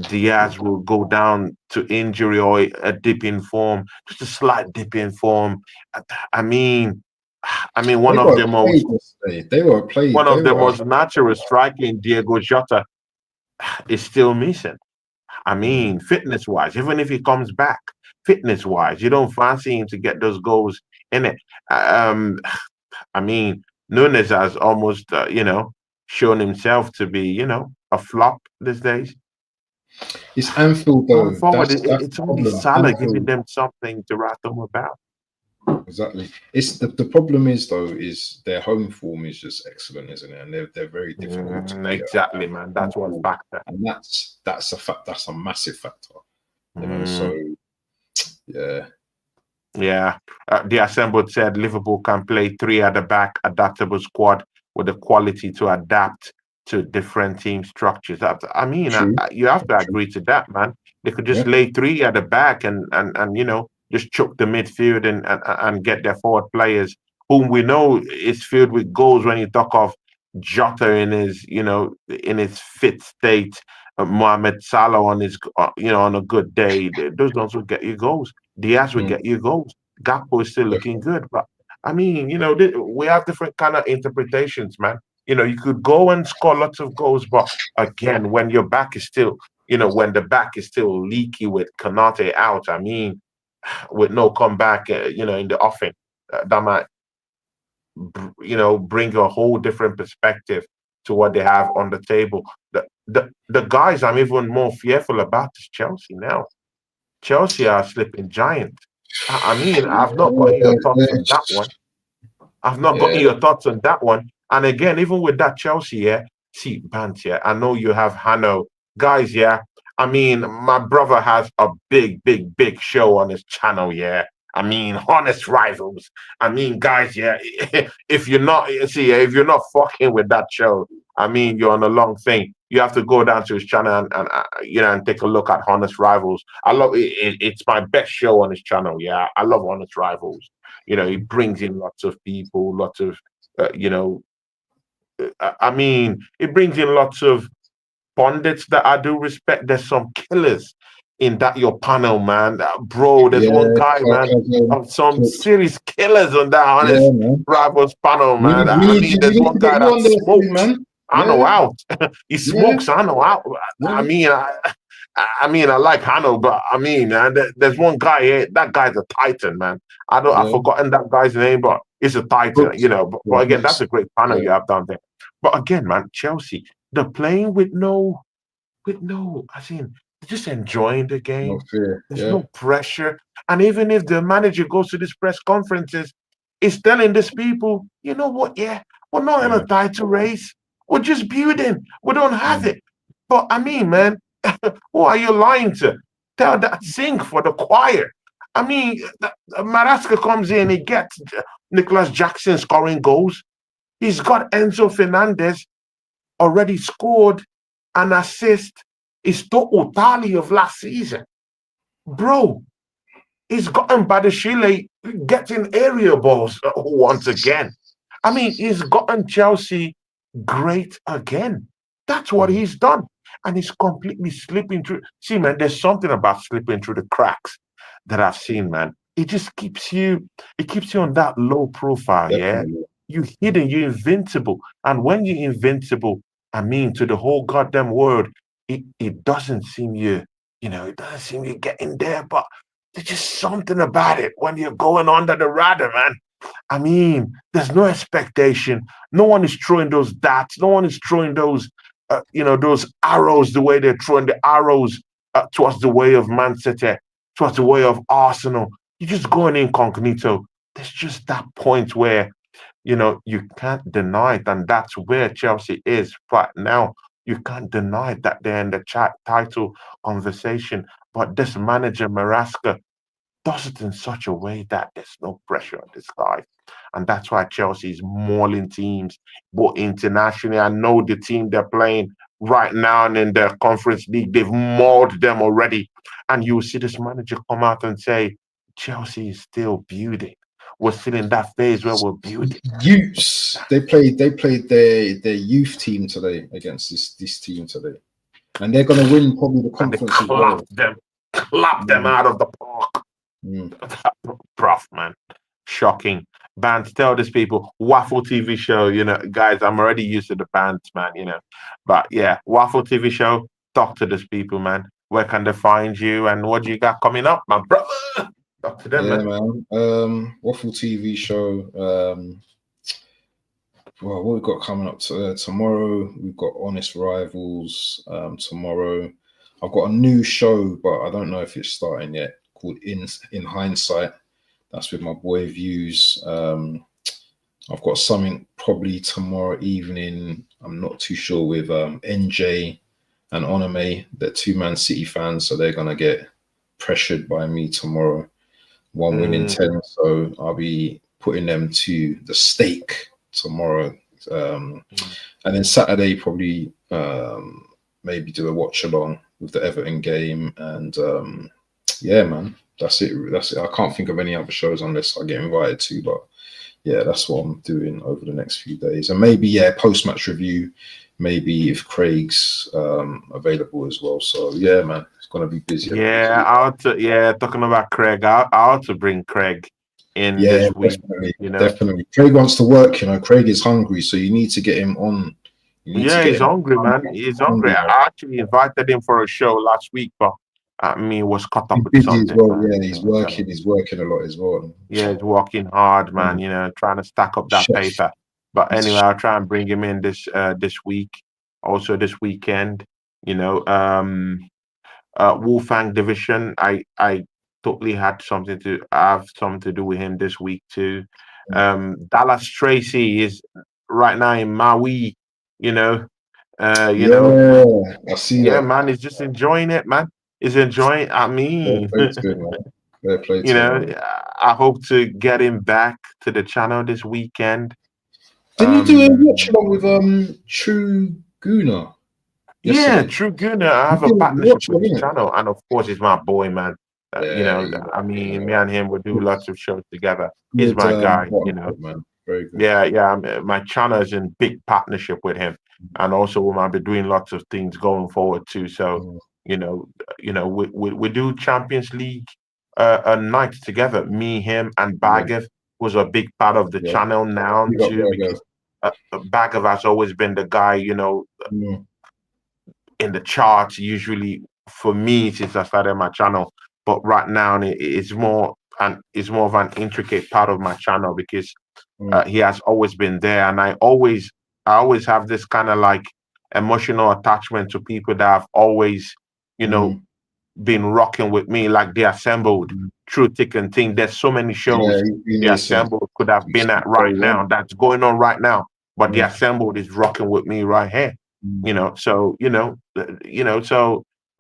Diaz will go down to injury or a dip in form, just a slight dip in form. One of the most natural striking, Diego Jota, is still missing. Fitness-wise, even if he comes back, fitness-wise, you don't fancy him to get those goals in it. Nunes has almost, shown himself to be, a flop these days. It's Anfield, though. It's only Salah giving them something to write them about. Exactly. It's the problem is their home form is just excellent, isn't it? And they're very difficult. Exactly, man. That's one factor, and that's a fact. That's a massive factor. So yeah. The Assembled said Liverpool can play 3 at the back, adaptable squad with the quality to adapt to different team structures. You have to agree to that, man. They could just lay 3 at the back, and just chuck the midfield and get their forward players, whom we know is filled with goals when you talk of Jota in his, in his fit state, Mohamed Salah on his, on a good day. Those ones will get you goals. Diaz will get you goals. Gakpo is still looking good, but I mean, we have different kind of interpretations, man. You could go and score lots of goals, but again, when your back is still, when the back is still leaky with Konate out, I mean, with no comeback, in the offing, that might, bring a whole different perspective to what they have on the table. The guys I'm even more fearful about is Chelsea now. Chelsea are slipping giant. I mean, I've not gotten your thoughts on that one. I've not gotten your thoughts on that one. And again, even with that Chelsea, see, Bant, I know you have Hano. Guys, I mean, my brother has a big, big, big show on his channel, I mean, honest rivals. I mean, guys, if you're not, if you're not fucking with that show, I mean, you're on a long thing. You have to go down to his channel and take a look at Honest Rivals. I love it. It's my best show on his channel. I love Honest Rivals. He brings in lots of people, lots of, I mean, it brings in lots of pundits that I do respect. There's some killers in that your panel, man. Bro, there's one guy, man, some serious killers on that Honest Rivals panel, man. I mean, there's one guy that smokes. I know out. He smokes. I know out. I mean, I like Hano, but I mean, man, there's one guy here. That guy's a titan, man. I've forgotten that guy's name, but he's a titan, But again, that's a great panel you have down there. But again, man, Chelsea, they're playing with no, I mean, they're just enjoying the game. No fear. There's no pressure. And even if the manager goes to these press conferences, he's telling these people, you know what, we're not in a title race. We're just building. We don't have it. But I mean, man, who are you lying to? Tell that sing for the choir. I mean, Maraska comes in, he gets Nicholas Jackson scoring goals. He's got Enzo Fernandez already scored an assist. It's total tally of last season. Bro, he's gotten Badashile getting area balls once again. I mean, he's gotten Chelsea great again. That's what he's done. And he's completely slipping through. See, man, there's something about slipping through the cracks that I've seen, man. It just keeps you on that low profile, You're hidden, you're invincible. And when you're invincible, I mean, to the whole goddamn world, it doesn't seem it doesn't seem you're getting there, but there's just something about it when you're going under the radar, man. I mean, there's no expectation. No one is throwing those darts. No one is throwing those, those arrows the way they're throwing the arrows towards the way of Man City, towards the way of Arsenal. You're just going incognito. There's just that point where, you can't deny it. And that's where Chelsea is right now. You can't deny that they're in the title conversation. But this manager, Maraska, does it in such a way that there's no pressure on this guy. And that's why Chelsea is mauling teams, both internationally. I know the team they're playing right now and in the Conference League, they've mauled them already. And you see this manager come out and say, Chelsea is still building. We're still in that phase where we're building. Youths. They played their youth team today against this team today. And they're gonna win probably the conference as well. Clap them out of the park. Prof, man. Shocking. Bands, tell these people, Waffle TV show, guys, I'm already used to the bands, man, But Waffle TV show, talk to these people, man. Where can they find you and what do you got coming up, my brother? Talk to them, man. Waffle TV show. Well, what we've got coming up tomorrow, we've got Honest Rivals tomorrow. I've got a new show, but I don't know if it's starting yet, called In Hindsight. That's with my boy Views. I've got something probably tomorrow evening. I'm not too sure with NJ and Onome. They're two Man City fans, so they're gonna get pressured by me tomorrow. 1 win in 10, so I'll be putting them to the stake tomorrow. And then Saturday probably maybe do a watch along with the Everton game, and man, That's it. That's it. I can't think of any other shows unless I get invited to. But yeah, that's what I'm doing over the next few days, and maybe post-match review. Maybe if Craig's available as well. So yeah, man, it's gonna be busy. Talking about Craig, I ought to bring Craig in Yeah, this week. definitely. Craig wants to work. Craig is hungry, so you need to get him on. He's hungry, man. He's hungry. I actually invited him for a show last week, but was caught up He's with busy as something. well. Man, Yeah, he's working. He's working a lot as well. Yeah, he's working hard, man. Trying to stack up that paper. But anyway, I'll try and bring him in this week. Also this weekend. Wolfang division. I totally had something to do with him this week too. Dallas Tracy is right now in Maui. I see that. Man, he's just enjoying it, man. He's enjoying. I mean, I hope to get him back to the channel this weekend. Didn't you do a watch along with True Gooner? Yeah, True Gooner. I have a partnership with his channel, and of course, he's my boy, man. Me and him will do lots of shows together. He's my guy, Man. Very good. Yeah. My channel is in big partnership with him, and also we might be doing lots of things going forward too. So, we do Champions League nights together. Me, him, and Bagav was a big part of the channel now too, because Bagav has always been the guy, in the charts usually for me since I started my channel. But right now it's more of an intricate part of my channel because he has always been there, and I always have this kind of like emotional attachment to people that have always been rocking with me, like The Assembled, True Thick and Thin. There's so many shows The Assembled could have been at right now, that's going on right now, but The Assembled is rocking with me right here. So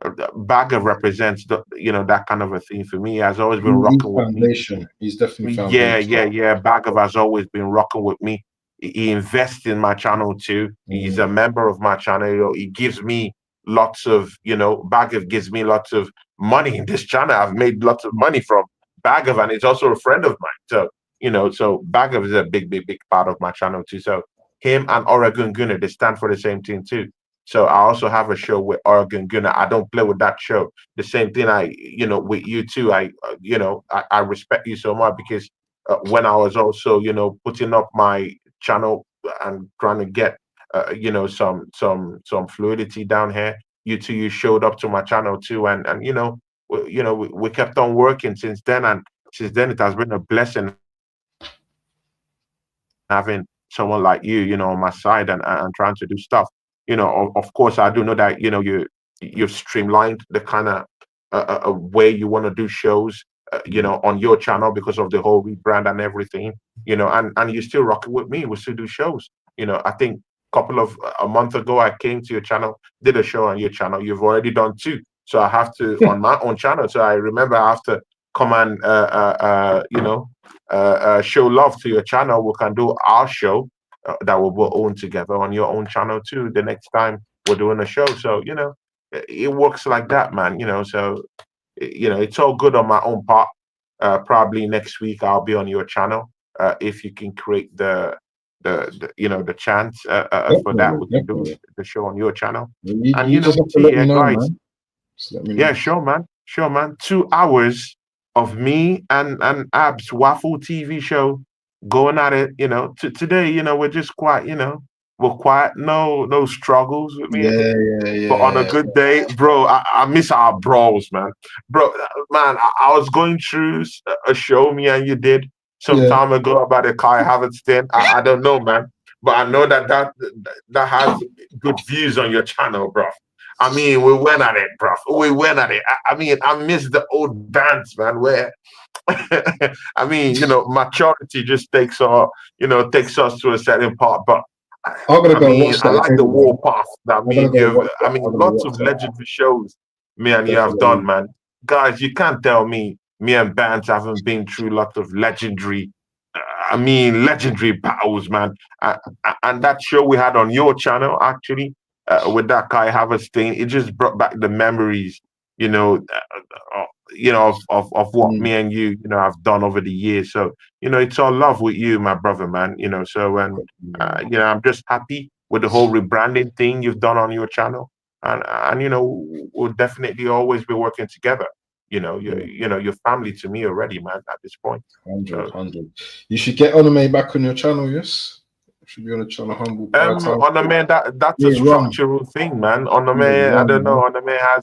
Bagav represents that kind of a thing for me. He has always been rocking with me. He's definitely foundation. Yeah. Bagav has always been rocking with me. He invests in my channel too. He's a member of my channel. He gives me lots of, Bagav gives me lots of money in this channel. I've made lots of money from Bagav, and he's also a friend of mine. So, so Bagav is a big part of my channel too. So him and Oregon Gunner, they stand for the same thing too. So I also have a show with Oregon Gunner. I don't play with that show. The same thing with you too. I respect you so much because when I was also, putting up my channel and trying to get, some fluidity down here, you showed up to my channel too. And we kept on working since then. And since then, it has been a blessing having someone like you, on my side and trying to do stuff. Of course, I do know that you've streamlined the kind of way you want to do shows, on your channel because of the whole rebrand and everything. And you still rock it with me. We still do shows. I think a month ago I came to your channel, did a show on your channel. You've already done two, so I have to on my own channel. So I remember I have to come and show love to your channel. We can do our show that we'll own together on your own channel too the next time we're doing a show. So it works like that, man. So it's all good on my own part. Probably next week I'll be on your channel if you can create the chance for that. We can do the show on your channel. Guys, sure man 2 hours of me and Ab's Waffle TV show going at it. Today, we're just quiet. We're quiet. No struggles with me. Yeah. But on a good day, bro, I miss our brawls, man. Bro, man, I was going through a show me and you did some time ago about a Kai Havertz thing. I don't know, man, but I know that has good views on your channel, bro. I mean, we went at it, bro. We went at it. I mean, I miss the old bands, man, where I mean, maturity just takes us to a certain part. But I like the warpath. Lots of legendary shows me and you have done, man. Guys, you can't tell me and Bands haven't been through lots of legendary battles, man. And that show we had on your channel, actually, with that Kai Havertz thing, it just brought back the memories, of what me and you, have done over the years. So, it's all love with you, my brother, man. So, and I'm just happy with the whole rebranding thing you've done on your channel, and we'll definitely always be working together. Your family to me already, man. At this point, 100. You should get Onome back on your channel. Yes, should be on the channel. Humble pie. On the man, that's a structural thing, man. On the man, I don't know. On the man has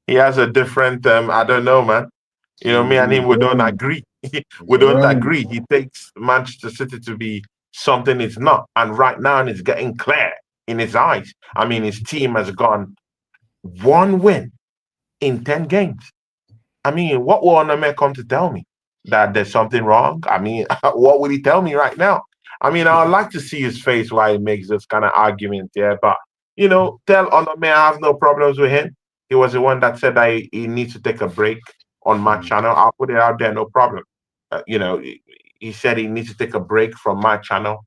he has a different I don't know, man. Me and him, we don't agree. We don't agree. He takes Manchester City to be something it's not, and right now it's getting clear in his eyes. I mean, his team has gone 1 win in 10 games. I mean, what will Onome come to tell me? That there's something wrong? I mean, what will he tell me right now? I mean, I would like to see his face while he makes this kind of argument, yeah. But, tell Onome I have no problems with him. He was the one that said that he needs to take a break on my channel. I'll put it out there, no problem. He said he needs to take a break from my channel,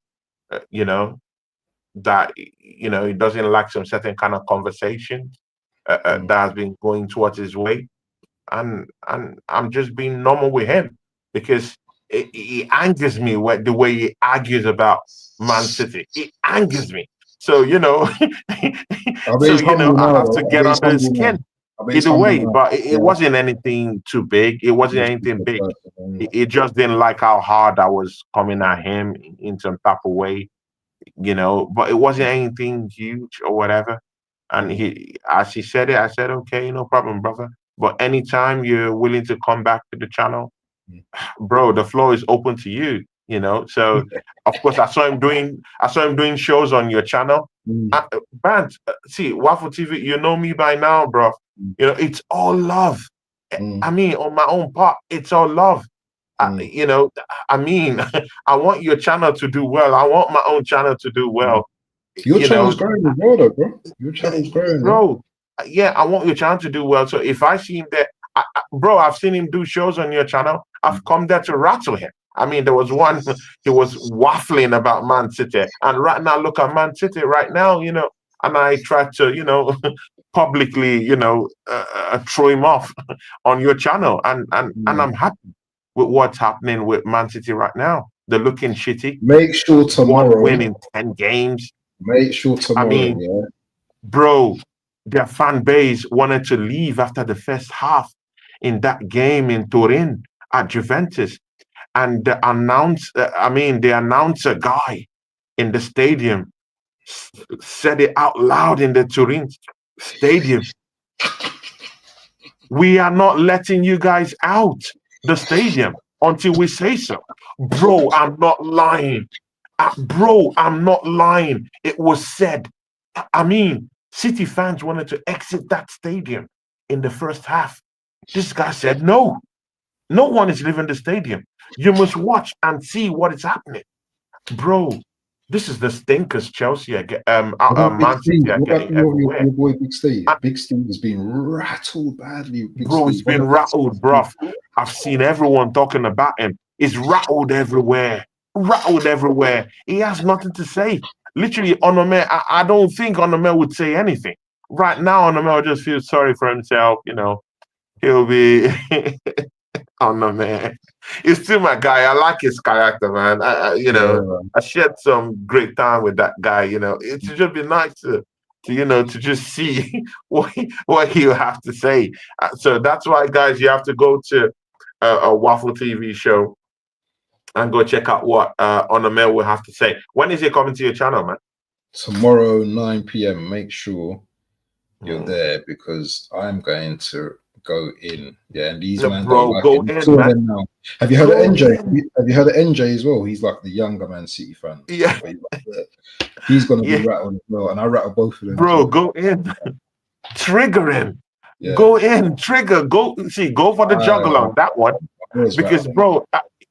that, he doesn't like some certain kind of conversation that has been going towards his way. And I'm just being normal with him because it angers me the way he argues about Man City. It angers me. So I have to get under his skin either way. But it wasn't anything too big. It wasn't anything big. It just didn't like how hard I was coming at him in some type of way, But it wasn't anything huge or whatever. And as he said it, I said, okay, no problem, brother. But anytime you're willing to come back to the channel, bro, the floor is open to you. So of course I saw him doing shows on your channel. Band, see, Waffle TV, you know me by now, bro. It's all love. I mean, on my own part, it's all love. I mean, I want your channel to do well. I want my own channel to do well. Your channel's growing as well, though, bro. Your channel's growing, bro. Yeah, I want your channel to do well. So if I see him there, bro, I've seen him do shows on your channel. I've come there to rattle him. I mean, there was one, he was waffling about Man City. And right now, look at Man City right now, and I tried to, publicly, throw him off on your channel. And I'm happy with what's happening with Man City right now. They're looking shitty. Make sure tomorrow. 1 win in 10 games. Make sure tomorrow, I mean, bro, their fan base wanted to leave after the first half in that game in Turin at Juventus. And the announcer guy in the stadium said it out loud in the Turin stadium. We are not letting you guys out the stadium until we say so. Bro, I'm not lying. Bro, I'm not lying. It was said. I mean, City fans wanted to exit that stadium in the first half. This guy said, no one is leaving the stadium. You must watch and see what is happening. Bro, this is the stinkers Chelsea again. Man City are getting everywhere. Your boy Big Steve. Big Steve has been rattled badly. Bro, he's been rattled, bro. I've seen everyone talking about him. He's rattled everywhere. He has nothing to say. Literally, Onome, I don't think Onome would say anything. Right now, Onome will just feel sorry for himself, He'll be Onome. He's still my guy. I like his character, man. I shared some great time with that guy, It should just be nice to just see what he'll have to say. So that's why, guys, you have to go to a Waffle TV show and go check out what Onome will have to say. When is he coming to your channel, man? Tomorrow, 9 p.m. Make sure you're there because I'm going to go in. Yeah, and these men go in, man. Now. Have you heard of NJ? Have you heard of NJ as well? He's like the younger Man City fan. Yeah. He's gonna be rattled as well, and I rattle both of them. Bro, go in. Trigger him. Yeah. Go in, trigger. Go for the juggle on that one. Because, bro,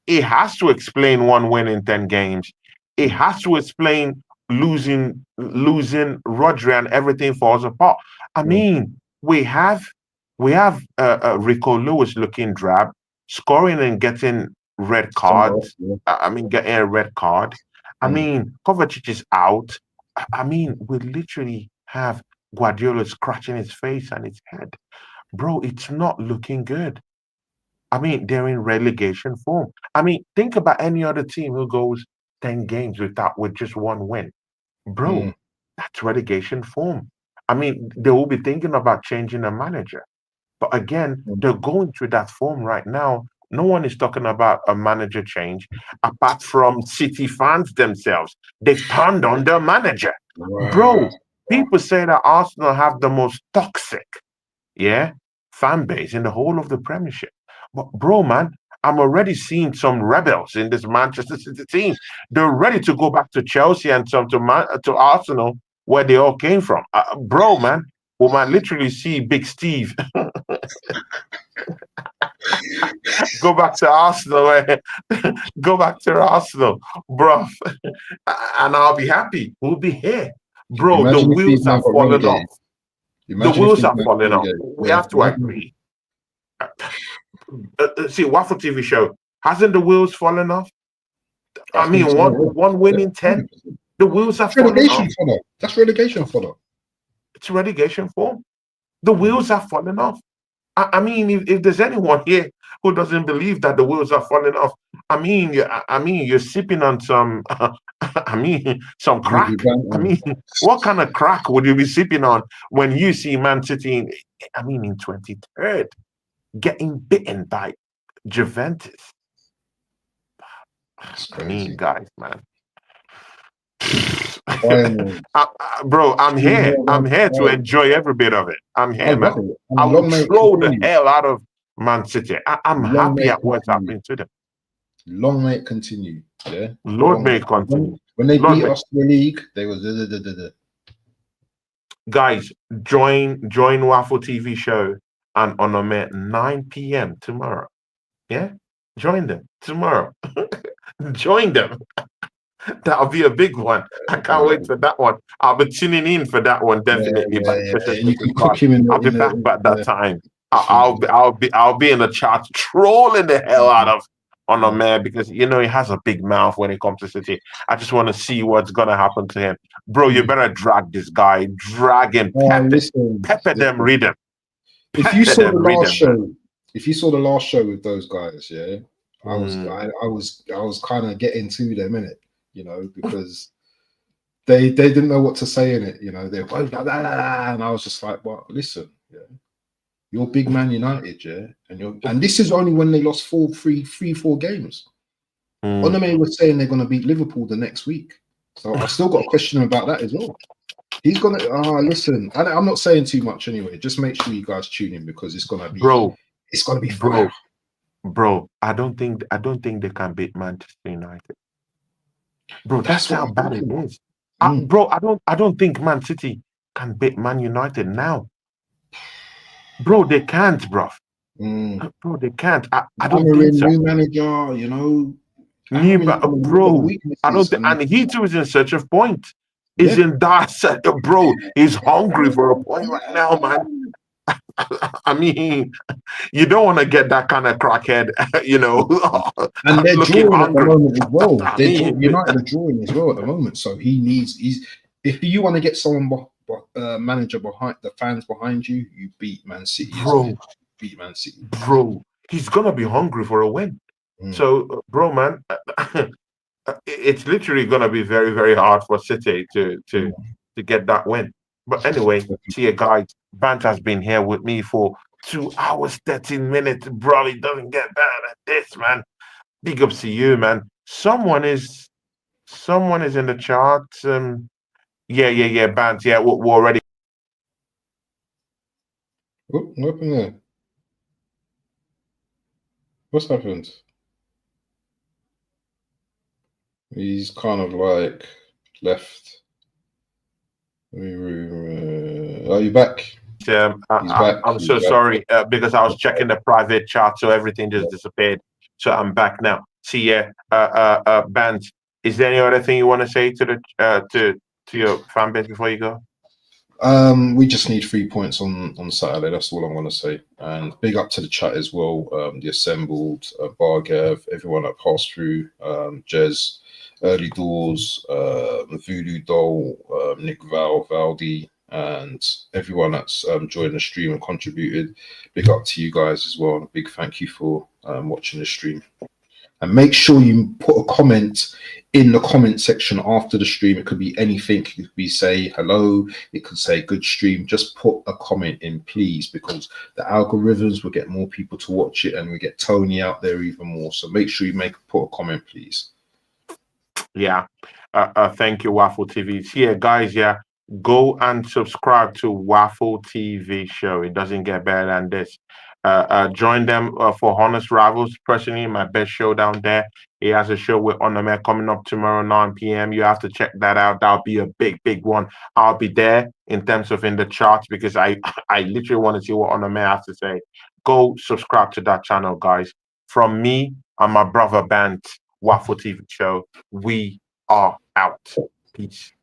it has to explain 1 win in 10 games. It has to explain losing Rodri and everything falls apart. I mean, we have Rico Lewis looking drab, scoring and getting red cards. Getting a red card. I mean, Kovacic is out. I mean, we literally have Guardiola scratching his face and his head. bro, it's not looking good. I mean, they're in relegation form. I mean, think about any other team who goes 10 games with just one win. Bro, Mm. that's relegation form. I mean, they will be thinking about changing a manager. But again, they're going through that form right now. No one is talking about a manager change apart from City fans themselves. They've turned on their manager. Wow. Bro, people say that Arsenal have the most toxic, yeah, fan base in the whole of the Premiership. But bro, man, I'm already seeing some rebels in this Manchester City team. They're ready to go back to Chelsea and some to Arsenal, where they all came from. Bro, man, we might literally see Big Steve go back to Arsenal, go back to Arsenal, bro, and I'll be happy. We'll be here, bro. The Imagine if these wheels man are got falling off. relegated. The Imagine if wheels these are man got falling off. relegated. We Yeah. have to agree. See, Waffle TV show, hasn't the wheels fallen off? I think mean, so. one win in 10. The wheels are That's falling relegation off. fodder. That's relegation fodder. It's relegation form. The wheels are falling off. I mean, if there's anyone here who doesn't believe that the wheels are falling off, I mean, you're sipping on some, I mean, some crack. I mean, what kind of crack would you be sipping on when you see Man City in 23rd, getting bitten by Juventus? That's I mean, crazy. guys, man. Final. Bro, I'm here. I'm here to Right. enjoy every bit of it. I'm I here, man. love it. I And will long may it throw the continue. hell out of Man City. I'm Long may happy it at what's continue. happening to them. Long may it continue. Yeah. Lord Long may it continue. When they Lord beat may. us in the league, they was da. Guys, join Waffle TV show and on 9 p.m. tomorrow. Yeah? Join them tomorrow. Join them. That'll be a big one. I can't wait for that one. I'll be tuning in for that one definitely. By And you can cook him I'll be back by that time. I'll be in the chat trolling the hell out of man because you know he has a big mouth when it comes to City. I just want to see what's gonna happen to him, bro. You better drag this guy, drag him, pepper them, read them. If you saw the last show, with those guys, yeah, I was kind of getting to them in it, you know, because they didn't know what to say in it, you know. They're and I was just like, well, listen, yeah, you're big Man United, yeah, and this is only when they lost 4 games. On the main was saying they're going to beat Liverpool the next week, so I've still got a question about that as well. He's gonna listen. I'm not saying too much anyway. Just make sure you guys tune in because it's gonna be, it's gonna be fire. Bro. I don't think they can beat Manchester United. Bro, that's how bad it is. Bro, I don't think Man City can beat Man United now. Bro, they can't, bro. Bro, they can't. I don't think so. New manager, you know. Bro, I don't think, and he too is in search of point. He's in that set, bro. He's hungry for a point right now, man. I mean, you don't want to get that kind of crackhead, you know. And they're drawing at the moment as well. United are drawing as well at the moment. So if you want to get someone manager behind the fans behind you, you beat Man City. Bro, beat Man City. Bro, he's gonna be hungry for a win. So, bro, man, it's literally gonna be very, very hard for City to get that win. But anyway, see you guys. Bant has been here with me for 2 hours, 13 minutes. Bro, it doesn't get better than this, man. Big ups to you, man. Someone is in the chat. Yeah, Bant. Yeah, we're already. What happened there? What's happened? He's kind of like left. Are you back? I'm so sorry because I was checking the private chat, so everything just disappeared. So I'm back now. See ya, Band. Is there any other thing you want to say to the to your fan base before you go? We just need 3 points on Saturday. That's all I'm going to say. And big up to the chat as well. The Assembled, Bargav, everyone that passed through, Jez, Early Doors, Voodoo Doll, Nick Valdi, and everyone that's joined the stream and contributed. Big up to you guys as well. And a big thank you for watching the stream. And make sure you put a comment in the comment section after the stream. It could be anything. It could be say hello. It could say good stream. Just put a comment in, please, because the algorithms will get more people to watch it, and we get Tony out there even more. So make sure you put a comment, please. Yeah. Thank you, Waffle TV. So yeah, guys, yeah, go and subscribe to Waffle TV show. It doesn't get better than this. Join them for Honest Rivals. Personally, my best show down there. He has a show with Onome coming up tomorrow, 9 p.m. You have to check that out. That'll be a big, big one. I'll be there in terms of in the charts because I I literally want to see what Onome has to say. Go subscribe to that channel, guys. From me and my brother band, Waffle TV show, we are out. Peace.